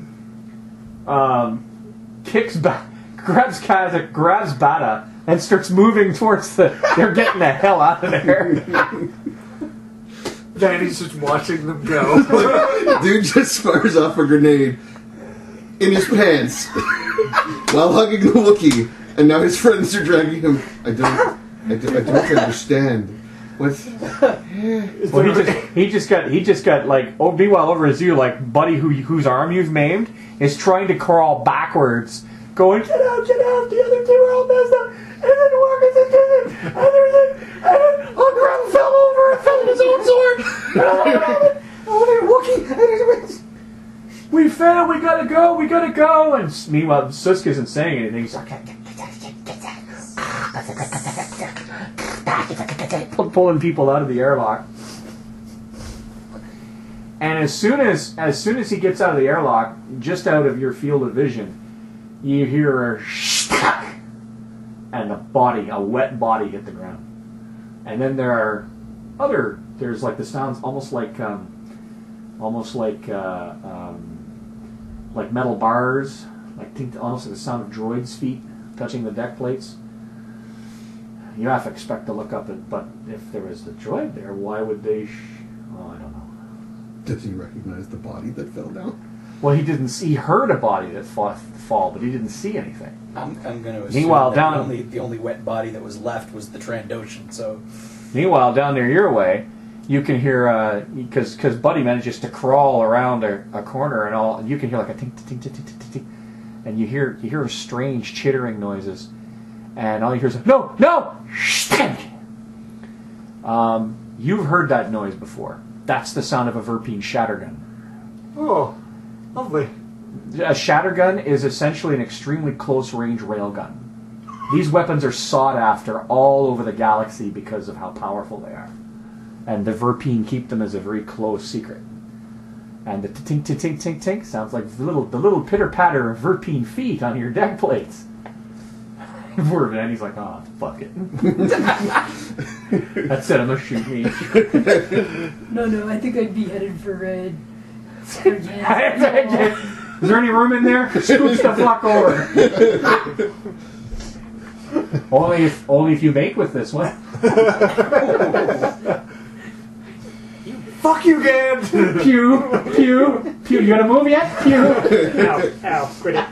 kicks back, grabs Kazakh, grabs Bata, and starts moving towards the. They're getting the hell out of there. Danny's just watching them go. Dude just fires off a grenade in his pants while hugging the Wookiee, and now his friends are dragging him. I don't understand. What's? Well, he just got like meanwhile over his ear, like buddy whose arm you've maimed is trying to crawl backwards, going get out, the other two are all messed up, and then Walker's in and then Uncle fell over and fell in his own sword. Wookiee, we failed, we gotta go, and meanwhile Susk isn't saying anything. He's like pulling people out of the airlock. And as soon as he gets out of the airlock, just out of your field of vision, you hear a shtack, and a wet body hit the ground. And then there's like the sounds almost like metal bars, almost like the sound of droids' feet touching the deck plates. You have to expect to look up but if there was the droid there, why would they? I don't know. Does he recognize the body that fell down? Well, he didn't. He heard a body that fall, but he didn't see anything. I'm going to assume Meanwhile, that the only wet body that was left was the Trandoshan. So, meanwhile, down near your way, you can hear because Buddy manages to crawl around a corner and all. You can hear like a tink tink tink tink tink tink, and you hear strange chittering noises, and all you hear is no. You've heard that noise before. That's the sound of a Verpine shattergun. Oh, lovely. A shattergun is essentially an extremely close-range railgun. These weapons are sought after all over the galaxy because of how powerful they are. And the Verpine keep them as a very close secret. And the tink tink tink tink tink sounds like the little pitter-patter of Verpine feet on your deck plates. And he's like, oh, fuck it. That's it, I'm gonna shoot me. No, I think I'd be headed for Is there any room in there? Scooch the fuck over. Only if you mate with this one. Fuck you, Gant! Pew. You gonna move yet? Pew. Ow, quit it.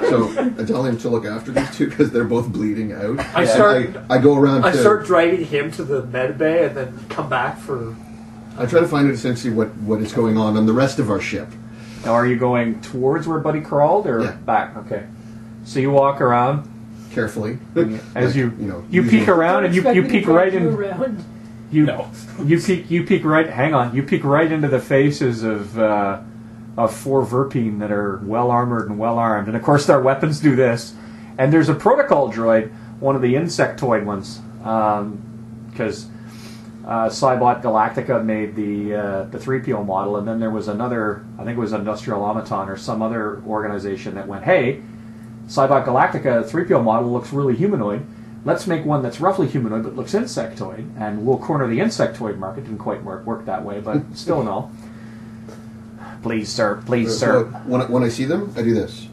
So I tell him to look after these two because they're both bleeding out. I go around. I start driving him to the med bay and then come back for. I try to find out essentially what is going on the rest of our ship. Now, are you going towards where Buddy crawled or back? Okay. So you walk around carefully as you peek around and you peek right in. You peek right. Hang on. You peek right into the faces of 4 Verpine that are well armored and well armed, and of course their weapons do this. And there's a protocol droid, one of the insectoid ones, because Cybot Galactica made the 3PO model, and then there was another. I think it was Industrial Automaton or some other organization that went, "Hey, Cybot Galactica 3PO model looks really humanoid. Let's make one that's roughly humanoid but looks insectoid, and we'll corner the insectoid market." Didn't quite work that way, but still no. Please, sir. When I see them, I do this.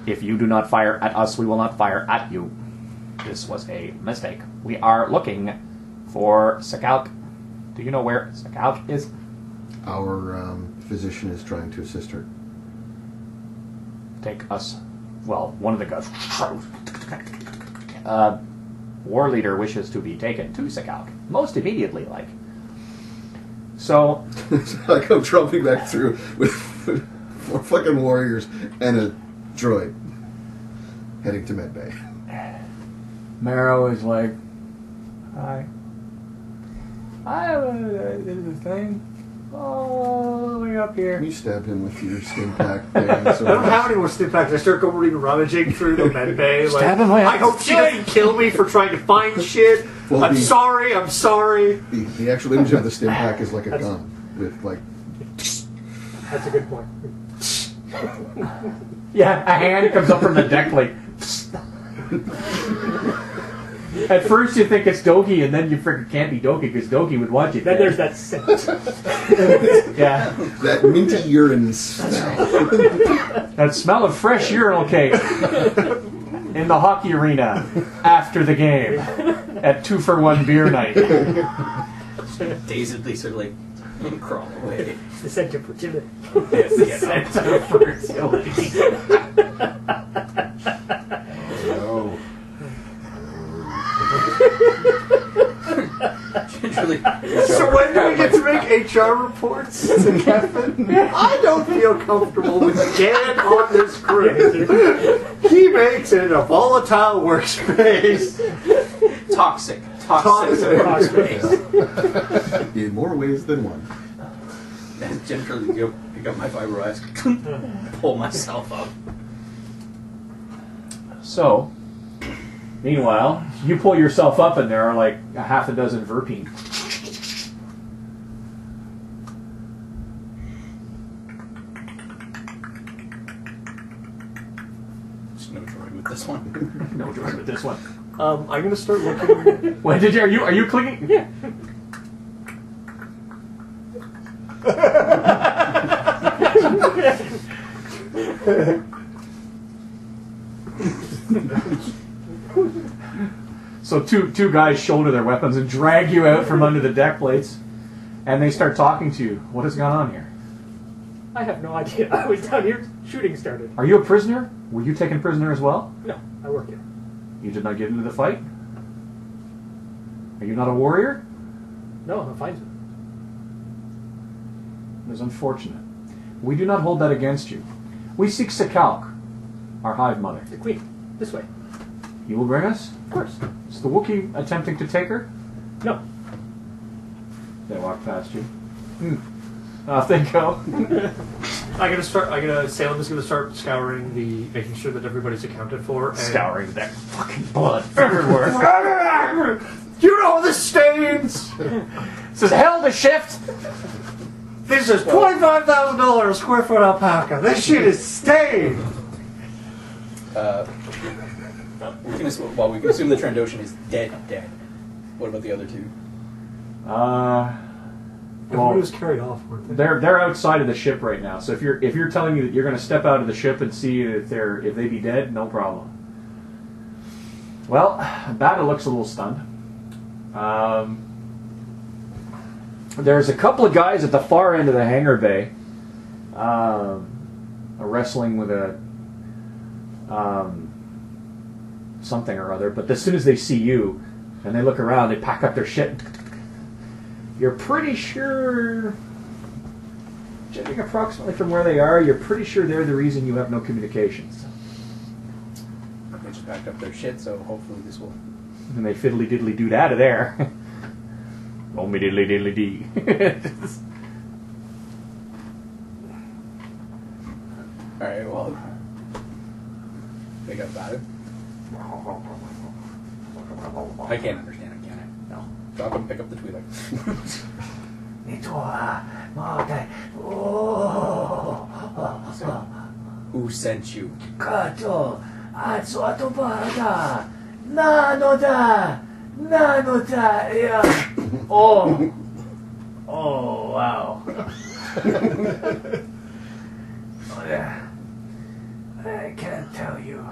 If you do not fire at us, we will not fire at you. This was a mistake. We are looking for Sakalk. Do you know where Sakalk is? Our physician is trying to assist her. Take us. Well, one of the guys. War leader wishes to be taken to Sakalk most immediately, like. So I come tromping back through with 4 fucking warriors and a droid heading to medbay. Marrow is like, hi. This is a thing. All the way up here. Can you stab him with your stim pack thing? I don't have any more stim packs. I start going rummaging through the med bay. Stab him. I hope she doesn't kill me for trying to find shit. Well, I'm sorry. The actual image of the stim pack is like a gun with like. That's a good point. Yeah, a hand comes up from the deck plate. At first you think it's Dogi, and then you freaking can't be Dogi because Dogi would want you. Then there's that scent. Yeah. That minty urine smell. That smell of fresh urinal cake in the hockey arena after the game at 2-for-1 beer night. Dazedly sort of like crawl away. The scent of fertility. Yes, Scent of fertility. Oh. Gingerly. So when do we get to make HR reports to Kevin? I don't feel comfortable with Dan on this crew. He makes it a volatile workspace. Toxic workspace. In more ways than one. And gingerly go pick up my vibro pull myself up. So, meanwhile, you pull yourself up and there are like a half a dozen verpine. There's no droid with this one. No joy with this one. I'm gonna start looking. Wait, are you clicking? Yeah. So two guys shoulder their weapons and drag you out from under the deck plates, and they start talking to you. What has gone on here? I have no idea. I was down here. Shooting started. Are you a prisoner? Were you taken prisoner as well? No, I work here. You did not get into the fight? Are you not a warrior? No, I'm fine. It is unfortunate. We do not hold that against you. We seek Sakalk, our hive mother. The queen. This way. You will bring us? Of course. Is the Wookiee attempting to take her? No. They walk past you. Off they go. Salem is gonna start scouring making sure that everybody's accounted for. And Scouring that fucking blood everywhere. You know the stains! Says hell to shift! This is $25,000 a square foot alpaca. This shit is stained! We can assume the Trandoshan is dead. What about the other two? everybody was carried off, weren't they? They're outside of the ship right now. So if you're telling me that you're going to step out of the ship and see if they be dead, no problem. Well, Bata looks a little stunned. There's a couple of guys at the far end of the hangar bay wrestling with a something or other, but as soon as they see you and they look around, they pack up their shit. You're pretty sure, judging approximately from where they are, you're pretty sure they're the reason you have no communications. They just packed up their shit, so hopefully this will... And they fiddly diddly dood out of there. Oh me diddly diddly dee. Alright, well... They got about it. I can't understand it, can I? No. Drop him, pick up the Twi'lek. Who sent you? Kato, Atsuatobada, Nanoda, yeah. Oh, wow. Oh, yeah. I can't tell you.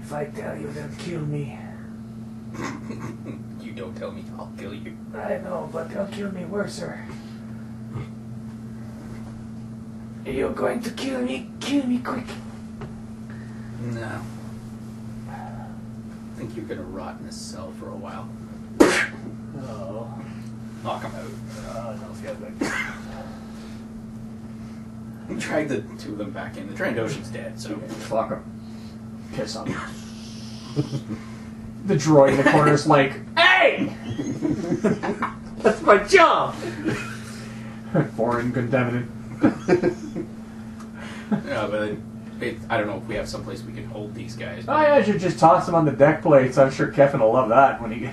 If I tell you, they'll kill me. You don't tell me, I'll kill you. I know, but they'll kill me worser. You're going to kill me? Kill me quick. No. I think you're gonna rot in a cell for a while. Oh. Knock him out. No, it's got good. Drag the two of them back in. The Trandoshan's dead, so... Fuck him. Piss on him. The droid in the corner is like, hey! That's my job! Foreign contaminant. Yeah, but I don't know if we have someplace we can hold these guys. Oh yeah, I should just toss them on the deck plates. I'm sure Kevin will love that when he...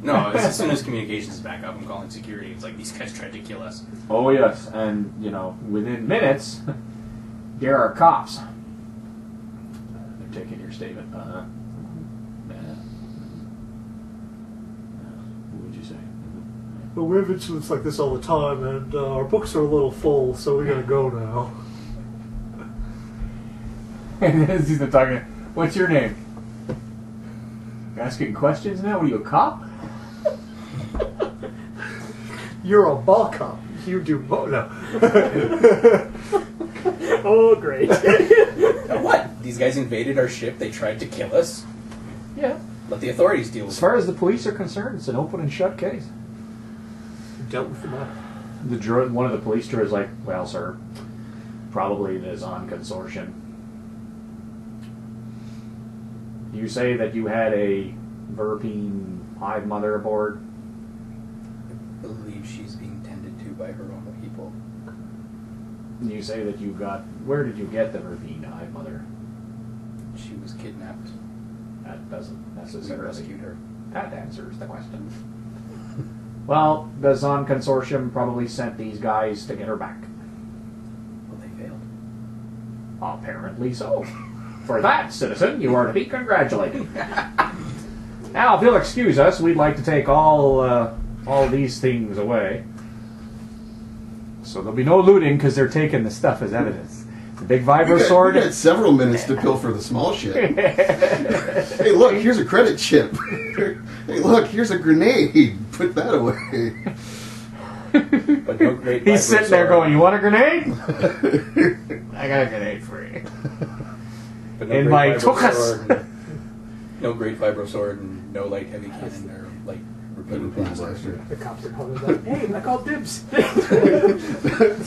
No, as soon as communications is back up, I'm calling security. It's like, these guys tried to kill us. Oh yes, and, within minutes, there are cops. They're taking your statement. Well, we have incidents like this all the time, and our books are a little full, so we gotta go now. And as he's talking, what's your name? You're asking questions now? What are you, a cop? You're a ball cop. You do no. Oh, great. Now what? These guys invaded our ship. They tried to kill us. Yeah. Let the authorities deal with As it. far as the police are concerned, it's an open and shut case. Dealt with the matter. One of the police droids like, well, sir, probably the Zon Consortium. You say that you had a Verpine hive mother aboard? I believe she's being tended to by her own people. You say that you got... Where did you get the Verpine hive mother? She was kidnapped. That doesn't We necessarily... rescued her. That answers the question. Well, the Zon Consortium probably sent these guys to get her back. Well, they failed. Apparently so. For that, citizen, you are to be congratulated. Now, if you'll excuse us, we'd like to take all these things away. So there'll be no looting because they're taking the stuff as evidence. The big vibro sword. We got several minutes to pilfer the small ship. Hey, look, here's a credit chip. Hey, look, here's a grenade. Put that away. But no great He's vibro sitting there sword. going, "You want a grenade? I got a grenade for you." But no In great my vibro tuchus. sword, no great vibro sword and no light heavy cannon or light repeating blaster. The cops are calling like, hey, I called dibs.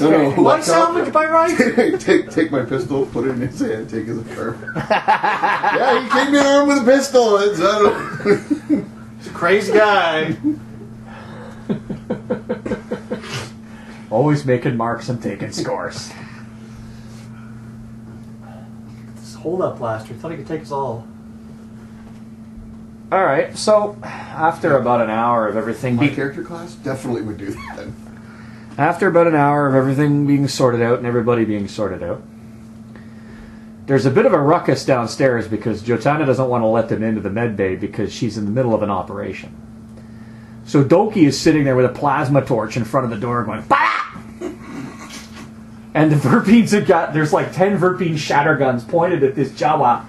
No, One salvage by right? take my pistol, put it in his hand, take his arm. Yeah, he came in armed with a pistol. He's a crazy guy. Always making marks and taking scores. This hold-up blaster. Thought he could take us all. All right, so after about an hour of everything My character class definitely would do that. After about an hour of everything being sorted out and everybody being sorted out, there's a bit of a ruckus downstairs because Jotana doesn't want to let them into the med bay because she's in the middle of an operation. So Doki is sitting there with a plasma torch in front of the door going, "Bah!" And the Verpines have got, there's like 10 Verpine shatter guns pointed at this Jawa.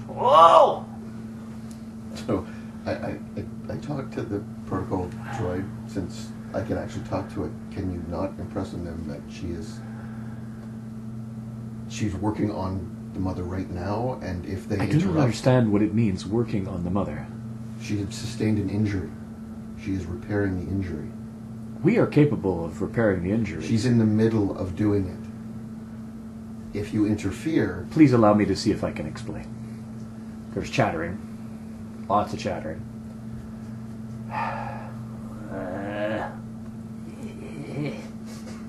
Whoa! So I talked to the protocol droid since I can actually talk to it. Can you not impress on them that she's working on the mother right now, and if they I do not interrupt, understand what it means working on the mother. she had sustained an injury. She is repairing the injury. We are capable of repairing the injury. She's in the middle of doing it. If you interfere, Please allow me to see if I can explain. There's chattering. Lots of chattering.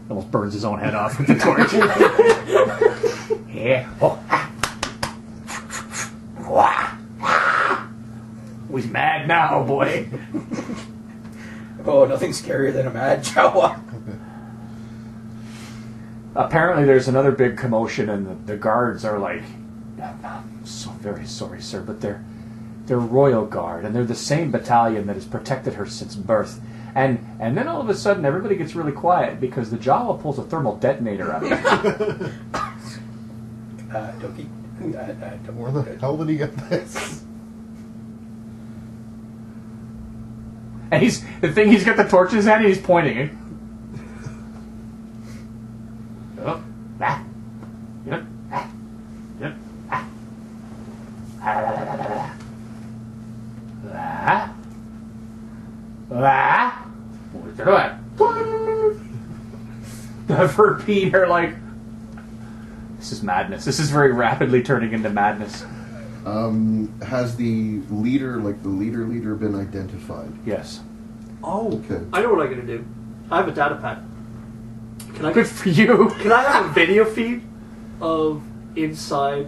Almost burns his own head off with the torch. Yeah. Oh. He's mad now, boy. Oh, nothing's scarier than a mad Jawa. Apparently there's another big commotion and the guards are like, "I'm so very sorry, sir, but they're Royal Guard and they're the same battalion that has protected her since birth." And then all of a sudden everybody gets really quiet because the Jawa pulls a thermal detonator out of it. Doki. Where the hell did he get this? And he's got the torch in his hand and he's pointing it. Oh, ah, yep, ah, yep, ah. Ah, ah. What's that? The Verpine are like, this is madness. This is very rapidly turning into madness. has the leader been identified? Yes. Oh, Okay. I know what I'm gonna do. I have a data pad. Can I Good for you. Can I have a video feed of inside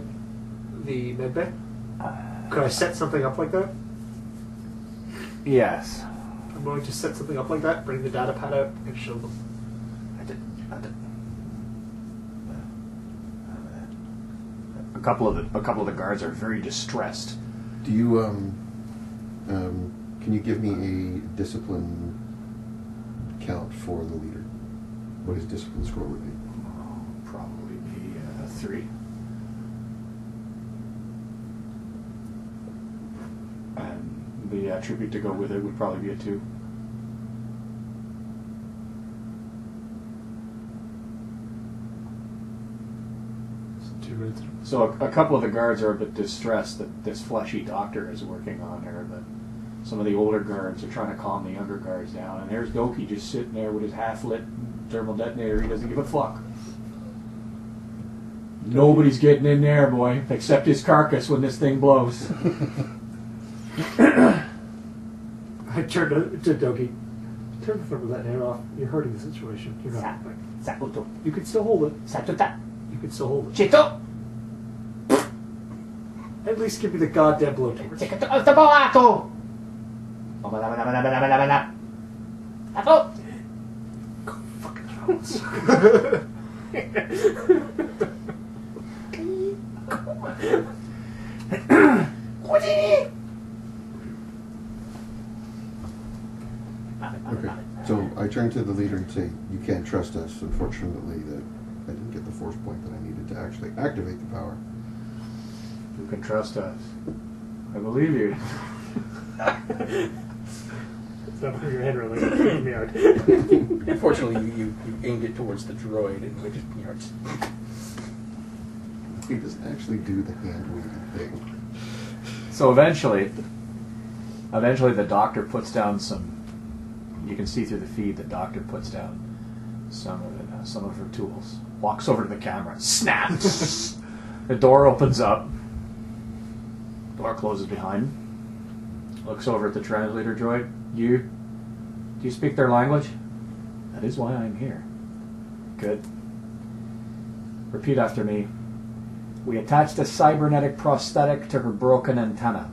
the medbay? Could I set something up like that? Yes. I'm going to set something up like that, bring the data pad out, and show them. couple of the guards are very distressed. Do you can you give me a discipline count for the leader? What his discipline score would be? Probably be 3. And the attribute to go with it would probably be a 2. So a couple of the guards are a bit distressed that this fleshy doctor is working on her, but some of the older guards are trying to calm the younger guards down, and there's Doki just sitting there with his half-lit thermal detonator. He doesn't give a fuck. Nobody's getting in there, boy, except his carcass when this thing blows. I turned to Doki. Turn the thermal detonator off. You're hurting the situation. You're not. You can still hold it. You can still hold it. At least give me the goddamn blowtorch. Go fucking thrones. Okay. So I turn to the leader and say, "You can't trust us. Unfortunately, that I didn't get the force point that I needed to actually activate the power." You can trust us. I believe you. It's not for your head really. It freaked me out. Unfortunately, you aimed it towards the droid, and which He doesn't actually do the hand-waving thing. So eventually the doctor puts down some. You can see through the feed the doctor puts down some of her tools. Walks over to the camera. Snaps. The door opens up. Door closes behind him. Looks over at the translator droid. Do you speak their language? That is why I'm here. Good. Repeat after me. We attached a cybernetic prosthetic to her broken antenna.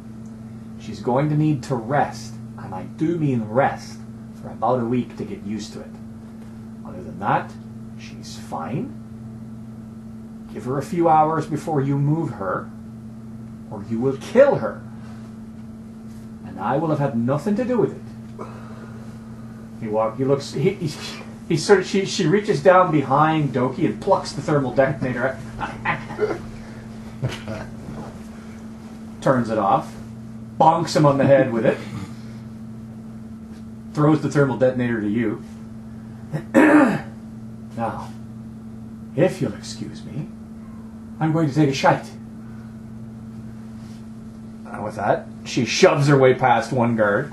She's going to need to rest, and I do mean rest, for about a week to get used to it. Other than that, she's fine. Give her a few hours before you move her, or you will kill her. And I will have had nothing to do with it. She reaches down behind Doki and plucks the thermal detonator. Turns it off. Bonks him on the head with it. Throws the thermal detonator to you. Now, if you'll excuse me, I'm going to take a shite. And with that, she shoves her way past one guard.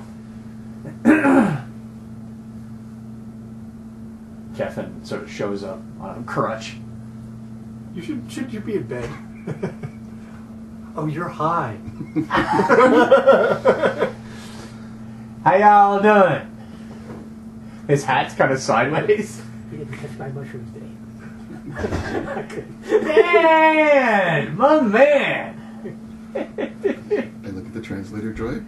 Kevin sort of shows up on a crutch. Should you be in bed? Oh, you're high. How y'all doing? His hat's kind of sideways. You didn't catch my mushrooms today. I couldn't. Man! My man! I look at the translator droid.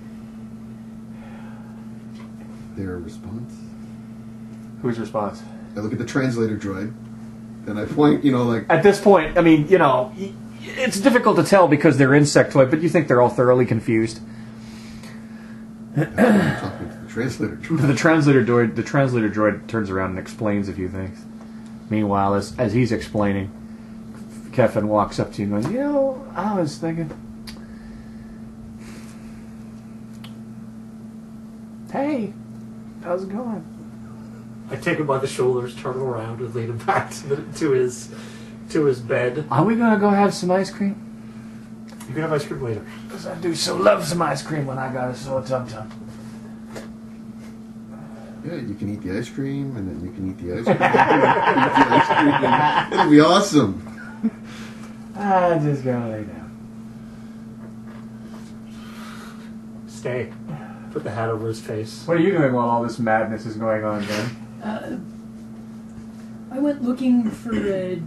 Their response. Whose response? I look at the translator droid, and I point, like... At this point, I mean, it's difficult to tell because they're insectoid, but you think they're all thoroughly confused. I'm talking to the translator droid. The translator droid turns around and explains a few things. Meanwhile, as he's explaining, Kevin walks up to you and goes, I was thinking... Hey, how's it going? I take him by the shoulders, turn him around, and lead him back to his bed. Are we gonna go have some ice cream? You can have ice cream later. Because I do so love some ice cream when I got a sore tum-tum. Yeah, you can eat the ice cream, and then you can eat the ice cream. It'll be awesome. I just gotta lay down. Stay. Put the hat over his face. What are you doing while all this madness is going on, Ben? I went looking for a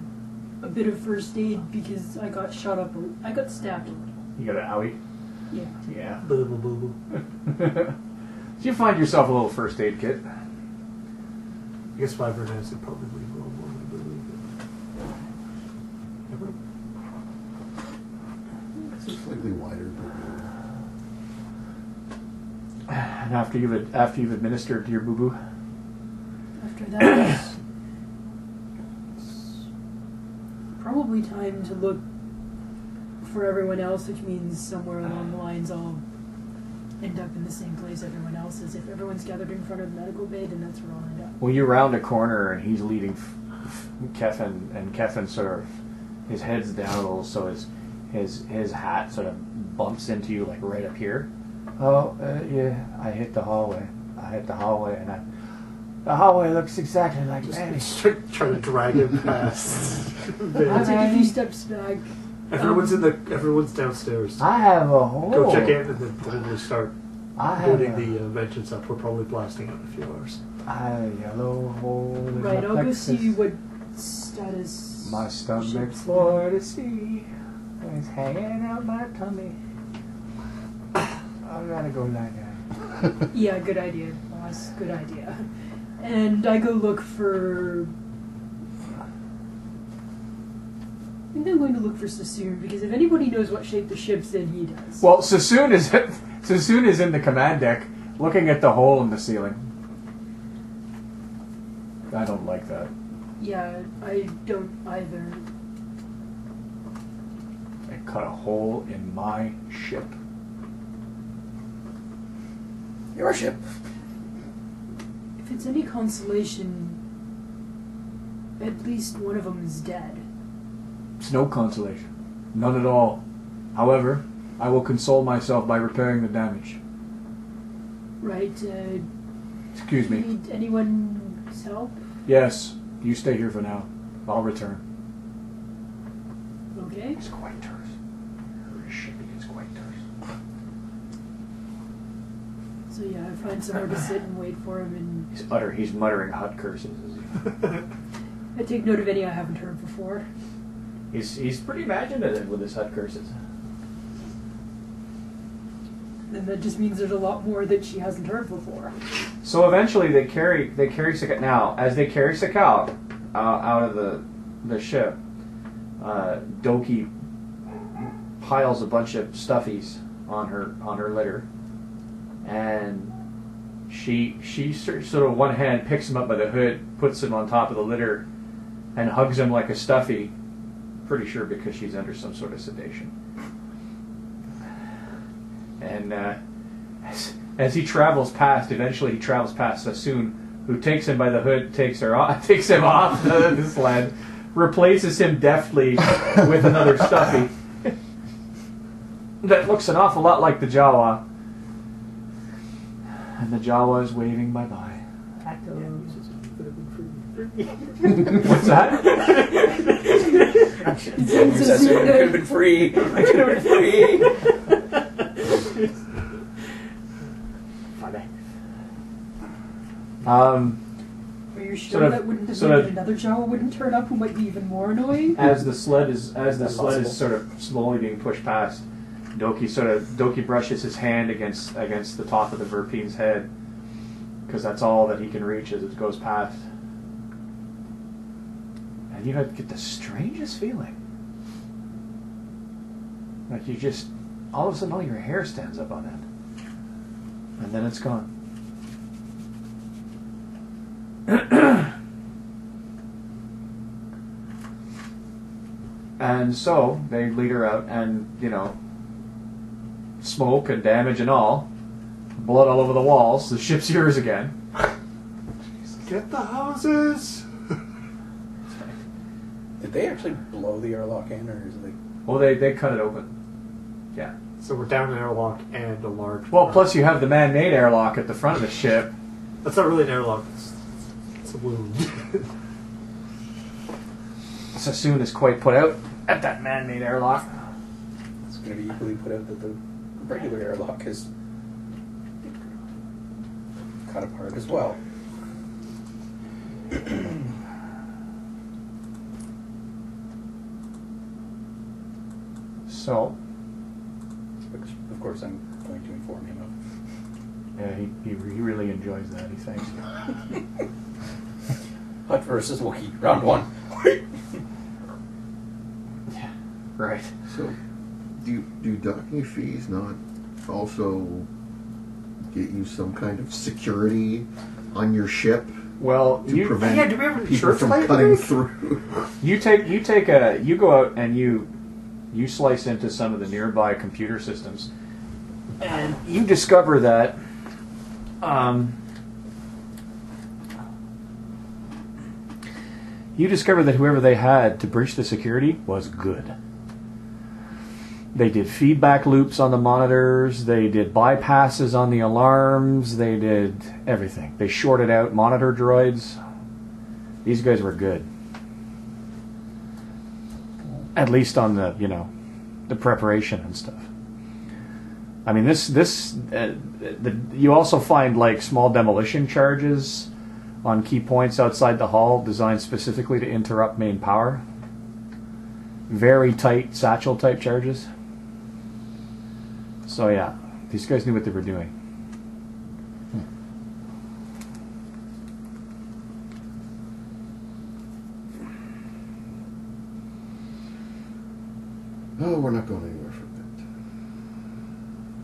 bit of first aid because I got shot up. I got stabbed a little. You got an owie? Yeah. Yeah. Boo boo boo boo. So you find yourself a little first aid kit. I guess 5 grenades would probably be a little more. It's slightly wider. And after you've administered your boo boo, After that, it's probably time to look for everyone else, which means somewhere along the lines I'll end up in the same place everyone else is. If everyone's gathered in front of the medical bay, then that's where I'll end up. well, you round a corner and he's leading Keffin, and Keffin sort of, his head's down a little, so his hat sort of bumps into you like right up here. Oh, yeah, I hit the hallway, and the hallway looks exactly like Manny. Trying to drag him past. I'll take a few steps back. Everyone's downstairs. I have a hole. Go check in, and then we start I have building a, the vengeance up. We're probably blasting out in a few hours. I have a yellow hole in Right, my I'll go plexus. see what status. My stomach's ship's for to see. It's hanging out my tummy. I gotta go lie down. Yeah, good idea, boss. Good idea. And I go look for. I think I'm going to look for Sassoon, because if anybody knows what shape the ship's in, he does. Well, Sassoon is in the command deck, looking at the hole in the ceiling. I don't like that. Yeah, I don't either. I cut a hole in my ship. Your ship. If it's any consolation, at least one of them is dead. It's no consolation. None at all. However, I will console myself by repairing the damage. Right, Excuse do you me. need anyone's help? Yes, you stay here for now. I'll return. Okay. It's quite terse. Your ship is quite terse. So yeah, I find somewhere to sit and wait for him, and He's muttering hut curses. I take note of any I haven't heard before. He's pretty imaginative with his hut curses. And that just means there's a lot more that she hasn't heard before. So eventually they carry Sakal. Now, as they carry Sakal out of the ship, Doki piles a bunch of stuffies on her litter, and she sort of one hand picks him up by the hood, puts him on top of the litter, and hugs him like a stuffy. Pretty sure because she's under some sort of sedation. And as he travels past, eventually he travels past Sassoon, who takes him by the hood, takes him off the sled, replaces him deftly with another stuffy that looks an awful lot like the Jawa. And the Jawa is waving bye-bye. What's that? Could have been free. I could have been free. Funny. Are you sure that wouldn't have meant that another Jawa wouldn't turn up who might be even more annoying? As the sled is sort of slowly being pushed past, Doki brushes his hand against the top of the Verpine's head, because that's all that he can reach as it goes past. And you get the strangest feeling. Like you just, all of a sudden all your hair stands up on end. And then it's gone. And so they lead her out, and smoke and damage and all, blood all over the walls. The ship's yours again. Get the houses. Did they actually blow the airlock in, or is it like... Well, they cut it open. Yeah. So we're down an airlock and a large. Well, plus you have the man-made airlock at the front of the ship. That's not really an airlock. It's a wound. Sassoon is quite put out at that man-made airlock. It's going to be equally put out that the regular airlock is cut apart as well. So, Which, of course, I'm going to inform him of. yeah, he really enjoys that. He thanks you. Hut versus Wookiee, round one. Yeah, right. So, Do docking fees not also get you some kind of security on your ship Well, to prevent Yeah, do we have an people insurance from claim? cutting through? you go out and you slice into some of the nearby computer systems, and you discover that whoever they had to breach the security was good. They did feedback loops on the monitors, they did bypasses on the alarms, they did everything. They shorted out monitor droids. These guys were good. At least on the, the preparation and stuff. I mean, you also find like small demolition charges on key points outside the hull designed specifically to interrupt main power. Very tight satchel type charges. So yeah, these guys knew what they were doing. Oh, we're not going anywhere for a bit.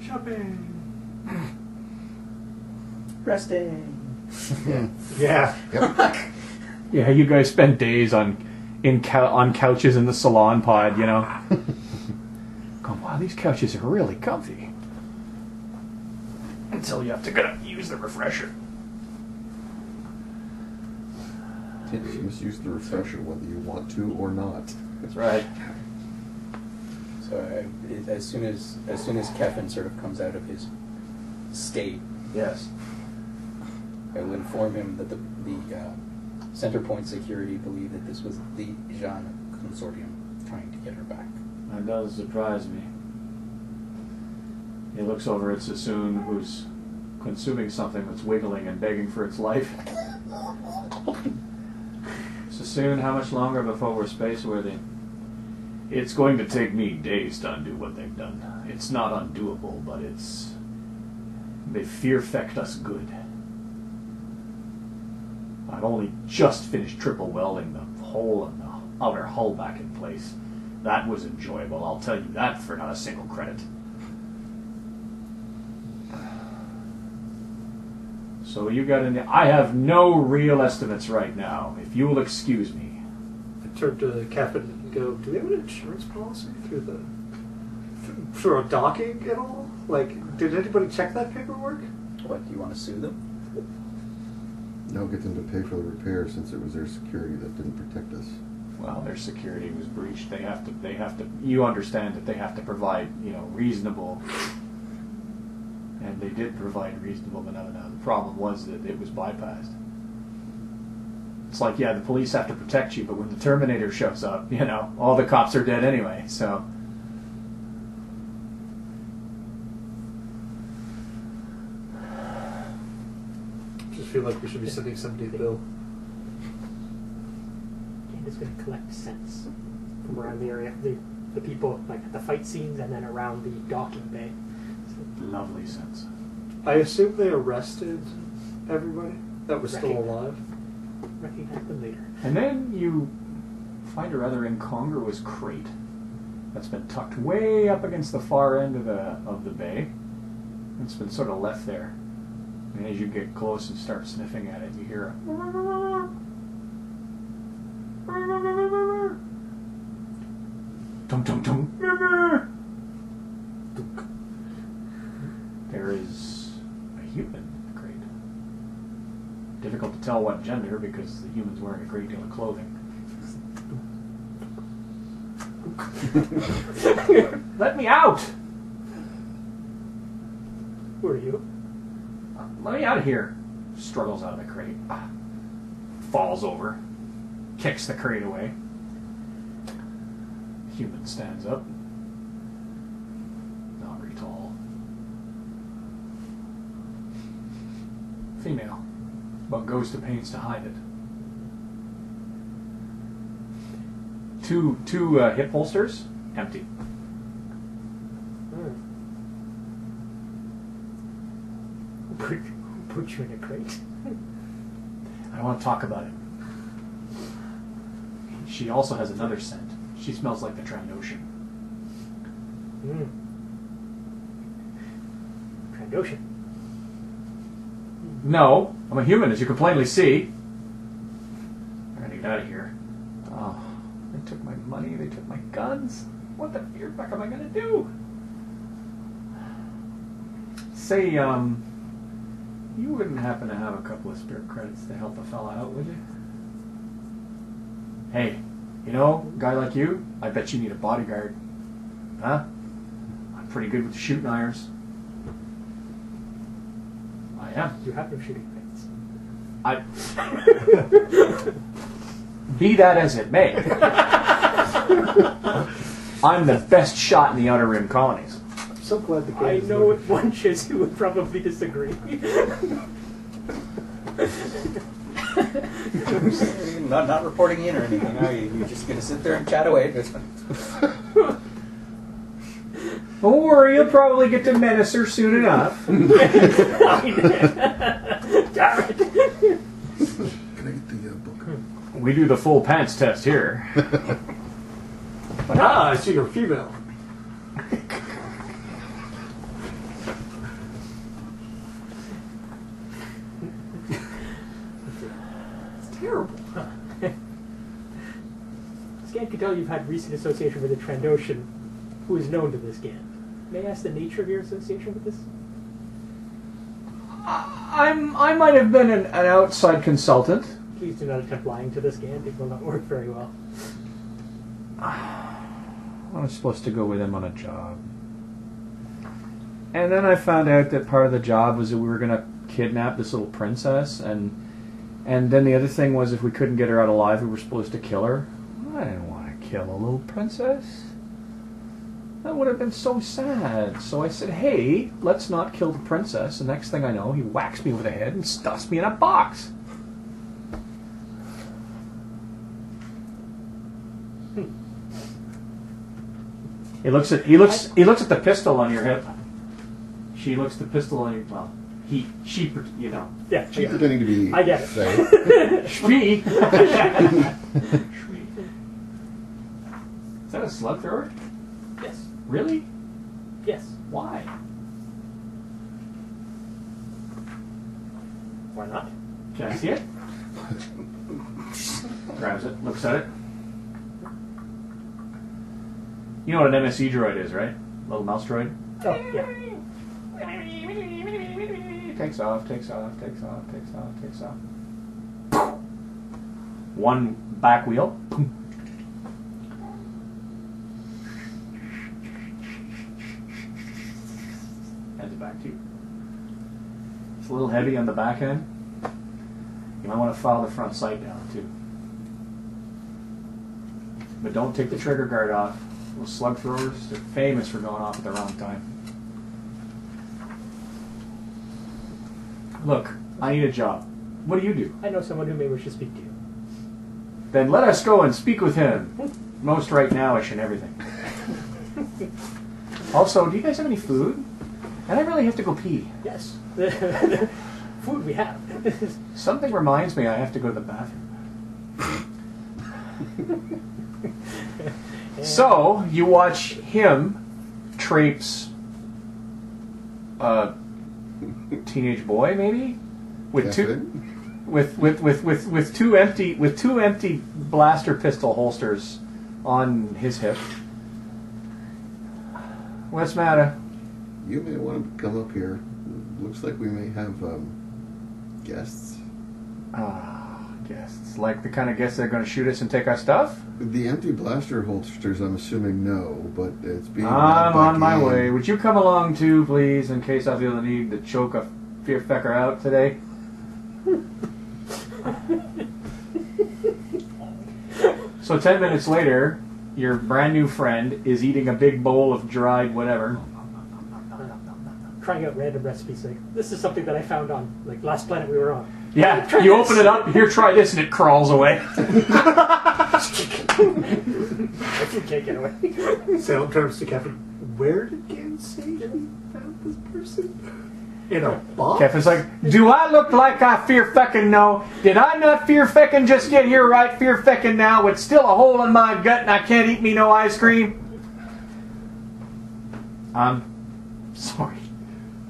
Shopping. Resting. Yeah. Yep. Yeah, you guys spend days on couches in the salon pod, Going, wow, these couches are really comfy. Until you have to use the refresher. You must use the refresher whether you want to or not. That's right. So as soon as Kevin sort of comes out of his state, Yes. I will inform him that the Center Point security believe that this was the Jeanne consortium trying to get her back. That does surprise me. He looks over at Sassoon, who's consuming something that's wiggling and begging for its life. Sassoon, how much longer before we're space-worthy? It's going to take me days to undo what they've done. It's not undoable, but they fear-fecked us good. I've only just finished triple welding the hole in the outer hull back in place. That was enjoyable, I'll tell you that for not a single credit. So you got in. I have no real estimates right now, if you will excuse me. I turn to Captain and go, do we have an insurance policy for docking at all? Like, did anybody check that paperwork? What, do you want to sue them? No, get them to pay for the repair since it was their security that didn't protect us. Well, their security was breached. They have to. You understand that they have to provide, reasonable. And they did provide reasonable phenomena. The problem was that it was bypassed. It's like, yeah, the police have to protect you, but when the Terminator shows up, all the cops are dead anyway. So. Just feel like we should be sending somebody a bill. It's going to collect cents from around the area, the people like at the fight scenes and then around the docking bay. Lovely sense. I assume they arrested everybody that was still alive. Recognize them later. And then you find a rather incongruous crate that's been tucked way up against the far end of the bay. It's been sort of left there. And as you get close and start sniffing at it, you hear a dum dum dum. There is a human in the crate. Difficult to tell what gender because the human's wearing a great deal of clothing. Let me out! Who are you? Let me out of here. Struggles out of the crate. Falls over. Kicks the crate away. Human stands up. Not very tall. Female. But goes to pains to hide it. Two hip holsters. Empty. Put you in a crate. I don't want to talk about it. She also has another scent. She smells like the Trandoshan. Trandoshan. No, I'm a human, as you can plainly see. I gotta get out of here. Oh, they took my money, they took my guns. What the fuck am I gonna do? Say, you wouldn't happen to have a couple of spirit credits to help a fella out, would you? Hey, you know, a guy like you, I bet you need a bodyguard. Huh? I'm pretty good with the shooting irons. I am. You have no shooting range. Be that as it may, I'm the best shot in the Outer Rim colonies. I'm so glad the game I is know moving. one Chiz who would probably disagree. Not reporting in or anything, are you? You're just going to sit there and chat away. Don't worry, you'll probably get to menace her soon enough. Can I get the book? We do the full pants test here. Ah, I see you're female. It's terrible. Scan can tell you've had recent association with a Trandoshan who is known to this Scan. May I ask the nature of your association with this? I might have been an outside consultant. Please do not attempt lying to this Scan. It will not work very well. I was supposed to go with him on a job. And then I found out that part of the job was that we were going to kidnap this little princess, and then the other thing was if we couldn't get her out alive, we were supposed to kill her. I didn't want to kill a little princess. That would have been so sad. So I said, hey, let's not kill the princess. The next thing I know, he whacks me with a head and stuffs me in a box. He looks at the pistol on your hip. She looks at the pistol on your, well, she, you know. Yeah, She's pretending to be. I get it. Shmee. Is that a slug thrower? Yes. Really? Yes. Why? Why not? Can I see it? Grabs it, looks at it. You know what an MSE droid is, right? Little mouse droid. Oh, yeah. Takes off, takes off, takes off, takes off, takes off. One back wheel. Heads it back to you. It's a little heavy on the back end. You might want to file the front sight down too. But don't take the trigger guard off. Those slug throwers, they're famous for going off at the wrong time. Look, I need a job. What do you do? I know someone who may wish to speak to you. Then let us go and speak with him. Most right nowish and everything. Also, do you guys have any food? And I really have to go pee. Yes. Food we have. Something reminds me I have to go to the bathroom. So, you watch him traipse a teenage boy, maybe? With two empty blaster pistol holsters on his hip. What's the matter? You may want to come up here. Looks like we may have guests. Guests. Like the kind of guests that are going to shoot us and take our stuff? The empty blaster holsters, I'm assuming no, but it's being. I'm on my way. Would you come along too, please, in case I feel the need to choke a fear fecker out today? So 10 minutes later, your brand new friend is eating a big bowl of dried whatever. Trying out random recipes. Like, this is something that I found on like last planet we were on. Yeah, you open it up, here, try this, and it crawls away. I can't get away. Sound turns to Kevin. Where did Ken say he found this person? In a box? Kevin's like, do I look like I fear feckin' know? Did I not fear feckin' just get here right fear feckin' now with still a hole in my gut and I can't eat me no ice cream? I'm sorry.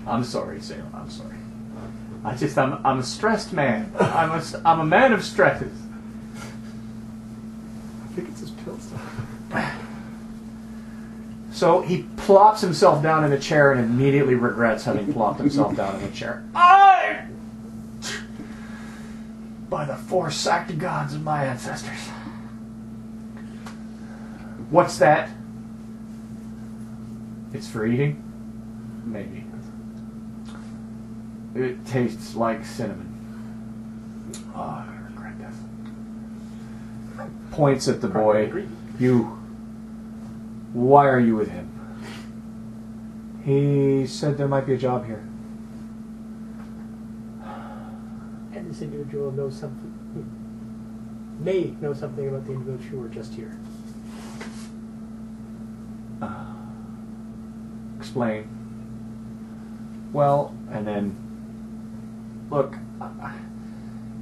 I'm sorry, Salem. I'm sorry. I'm a stressed man. I'm a man of stresses. I think it's his pill stuff. So he plops himself down in a chair and immediately regrets having plopped himself down in a chair. By the four-sacked gods of my ancestors. What's that? It's for eating? Maybe. It tastes like cinnamon. Oh, I regret this. Points at the boy. Why are you with him? He said there might be a job here. And this individual knows something. May know something about the individuals who were just here. Explain. Well, and then, look,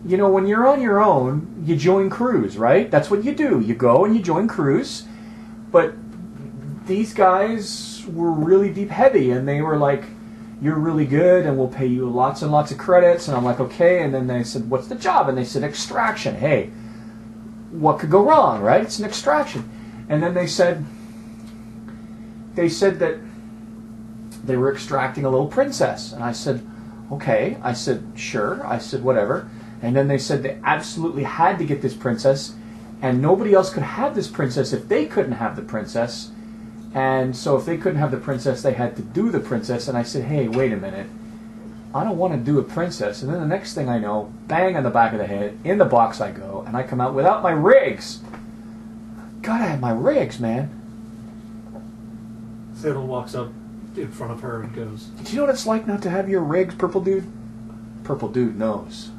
you know, when you're on your own, you join crews, right? That's what you do. You go and you join crews. But these guys were really deep heavy, and they were like, you're really good, and we'll pay you lots and lots of credits. And I'm like, okay. And then they said, what's the job? And they said, extraction. Hey, what could go wrong, right? It's an extraction. And then they said that they were extracting a little princess. And I said, okay. I said, sure. I said, whatever. And then they said they absolutely had to get this princess, and nobody else could have this princess if they couldn't have the princess. And so if they couldn't have the princess, they had to do the princess. And I said, hey, wait a minute. I don't want to do a princess. And then the next thing I know, bang on the back of the head, in the box I go, and I come out without my rigs. Gotta have my rigs, man. Cyril walks up in front of her and goes, Do you know what it's like not to have your rigs, Purple Dude? Purple Dude knows.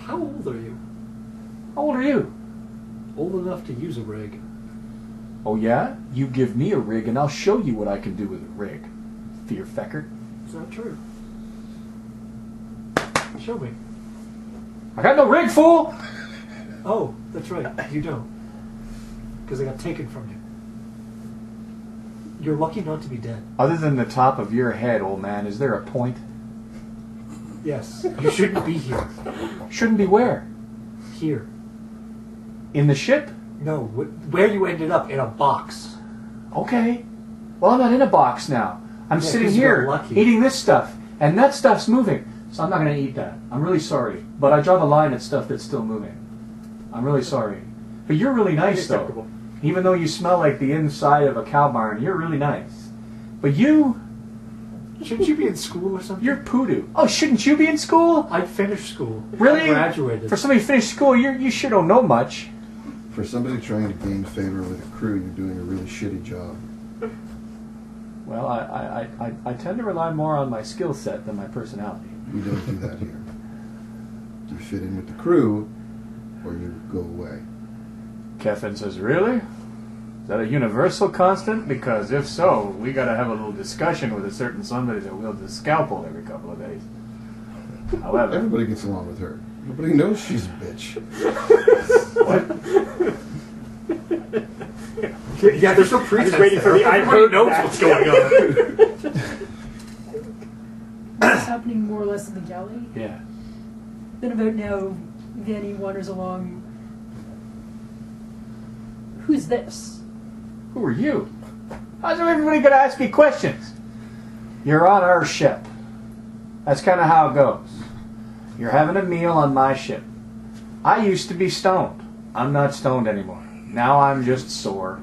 how old are you? How old are you? Old enough to use a rig. Oh yeah? You give me a rig and I'll show you what I can do with a rig. Fearfecker. Is that true? Show me. I got no rig, fool! Oh, that's right. You don't. Because I got taken from you. You're lucky not to be dead. Other than the top of your head, old man, is there a point? Yes. You shouldn't be here. Shouldn't be where? Here. In the ship? No, where you ended up, in a box. Okay. Well, I'm not in a box now. I'm sitting 'cause you got here lucky. eating this stuff, and that stuff's moving. So I'm not going to eat that. I'm really sorry. But I draw the line at stuff that's still moving. I'm really sorry. But you're really nice, though. Even though you smell like the inside of a cow barn, you're really nice. But you... Shouldn't you be in school or something? You're poodoo. Oh, shouldn't you be in school? I finished school. Really? I graduated. For somebody who finished school, you sure don't know much. For somebody trying to gain favor with a crew, you're doing a really shitty job. Well, I tend to rely more on my skill set than my personality. You don't do that here. You fit in with the crew, or you go away. Kefin says, really? Is that a universal constant? Because if so, we gotta have a little discussion with a certain somebody that wields a scalpel every couple of days. However... Everybody gets along with her. Nobody knows she's a bitch. What? Yeah, there's no pretense. I was waiting for the I Everybody heard knows that. what's going on. What's happening more or less in the galley? Yeah. Then about now, Vanny wanders along. Who's this? Who are you? How's everybody gonna ask me questions? You're on our ship. That's kind of how it goes. You're having a meal on my ship. I used to be stoned. I'm not stoned anymore. Now I'm just sore.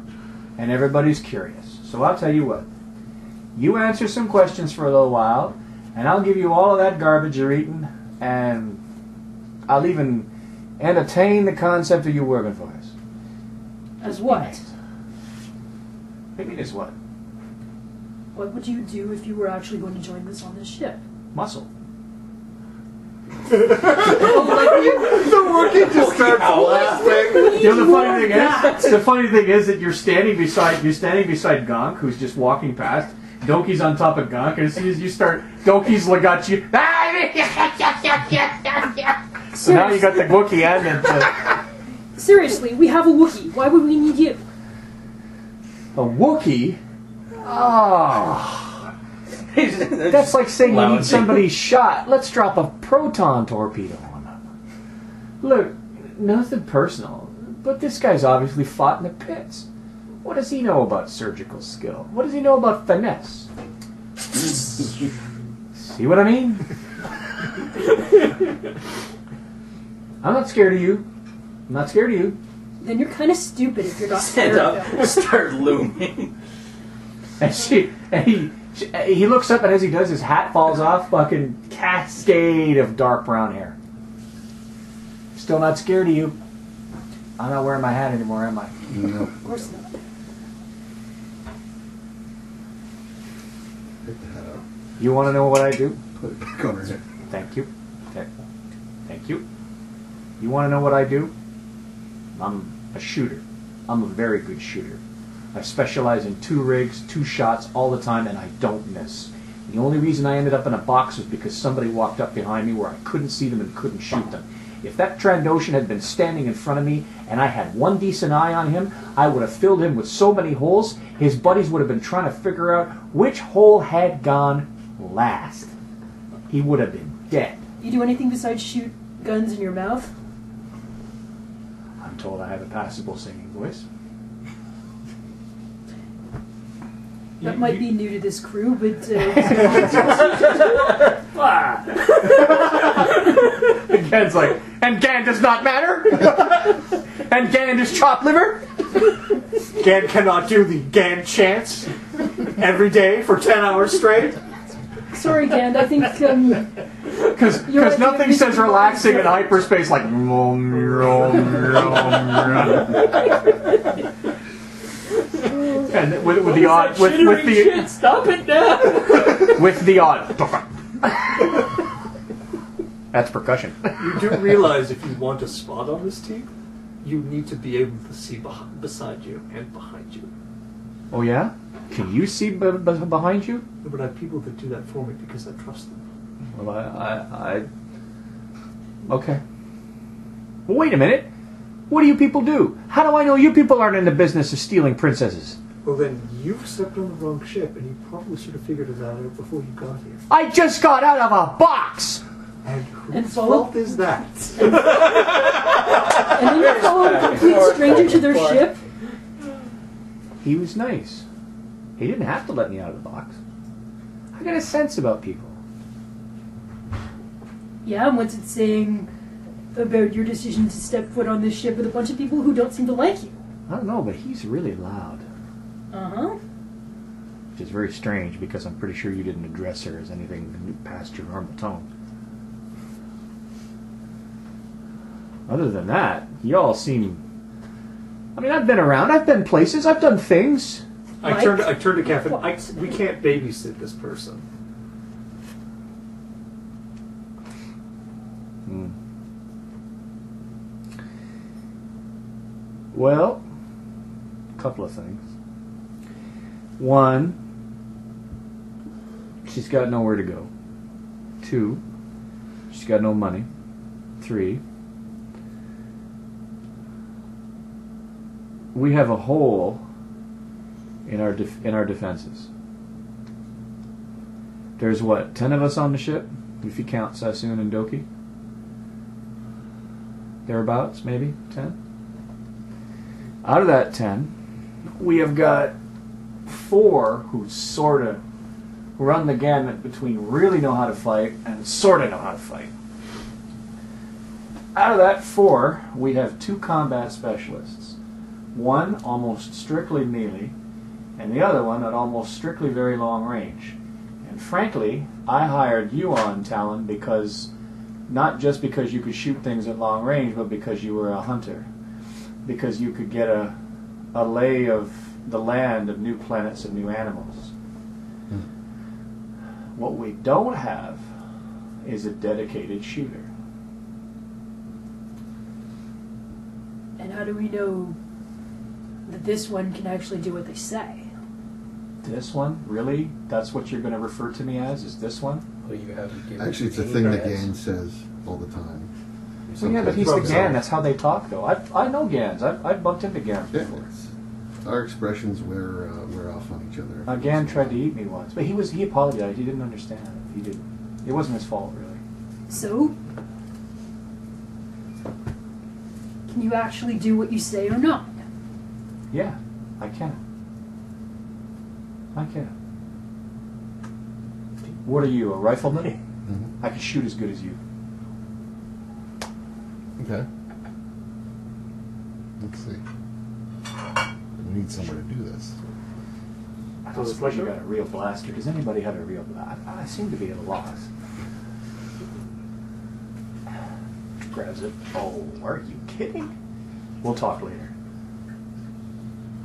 And everybody's curious. So I'll tell you what. You answer some questions for a little while, and I'll give you all of that garbage you're eating, and I'll even entertain the concept of you working for us. As what? What do you mean as what? What would you do if you were actually going to join us on this ship? Muscle. The Wookiee just starts laughing. You know the funny thing is that you're standing beside Gonk, who's just walking past. Donkey's on top of Gonk, and as soon as you start, Donkey's got you. So now you got the Wookiee and Seriously, we have a Wookiee. Why would we need you? a Wookiee. Oh, That's like saying you Lounging. need somebody shot. Let's drop a proton torpedo on them. Look, nothing personal, but this guy's obviously fought in the pits. What does he know about surgical skill? What does he know about finesse? See what I mean? I'm not scared of you. I'm not scared of you. Then you're kind of stupid if you're not Stand scared up, of them. start looming. And he looks up, and as he does, his hat falls off. Fucking cascade of dark brown hair. Still not scared of you. I'm not wearing my hat anymore, am I? No. Of course not. Take the hat out. You want to know what I do? Put it back on her head. Thank you. Thank you. You want to know what I do? I'm a shooter. I'm a very good shooter. I specialize in 2 rigs, 2 shots all the time, and I don't miss. The only reason I ended up in a box was because somebody walked up behind me where I couldn't see them and couldn't shoot them. If that Trandoshan had been standing in front of me and I had one decent eye on him, I would have filled him with so many holes, his buddies would have been trying to figure out which hole had gone last. He would have been dead. You do anything besides shoot guns in your mouth? I'm told I have a passable singing voice. That might be new to this crew, but Gan's like, and Gan does not matter? And Gan is chopped liver? Gan cannot do the Gan chants every day for 10 hours straight. sorry, Gan. I think Because You're right, nothing you're says missing relaxing one. in hyperspace like and with the odd with the shit, stop it now! with the odd. That's percussion. You do realize if you want a spot on this team, you need to be able to see beside you and behind you. Oh yeah? Can you see behind you? But I have people that do that for me because I trust them. Well, I okay. Well, wait a minute. What do you people do? How do I know you people aren't in the business of stealing princesses? Well, then you've stepped on the wrong ship, and you probably should have figured that out before you got here. I just got out of a box! And And whose follow- fault is that? and then you follow a complete stranger to their ship. He was nice. He didn't have to let me out of the box. I got a sense about people. Yeah, and what's it saying about your decision to step foot on this ship with a bunch of people who don't seem to like you? I don't know, but he's really loud. Uh-huh. Which is very strange because I'm pretty sure you didn't address her as anything past your normal tone. Other than that, y'all seem... I mean, I've been around, I've been places, I've done things. I turned to Kevin. We can't babysit this person. Well, a couple of things. One, she's got nowhere to go. 2, she's got no money. 3, we have a hole in our defenses. There's what, 10 of us on the ship, if you count Sassoon and Doki? Thereabouts, maybe 10. Out of that 10, we have got 4 who sort of run the gamut between really know how to fight and sort of know how to fight. Out of that 4, we have 2 combat specialists. One almost strictly melee, and the other one at almost strictly very long range. And frankly, I hired you on, Talon, because not just because you could shoot things at long range, but because you were a hunter. Because you could get a lay of the land of new planets and new animals. What we don't have is a dedicated shooter. And how do we know that this one can actually do what they say? This one? Really? That's what you're going to refer to me as? Is this one? Well, you haven't given Actually, it's a me thing that reds. Gan says all the time. Well, yeah, but he's the Gan. That's how they talk, though. I know Gans. I've bumped into Gans Yeah, before. Our expressions wear off on each other. Again, tried to eat me once, but he apologized. He didn't understand. He didn't. It wasn't his fault, really. So? Can you actually do what you say or not? Yeah, I can. I can. What are you, a rifleman? Mm-hmm. I can shoot as good as you. Okay. Let's see. We need someone to do this. I don't suppose you got a real blaster. Does anybody have a real blaster? I seem to be at a loss. Grabs it. Oh, are you kidding? We'll talk later.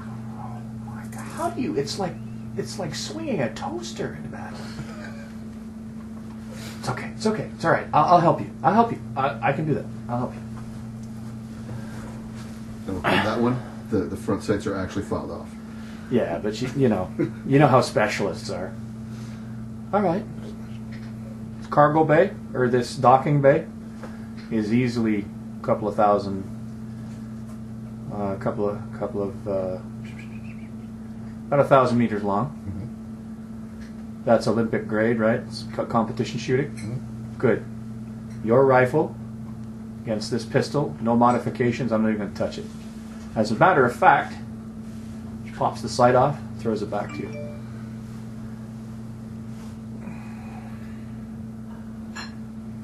Oh my God! How do you? It's like swinging a toaster in battle. It's okay. It's okay. It's all right. I'll help you. I'll help you. I can do that. I'll help you. Okay, that one, the front sights are actually filed off. Yeah, but you know how specialists are. All right. This cargo bay or this docking bay is easily a couple of thousand, about 1,000 meters long. Mm-hmm. That's Olympic grade, right? It's competition shooting. Mm-hmm. Good. Your rifle against this pistol, no modifications. I'm not even going to touch it. As a matter of fact, he pops the sight off, throws it back to you.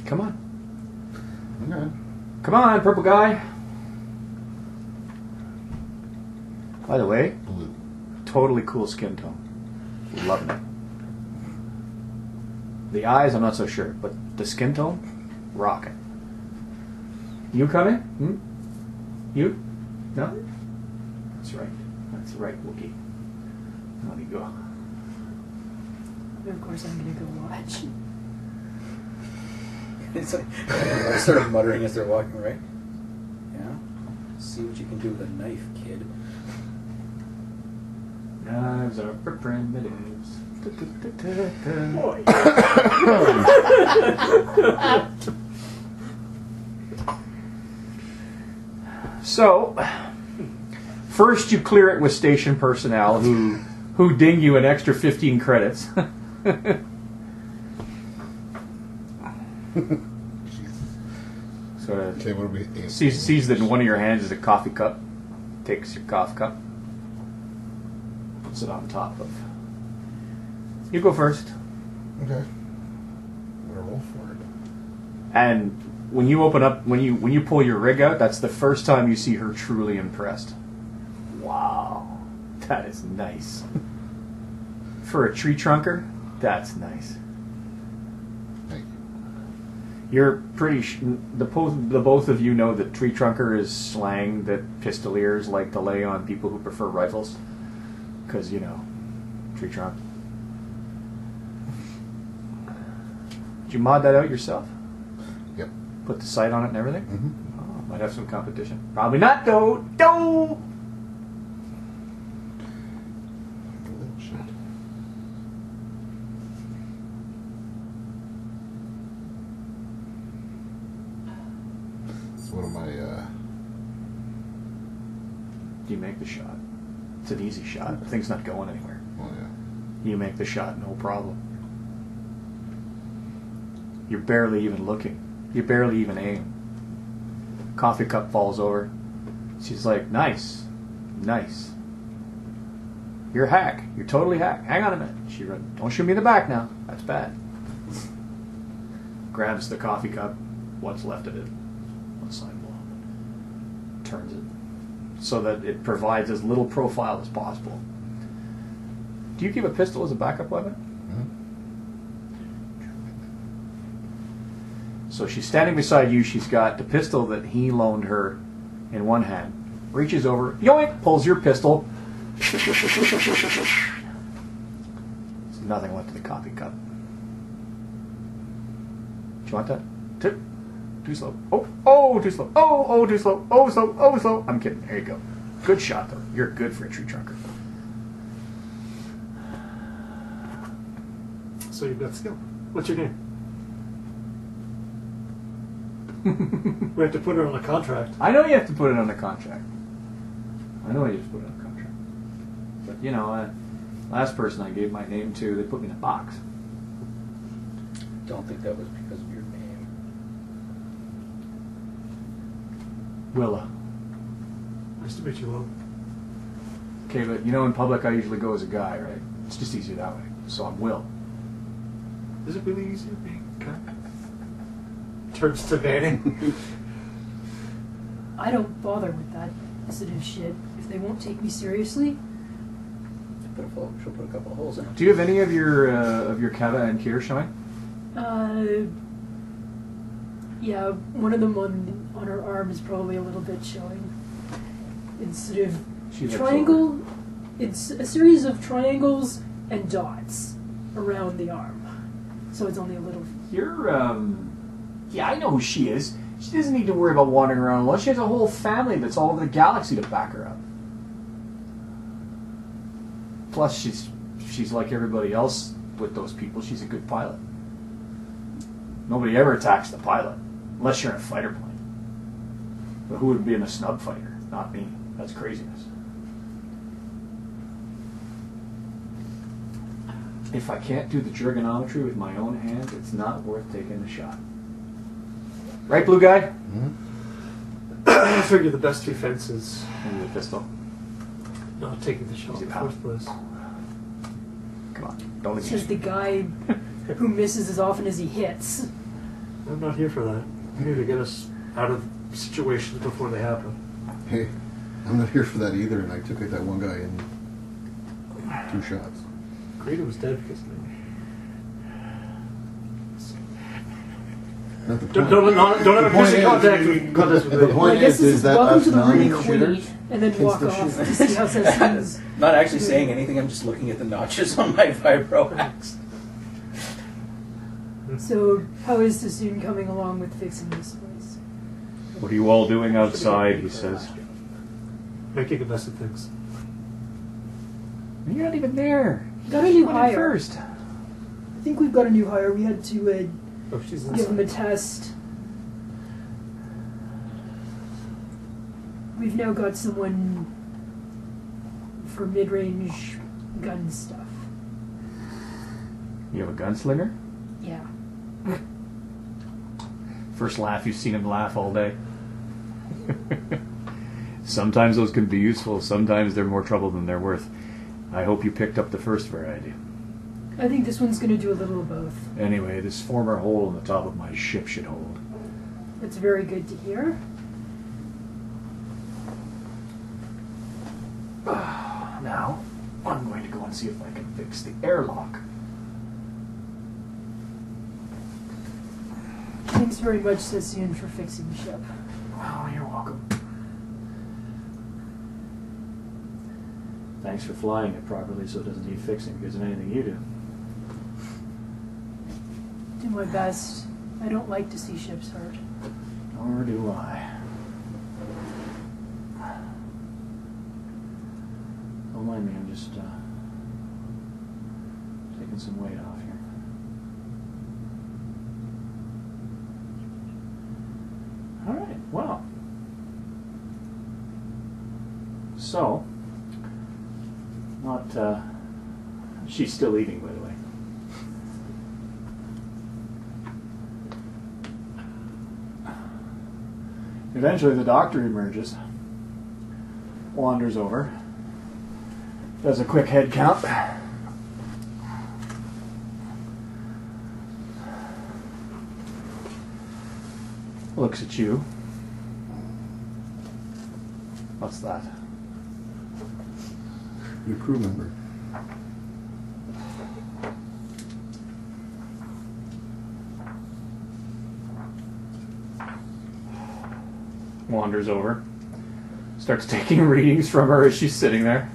Come on. Okay. Come on, purple guy. By the way, Blue. totally cool skin tone. Loving it. The eyes, I'm not so sure, but the skin tone, rocking. You coming? Hmm? You? No? That's right. That's right, Wookie. Let me go. And of course, I'm gonna go watch. It's like, I started muttering as they're walking, right? Yeah. See what you can do with a knife, kid. Knives are for primitives. Boy. So, first you clear it with station personnel who ding you an extra 15 credits. Sort of Okay, what do we? sees that in one of your hands is a coffee cup. Takes your coffee cup, puts it on top of. You go first. Okay. I'm gonna roll for it. And when you open up, when you pull your rig out, that's the first time you see her truly impressed. Wow, that is nice. For a tree trunker, that's nice. Thank you. You're pretty. The both of you know that tree trunker is slang that pistoliers like to lay on people who prefer rifles, because tree trunk. Did you mod that out yourself? Yep. Put the sight on it and everything? Mm-hmm. Oh, might have some competition. Probably not, though. No! Oh, shit. It's one of my, Do you make the shot? It's an easy shot. The thing's not going anywhere. well, yeah. You make the shot, no problem. You're barely even looking. You barely even aim. Coffee cup falls over. She's like, nice. Nice. You're a hack. You're totally hack. Hang on a minute. She runs. Don't shoot me in the back now. That's bad. Grabs the coffee cup, what's left of it, one side blow, turns it so that it provides as little profile as possible. Do you keep a pistol as a backup weapon? Mm-hmm. So she's standing beside you. She's got the pistol that he loaned her in one hand. Reaches over, yoink, pulls your pistol. There's nothing left of the coffee cup. Do you want that? Too slow. Oh, too slow. Oh, too slow. Oh, slow. Oh, slow. I'm kidding. There you go. Good shot, though. You're good for a tree trunker. So you've got skill. What's your name? We have to put it on a contract. I know you have to put it on the contract. I know you have to put it on the contract. But you know, last person I gave my name to, they put me in a box. Don't think that was because of your name. Willa. Nice to meet you, Will. Okay, but you know, in public I usually go as a guy, right? It's just easier that way. So I'm Will. Is it really easy being a guy? Turns to Vanny. I don't bother with that sort of shit. If they won't take me seriously, She'll put a couple of holes in it. Do you have any of your Kava and Kier showing? yeah, one of them on her arm is probably a little bit showing. It's sort of triangle. It's a series of triangles and dots around the arm. So it's only a little. Yeah, I know who she is. She doesn't need to worry about wandering around alone. She has a whole family that's all over the galaxy to back her up. Plus, she's like everybody else with those people. She's a good pilot. Nobody ever attacks the pilot, unless you're in a fighter plane. But who would be in a snub fighter? Not me. That's craziness. If I can't do the trigonometry with my own hands, it's not worth taking the shot. Right, blue guy? Mm-hmm. I figure the best defense is Maybe the pistol. not taking the shot in the first place. Come on, don't let Says the guy who misses as often as he hits. I'm not here for that. I'm here to get us out of situations before they happen. Hey, I'm not here for that either, and I took that one guy in 2 shots. Greta was dead because of me. Not the Don't point. have a physical contact with The me. Well, I point guess this is that welcome us to the Ruby non-shooters Queen, and then can walk still off shoot. to see how Cecily's. Not actually saying anything, I'm just looking at the notches on my vibro axe. So, how is Sassoon coming along with fixing this place? What are you all doing outside, he says. Making a mess of things. You're not even there. Got a new Went in hire. first. I think we've got a new hire. We had to Oh, she's give him a inside. test. We've now got someone for mid-range gun stuff. You have a gunslinger? Yeah. First laugh you've seen him laugh all day. Sometimes those can be useful, sometimes they're more trouble than they're worth. I hope you picked up the first variety. I think this one's going to do a little of both. Anyway, this former hole in the top of my ship should hold. That's very good to hear. Now, I'm going to go and see if I can fix the airlock. Thanks very much, Sassoon, for fixing the ship. Oh, you're welcome. Thanks for flying it properly so it doesn't need fixing because of anything you do. Do my best. I don't like to see ships hurt. Nor do I. Don't mind me, I'm just taking some weight off here. Alright, well. So, she's still eating, by the way. Eventually the doctor emerges, wanders over, does a quick head count. Looks at you. What's that? Your crew member. Wanders over. Starts taking readings from her as she's sitting there.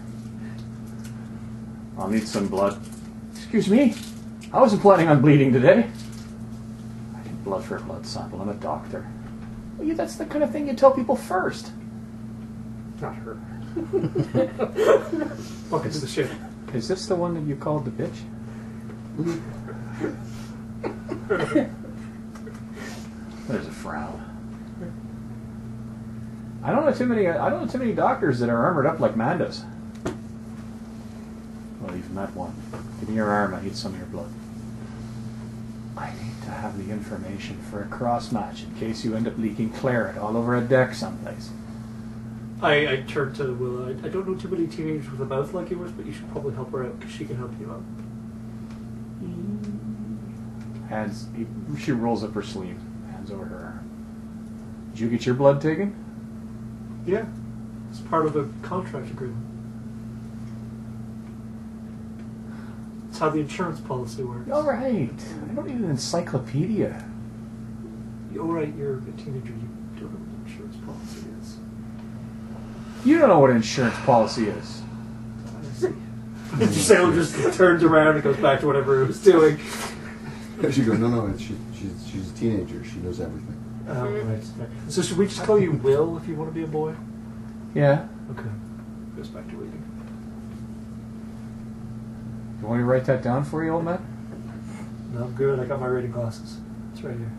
I'll need some blood. Excuse me? I wasn't planning on bleeding today. I need blood for a blood sample. I'm a doctor. Well, that's the kind of thing you tell people first. Not her. Welcome to the ship. Is this the one that you called the bitch? There's a frown. I don't know too many doctors that are armored up like Mandos. met one. Give me your arm, I need some of your blood. I need to have the information for a cross match in case you end up leaking claret all over a deck someplace. I turned to Willa. I don't know too many teenagers with a mouth like yours, but you should probably help her out because she can help you out. She rolls up her sleeve, hands over her arm. Did you get your blood taken? Yeah, it's part of the contract agreement. It's how the insurance policy works. All right. I don't need an encyclopedia. All right, you're a teenager. You don't know what the insurance policy is. You don't know what an insurance policy is. Salem just turns around and goes back to whatever he was doing. She goes, no, she's a teenager. She knows everything. Right. So should we just call you Will if you want to be a boy? Yeah. Okay. Goes back to reading. You want me to write that down for you, old man? No, I'm good. I got my reading glasses. It's right here.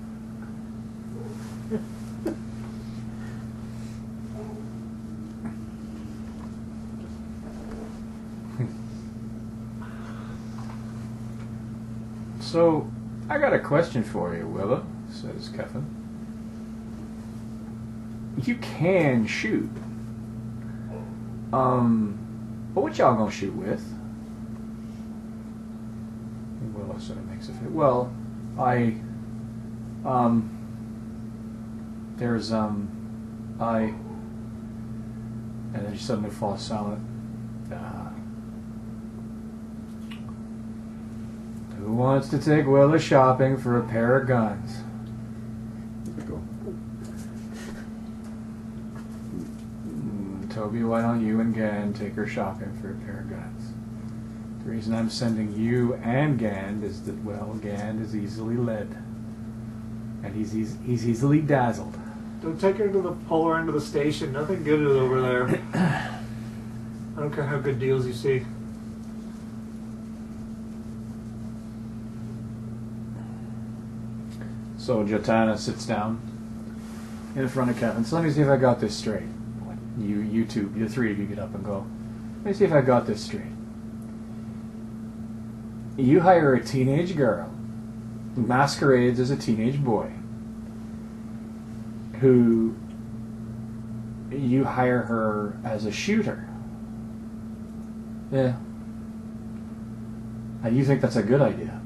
So, I got a question for you, Willa, says Kevin. You can shoot. But what y'all gonna shoot with? Willa sort of makes a face. Well, and then she suddenly falls silent. Who wants to take Willa shopping for a pair of guns? Go. Toby, why don't you and Gand take her shopping for a pair of guns? The reason I'm sending you and Gand is that, well, Gand is easily led. And he's easily dazzled. Don't take her to the polar end of the station. Nothing good is over there. I don't care how good deals you see. So Jotana sits down in front of Kevin. So let me see if I got this straight. You two, the three of you get up and go. Let me see if I got this straight. You hire a teenage girl who masquerades as a teenage boy, who you hire her as a shooter. Yeah. And you think that's a good idea?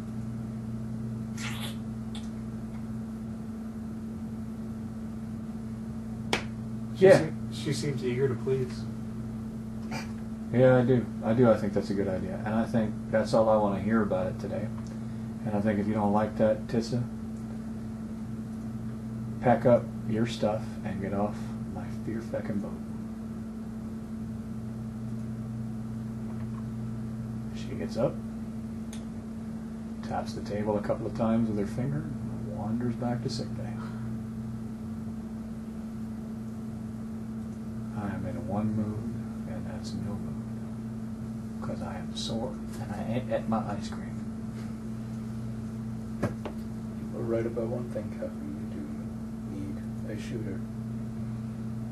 She seems eager to please. Yeah, I do. I think that's a good idea. And I think that's all I want to hear about it today. And I think if you don't like that, Tissa, pack up your stuff and get off my fear feckin' boat. She gets up, taps the table a couple of times with her finger, and wanders back to sickbay. I am in one mood, and that's no mood. Because I am sore, and I ain't at my ice cream. You were right about one thing, Kevin. You do need a shooter.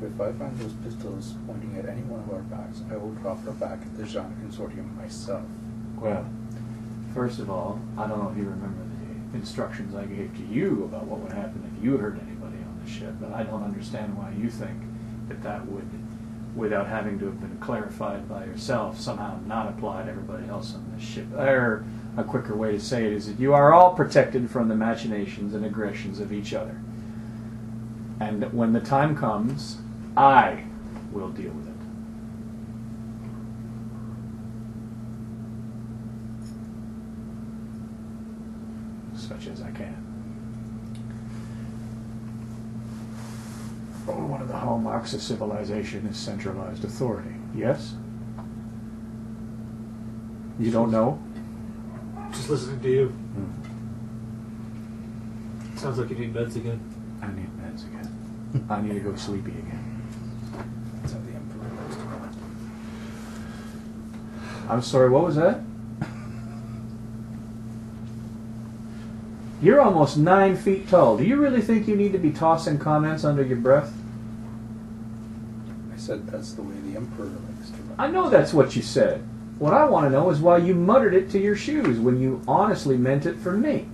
If I find those pistols pointing at any one of our backs, I will drop her back at the Jean Consortium myself. Well, first of all, I don't know if you remember the instructions I gave to you about what would happen if you hurt anybody on the ship, but I don't understand why you think that would, without having to have been clarified by yourself, somehow not apply to everybody else on this ship. Or a quicker way to say it is that you are all protected from the machinations and aggressions of each other. And when the time comes, I will deal with it. Such as I can. One of the hallmarks of civilization is centralized authority. Yes? You don't know? Just listening to you. Sounds like you need meds again. I need meds again. I need to go sleepy again. That's how the Emperor likes to go. I'm sorry, what was that? You're almost 9 feet tall. Do you really think you need to be tossing comments under your breath? I said that's the way the Emperor likes to run. I know that's what you said. What I want to know is why you muttered it to your shoes when you honestly meant it for me.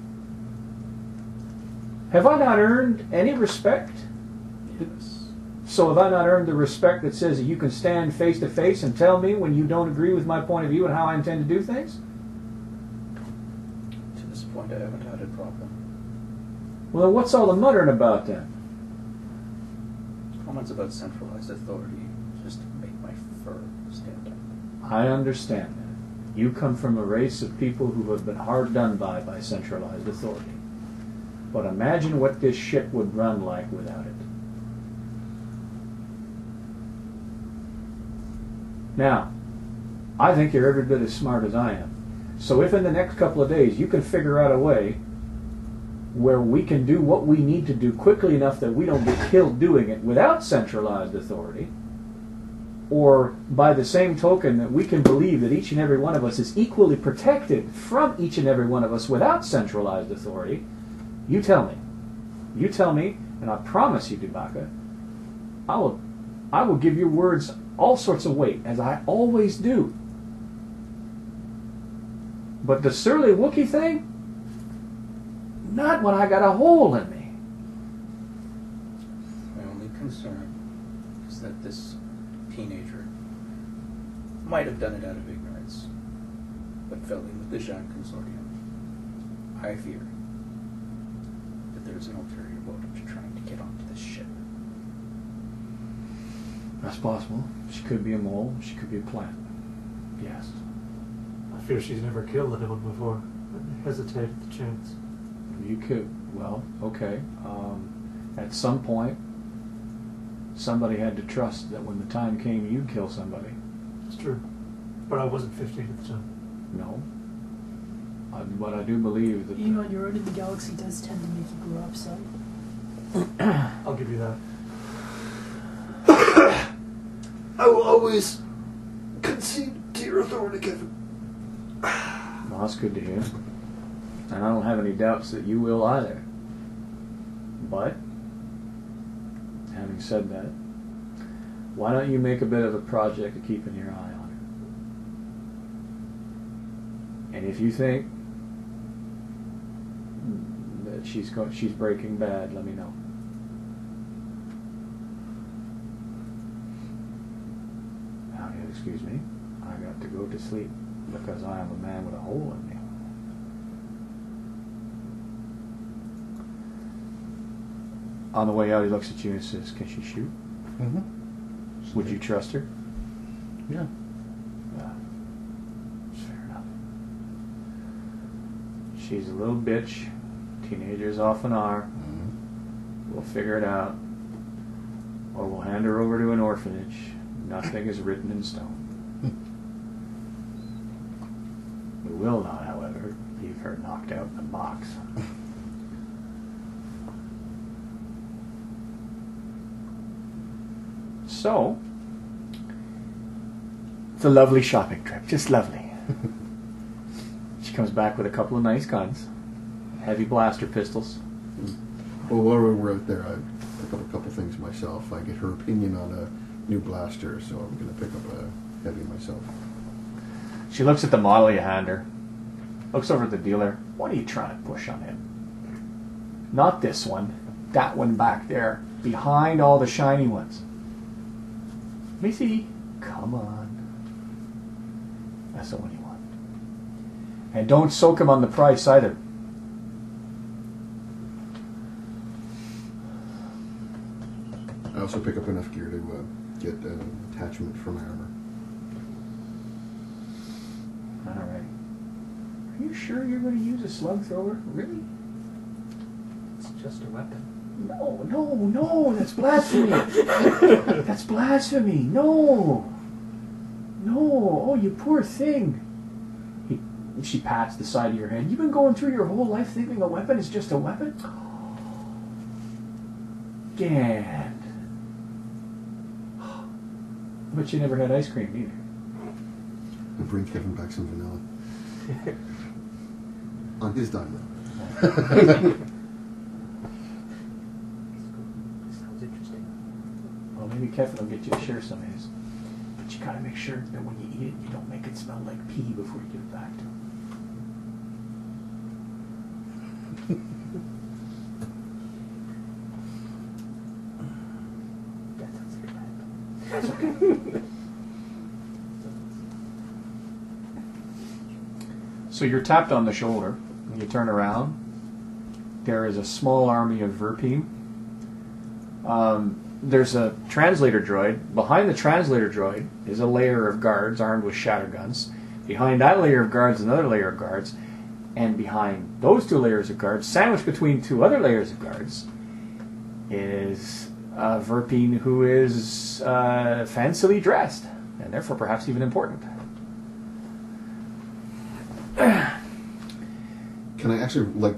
Have I not earned any respect? Yes. So have I not earned the respect that says that you can stand face to face and tell me when you don't agree with my point of view and how I intend to do things? To this point, I haven't had a problem. Well, then what's all the muttering about then? Comments about centralized authority just to make my fur stand up. I understand that. You come from a race of people who have been hard done by centralized authority. But imagine what this ship would run like without it. Now, I think you're every bit as smart as I am. So if in the next couple of days you can figure out a way where we can do what we need to do quickly enough that we don't get killed doing it without centralized authority, or by the same token that we can believe that each and every one of us is equally protected from each and every one of us without centralized authority, you tell me. You tell me, and I promise you, Dubaka, I will give your words all sorts of weight, as I always do. But the surly Wookiee thing? Not when I got a hole in me. My only concern is that this teenager might have done it out of ignorance, but fell in with the Jean Consortium. I fear that there's an ulterior motive to trying to get onto this ship. That's possible. She could be a mole. She could be a plant. Yes. I fear she's never killed anyone before. I hesitate at the chance. You could. Well, okay. At some point, somebody had to trust that when the time came, you'd kill somebody. It's true. But I wasn't 15 at the time. No. But I do believe that... Being on your own in the galaxy does tend to make you grow up, son. I'll give you that. I will always concede to your authority, Kevin. Well, that's good to hear. And I don't have any doubts that you will either. But, having said that, why don't you make a bit of a project of keeping your eye on her? And if you think that she's breaking bad, let me know. Now, excuse me, I got to go to sleep because I am a man with a hole in me. On the way out, he looks at you and says, "Can she shoot? Mm-hmm. Would you trust her?" Yeah. Fair enough. She's a little bitch. Teenagers often are. Mm-hmm. We'll figure it out. Or we'll hand her over to an orphanage. Nothing is written in stone. We will not, however, leave her knocked out in a box. So, it's a lovely shopping trip, just lovely. She comes back with a couple of nice guns, heavy blaster pistols. Well, while we were out there, I picked up a couple things myself. I get her opinion on a new blaster, so I'm going to pick up a heavy myself. She looks at the model you hand her, looks over at the dealer. What are you trying to push on him? Not this one, that one back there, behind all the shiny ones. Missy, come on. That's the one you want. And don't soak him on the price either. I also pick up enough gear to get an attachment for my armor. All right. Are you sure you're going to use a slug thrower? Really? It's just a weapon. No, that's blasphemy. That's blasphemy. No. Oh, you poor thing. She pats the side of your head. You've been going through your whole life thinking a weapon is just a weapon? Gad. But you never had ice cream either. I'll bring Kevin back some vanilla. On his dime. Sounds interesting. Well, maybe Kevin will get you to share some of his. But you gotta make sure that when you eat it, you don't make it smell like pee before you give it back to him. That sounds like a bad. So you're tapped on the shoulder, and you turn around. There is a small army of Verpine. There's a translator droid. Behind the translator droid is a layer of guards armed with shatter guns. Behind that layer of guards, another layer of guards. And behind those two layers of guards, sandwiched between two other layers of guards, is a Verpine who is fancily dressed, and therefore perhaps even important. Can I actually, like,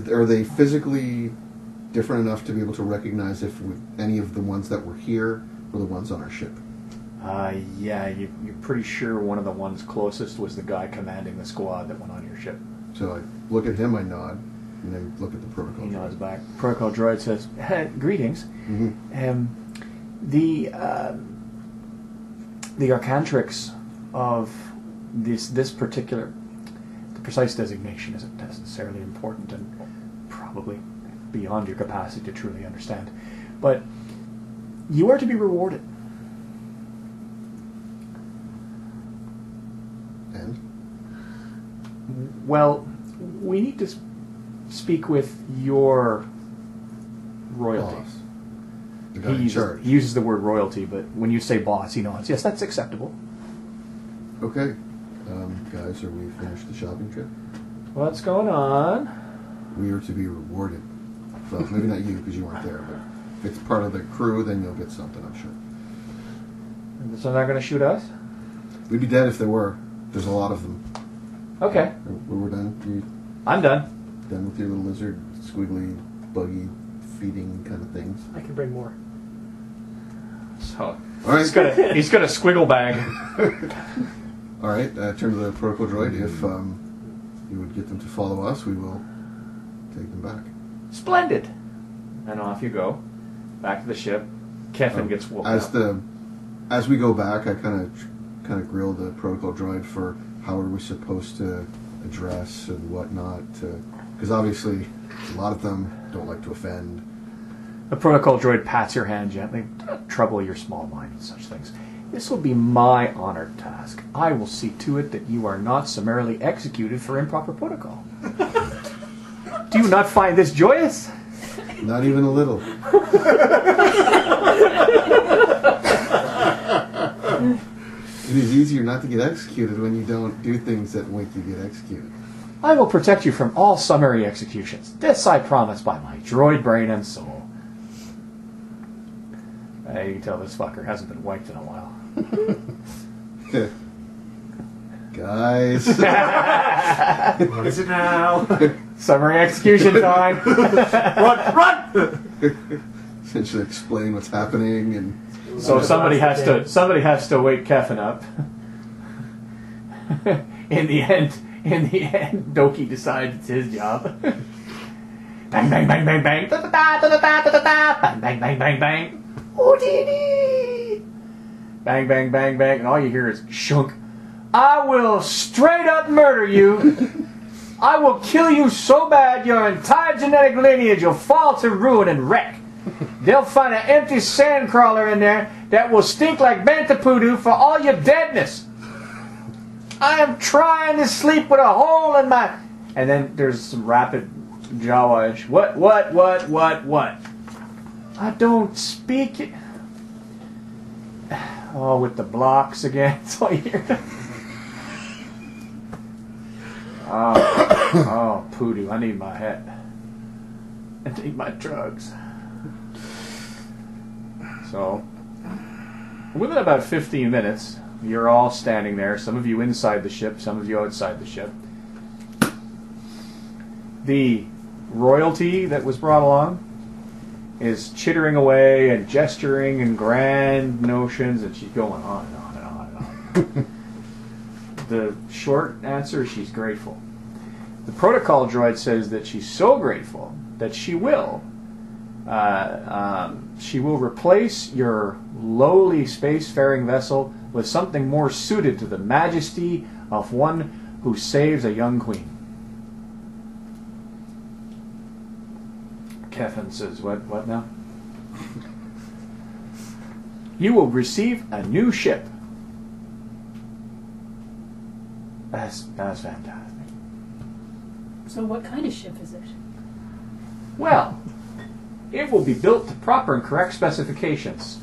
are they physically different enough to be able to recognize if any of the ones that were here were the ones on our ship? Yeah, you're pretty sure one of the ones closest was the guy commanding the squad that went on your ship. So I look at him, I nod, and then look at the protocol. He nods back. Protocol droid says, "Greetings. Mm-hmm. The Arcantrix of this particular, the precise designation isn't necessarily important and probably beyond your capacity to truly understand, but you are to be rewarded." And? Well, we need to speak with your royalty. Boss. The guy in charge. He uses the word royalty, but when you say boss, he nods. Yes, that's acceptable. Okay. Guys, are we finished the shopping trip? What's going on? We are to be rewarded. Well, maybe not you because you weren't there, but if it's part of the crew, then you'll get something, I'm sure. So they're not going to shoot us? We'd be dead if there were. There's a lot of them. Okay. We're done. I'm done. Done with your little lizard, squiggly, buggy, feeding kind of things. I can bring more. So All right. he's got a squiggle bag. All right. Turn to the protocol droid. If you would get them to follow us, we will take them back. Splendid. And off you go. Back to the ship. Keffin gets woken up. As we go back, I kind of grill the protocol droid for how are we supposed to address and whatnot, because obviously a lot of them don't like to offend. The protocol droid pats your hand gently. Don't trouble your small mind with such things. This will be my honored task. I will see to it that you are not summarily executed for improper protocol. Do you not find this joyous? Not even a little. It is easier not to get executed when you don't do things that make you get executed. I will protect you from all summary executions. This I promise by my droid brain and soul. You can tell this fucker hasn't been wiped in a while. Guys. What is it now? Summary execution time. Run! Essentially explain what's happening and... So somebody has to wake Keffin up. In the end, Doki decides it's his job. Bang bang bang bang bang. Da da da da da da da. Bang bang bang bang bang. Houdini. Bang bang bang bang, and all you hear is shunk. I will straight up murder you. I will kill you so bad your entire genetic lineage will fall to ruin and wreck. They'll find an empty sandcrawler in there that will stink like Bantapudu for all your deadness. I am trying to sleep with a hole in my... And then there's some rapid Jawa-ish. What? I don't speak it. Oh, with the blocks again. That's all you hear. Oh, Poodoo, I need my head. I need my drugs. So, within about 15 minutes, you're all standing there, some of you inside the ship, some of you outside the ship. The royalty that was brought along is chittering away and gesturing and grand notions, and she's going on and on and on and on. The short answer is she's grateful. The protocol droid says that she's so grateful that she will replace your lowly spacefaring vessel with something more suited to the majesty of one who saves a young queen. Kevin says, what now? You will receive a new ship. That's fantastic. So what kind of ship is it? Well, it will be built to proper and correct specifications.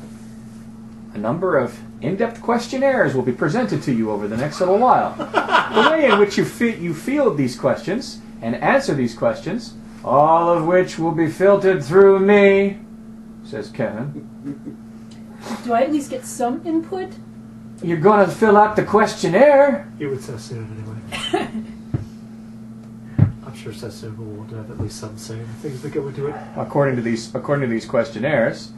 A number of in-depth questionnaires will be presented to you over the next little while. The way in which you field these questions and answer these questions, all of which will be filtered through me, says Kevin. Do I at least get some input? You're going to fill out the questionnaire. You would Sassoon anyway. I'm sure Sassoon will want to have at least some say in the things that go into it. According to these questionnaires,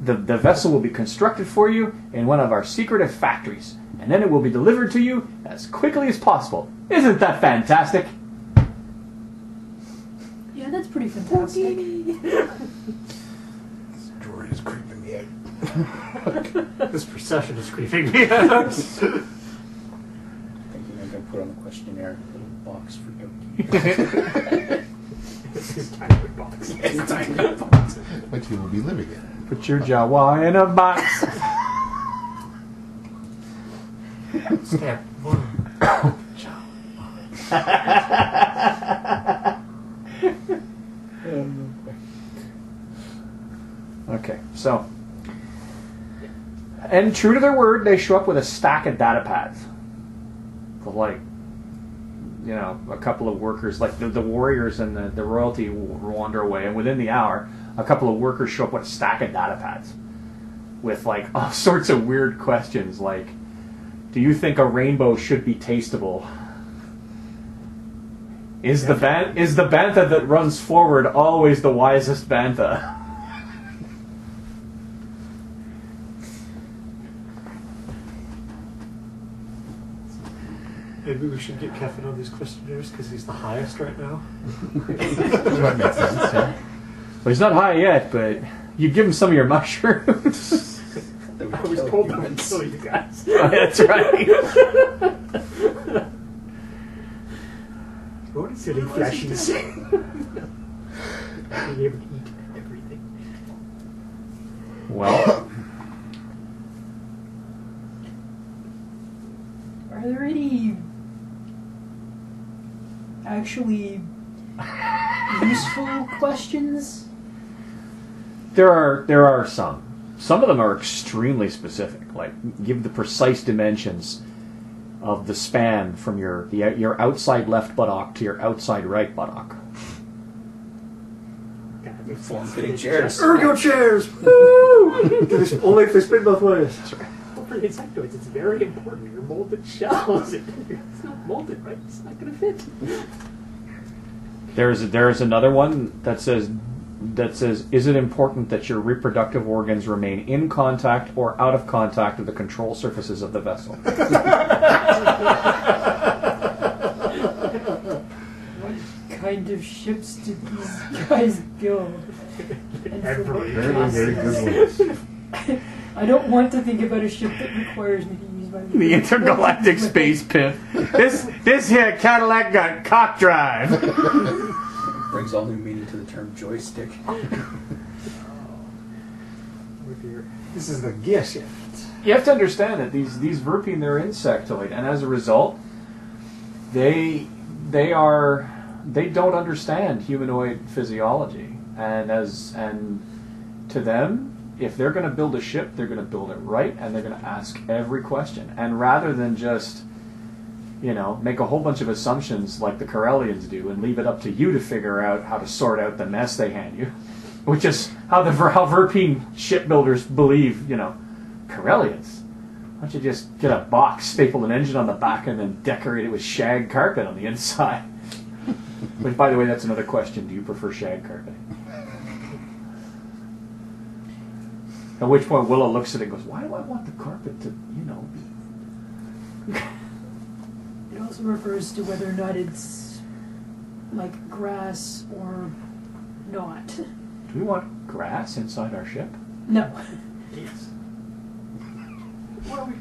the vessel will be constructed for you in one of our secretive factories, and then it will be delivered to you as quickly as possible. Isn't that fantastic? Yeah, that's pretty fantastic. Story is creeping me out. This procession is creeping me out. Thinking I'm gonna put on the questionnaire a little box for Donkey. This is tiny box. It's a tiny box. Which you will be living in. Put your Jawa in a box. Step one. Okay, so, and true to their word, they show up with a stack of data pads. With like, you know, a couple of workers, like the warriors and the royalty wander away, and within the hour, a couple of workers show up with a stack of data pads with like all sorts of weird questions, like, do you think a rainbow should be tasteable? Is the bantha that runs forward always the wisest bantha? Maybe we should get Kevin on these questionnaires because he's the highest right now. That makes sense, yeah. Well, he's not high yet, but you give him some of your mushrooms. I was told to kill you guys. Oh, that's right. What is silly flashes? Being able to eat everything. Well, Are there any actually useful questions? there are some. Some of them are extremely specific, like give the precise dimensions of the span from your outside left buttock to your outside right buttock. Form-fitting chairs. Ergo chairs! Woo! Only if they spin both ways. Well, for the insectoids, it's very important. Your molded shells. It's not molded, right? It's not going to fit. There is another one that says, is it important that your reproductive organs remain in contact or out of contact with the control surfaces of the vessel? What kind of ships did these guys build? And for what Very reasons? good one. I don't want to think about a ship that requires me to use my... The intergalactic space pimp. This here Cadillac got cock drive. Brings all new meaning to the term joystick. This is the gear shift. You have to understand that these verpine, they're insectoid, and as a result, they don't understand humanoid physiology, and to them, if they're going to build a ship, they're going to build it right, and they're going to ask every question, and rather than just make a whole bunch of assumptions like the Corellians do and leave it up to you to figure out how to sort out the mess they hand you, which is how verpine shipbuilders believe, Corellians. Why don't you just get a box, staple an engine on the back, and then decorate it with shag carpet on the inside? Which, by the way, that's another question. Do you prefer shag carpet? At which point Willow looks at it and goes, why do I want the carpet to, It also refers to whether or not it's like grass or not. Do we want grass inside our ship? No. Yes. What are we?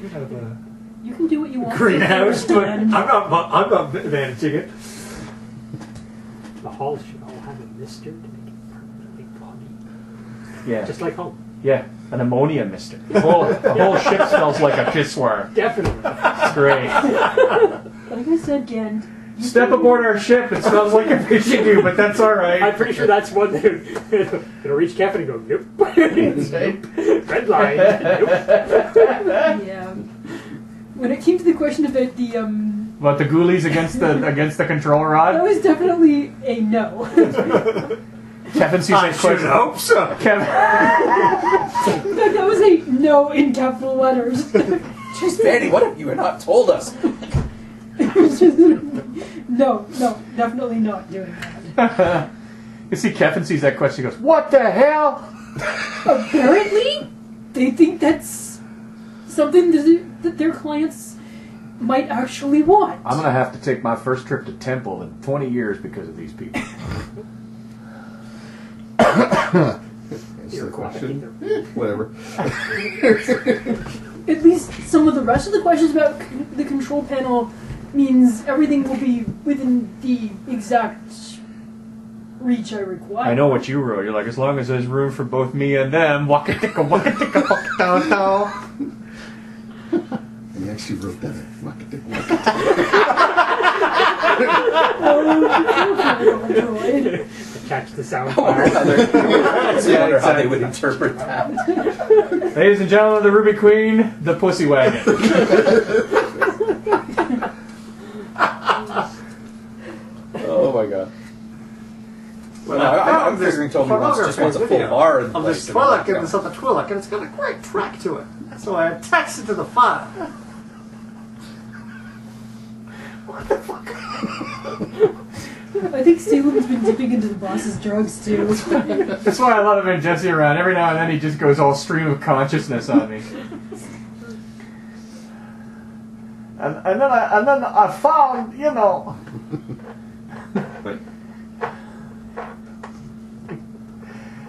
Could have a You can do what you want. greenhouse, but I'm And not managing it. The halls should all have a mister to make it permanently foggy. Yeah. Just like home. Yeah. An ammonia mister. The whole ship smells like a pissoir. Definitely. It's great. like I said, Gant. Step aboard our ship. It smells like a fishing do, but that's all right. I'm pretty sure that's one that it'll reach Kevin and go, nope. Nope. Red line. Nope. Yeah. When it came to the question about the What, the ghoulies against the control that rod? was definitely a no. Kevin sees I that should question. hope so. Kevin. In fact, that was a no in capital letters. Jeez, Fanny, what have you not told us? It was just no, definitely not doing that. You see, Kevin sees that question. He goes, "What the hell?" Apparently, they think that's something that their clients might actually want. I'm gonna have to take my first trip to Temple in 20 years because of these people. Answer the question. Whatever. At least some of the rest of the questions about the control panel means everything will be within the exact reach I require. I know what you wrote. You're like, as long as there's room for both me and them, waka ticka waka ticka waka down down. And you actually wrote that. Catch the sound I wonder file. how they would interpret that. Ladies and gentlemen of the Ruby Queen, the Pussy Wagon. Oh my god. Well, I'm figuring Toby just wants a full bar in the of place this to Twi'lek knock and down. this other Twi'lek, and it's got a great track to it. So I attached it to the file. I think Salem's been dipping into the boss's drugs too. That's why I love having Jesse around. Every now and then he just goes all stream of consciousness on me. And then I found, you know.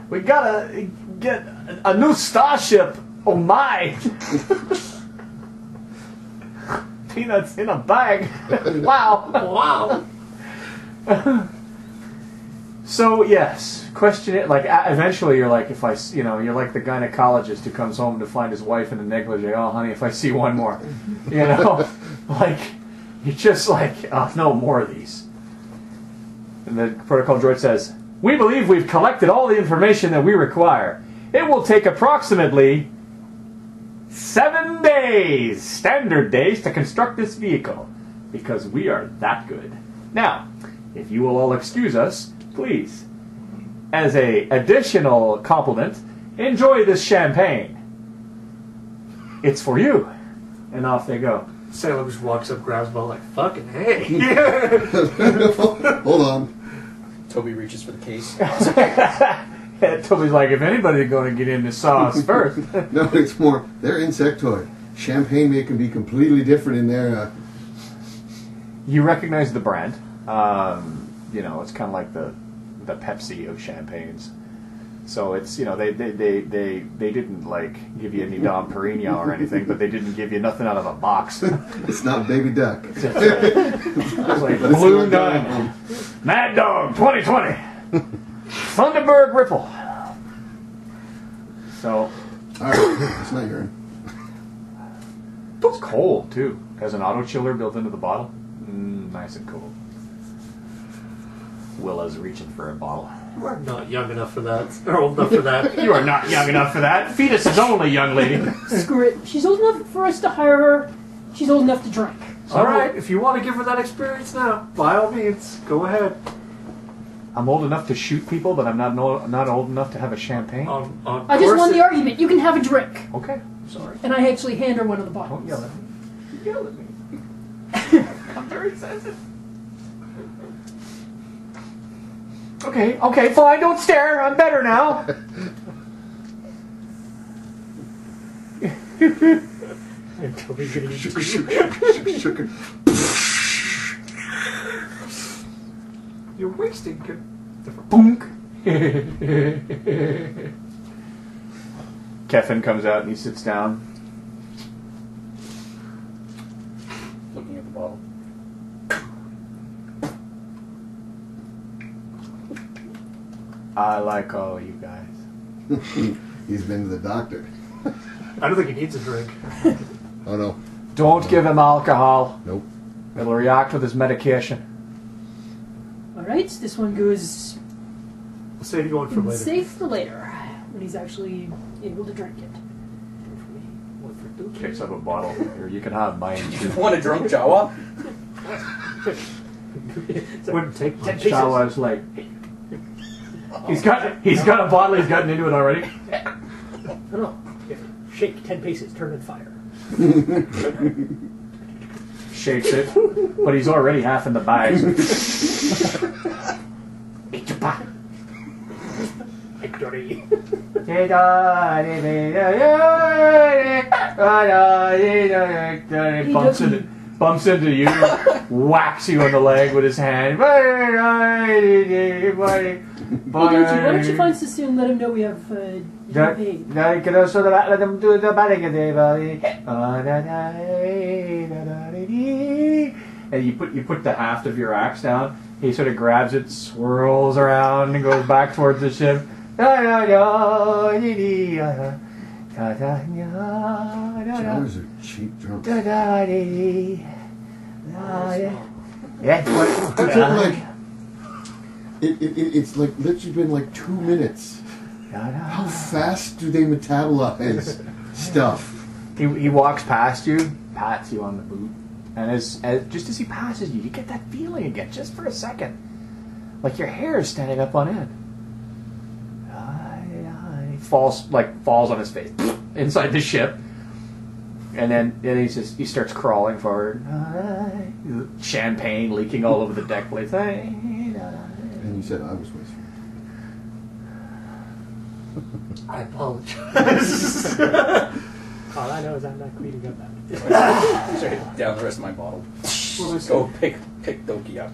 We gotta get a new starship. Oh my! Peanuts in a bag. Wow. Wow. So yes, question it. Like eventually, you're like, if I, you're like the gynecologist who comes home to find his wife in a negligee. Oh, honey, if I see one more, like you're just like, oh, no more of these. And the protocol droid says, "We believe we've collected all the information that we require. It will take approximately 7 days, standard days, to construct this vehicle, because we are that good. Now, if you will all excuse us, please, as a additional compliment, enjoy this champagne. It's for you." And off they go. Salem just walks up, grabs them all like, fucking hey. Hold on. Toby reaches for the case. Toby's like, if anybody's going to get into sauce first. No, it's more. They're insectoid. Champagne can be completely different in there. You recognize the brand. It's kind of like the Pepsi of champagnes. So it's, they didn't like give you any Dom Perignon or anything, but they didn't give you nothing out of a box. It's not Baby Duck. It's like Blue Diamond, Mad Dog 2020, Thunderbird Ripple. So Alright, it's not urine. it's cold too. Has an auto chiller built into the bottle. Nice and cold. Willa's reaching for a bottle. You are not young enough for that. Or old enough for that. You are not young enough for that. Fetus is only, young lady. Screw it. She's old enough for us to hire her. She's old enough to drink. Alright, if you want to give her that experience now, by all means, go ahead. I'm old enough to shoot people, but I'm not old enough to have a champagne. On I just course won it- the argument. You can have a drink. Okay, sorry. And I actually hand her one of the bottles. Don't yell at me. You yell at me. I'm very sensitive. Okay, fine. Don't stare. I'm better now. And Toby's getting Shook it. You're wasting good. Boonk. Kevin comes out and he sits down. Looking at the bottle. I like all you guys. He's been to the doctor. I don't think he needs a drink. Oh no. Don't give him alcohol. Nope. It'll react with his medication. Alright, this one goes We'll save you one for later. safe for later, when he's actually able to drink it. One for Dookie. Picks up a bottle. Here, you can have mine. You want a drunk Jawa? Wouldn't take 10 much. pieces. Shawa's like, he's got a bottle. He's gotten into it already. No. Shake 10 paces, turn and fire. Shakes it, but he's already half in the bag. Victory. Bumps into you, whacks you on the leg with his hand. Hey, why don't you find Sassoon and let him know we have paid? And you put the haft of your axe down. He sort of grabs it, swirls around, and goes back towards the ship. Jowers are cheap drunks. It's like literally been like 2 minutes. How fast do they metabolize stuff? He walks past you, pats you on the boot, and just as he passes you, you get that feeling again, just for a second, like your hair is standing up on end. He falls on his face inside the ship, and then he starts crawling forward. Champagne leaking all over the deck plates. And you said I was wasting. I apologize. All I know is I'm not cleaning up after. Sorry, down the rest of my bottle. Well, Go pick Doki up.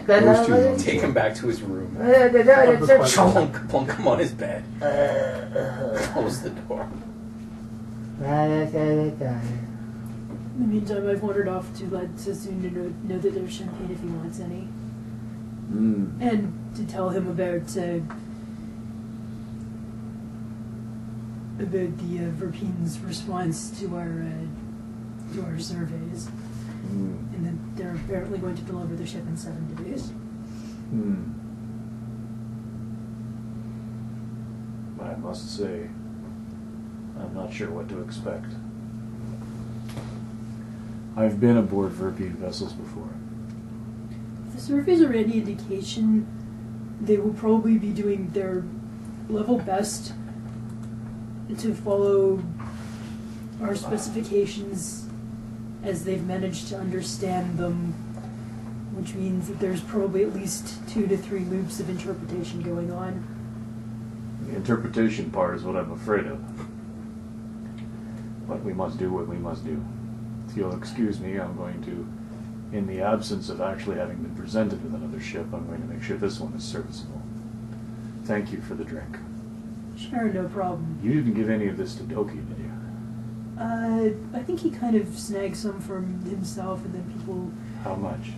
Those two don't Take him back to his room. Plunk. Plunk him on his bed. Close the door. In the meantime, I've wandered off to let Sassoon know that there's champagne if he wants any. And to tell him about the Verpines' response to our surveys, and that they're apparently going to deliver the ship in 7 days. I must say, I'm not sure what to expect. I've been aboard Verpine vessels before. If the surveys are any indication, they will probably be doing their level best to follow our specifications as they've managed to understand them, which means that there's probably at least 2 to 3 loops of interpretation going on. The interpretation part is what I'm afraid of. But we must do what we must do. If you'll excuse me, I'm going to, in the absence of actually having been presented with another ship, I'm going to make sure this one is serviceable. Thank you for the drink. Sure, no problem. You didn't give any of this to Doki, did you? I think he kind of snagged some from himself, and then people... How much?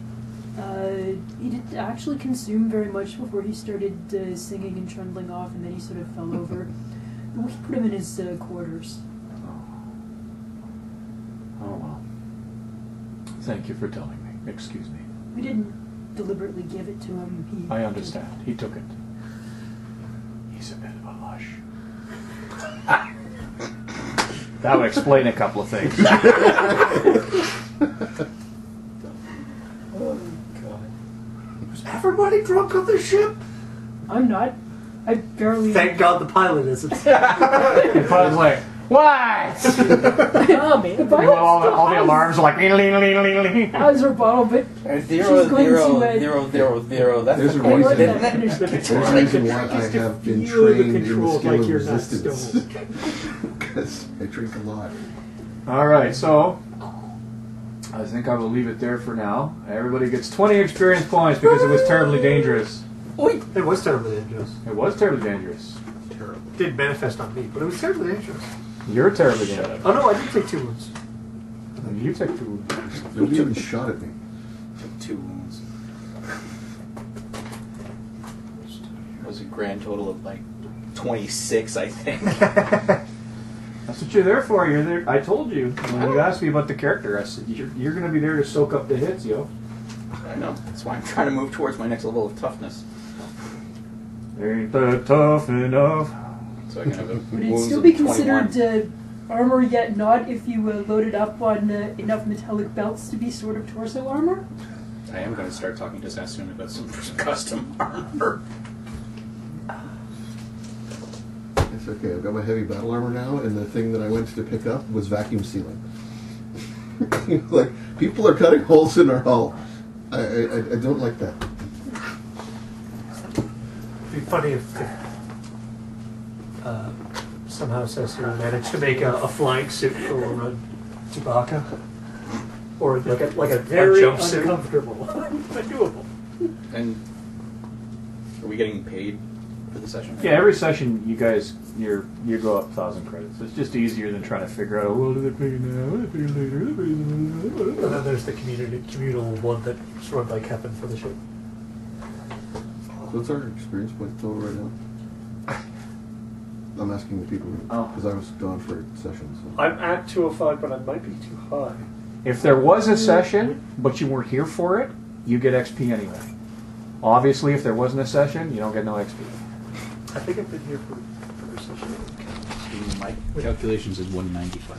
He didn't actually consume very much before he started singing and trundling off, and then he sort of fell over. Well, he put him in his quarters. Oh well. Thank you for telling me. Excuse me. We didn't deliberately give it to him. I understand. He took it. He's a bit of a lush. That would explain a couple of things. Oh, God. Was everybody drunk on the ship? I'm not. I barely... Thank God the pilot isn't. The pilot's like, what? Oh, man. The pilot all the alarms are like, how's her bottle, but Zero, she's going zero, to... zero, zero, zero. That's There's the a point. reason. Let that finish. There's a reason why I have been feel the trained in the controls skill like of you're not resistance. stoned. Because I drink a lot. All right, so I think I will leave it there for now. Everybody gets 20 experience points because it was terribly dangerous. It was terribly dangerous. It was terribly dangerous. Terrible. It did manifest on me, but it was terribly dangerous. You're terribly dangerous. Oh no, I did take 2 wounds. You took 2. Nobody even shot at me. Took 2 wounds. It was a grand total of like 26, I think. That's what you're there for. You're there. I told you when you asked me about the character. I said you're going to be there to soak up the hits, yo. I know. That's why I'm trying to move towards my next level of toughness. Ain't that tough enough? So I can have a Would it wounds still of be 21. considered armor yet not if you loaded up on enough metallic belts to be sort of torso armor? I am going to start talking to Sassoon about some custom armor. It's okay. I've got my heavy battle armor now, and the thing that I went to pick up was vacuum sealing. Like, people are cutting holes in our hull. I don't like that. It'd be funny if somehow Cecil managed to make a flying suit for Chewbacca, or like a Very jumpsuit. uncomfortable, but doable. And are we getting paid for the session? Yeah, every session you guys you go up 1,000 credits. It's just easier than trying to figure out, well, do they pay now? Do they pay later? Do they pay later? And then there's the communal one that's run by Kevin for the ship. What's our experience point total right now? I'm asking the people because I was gone for sessions. So. I'm at 205, but I might be too high. If there was a session, but you weren't here for it, you get XP anyway. Obviously, if there wasn't a session, you don't get no XP. I think I've been here for a session. My calculations is 195.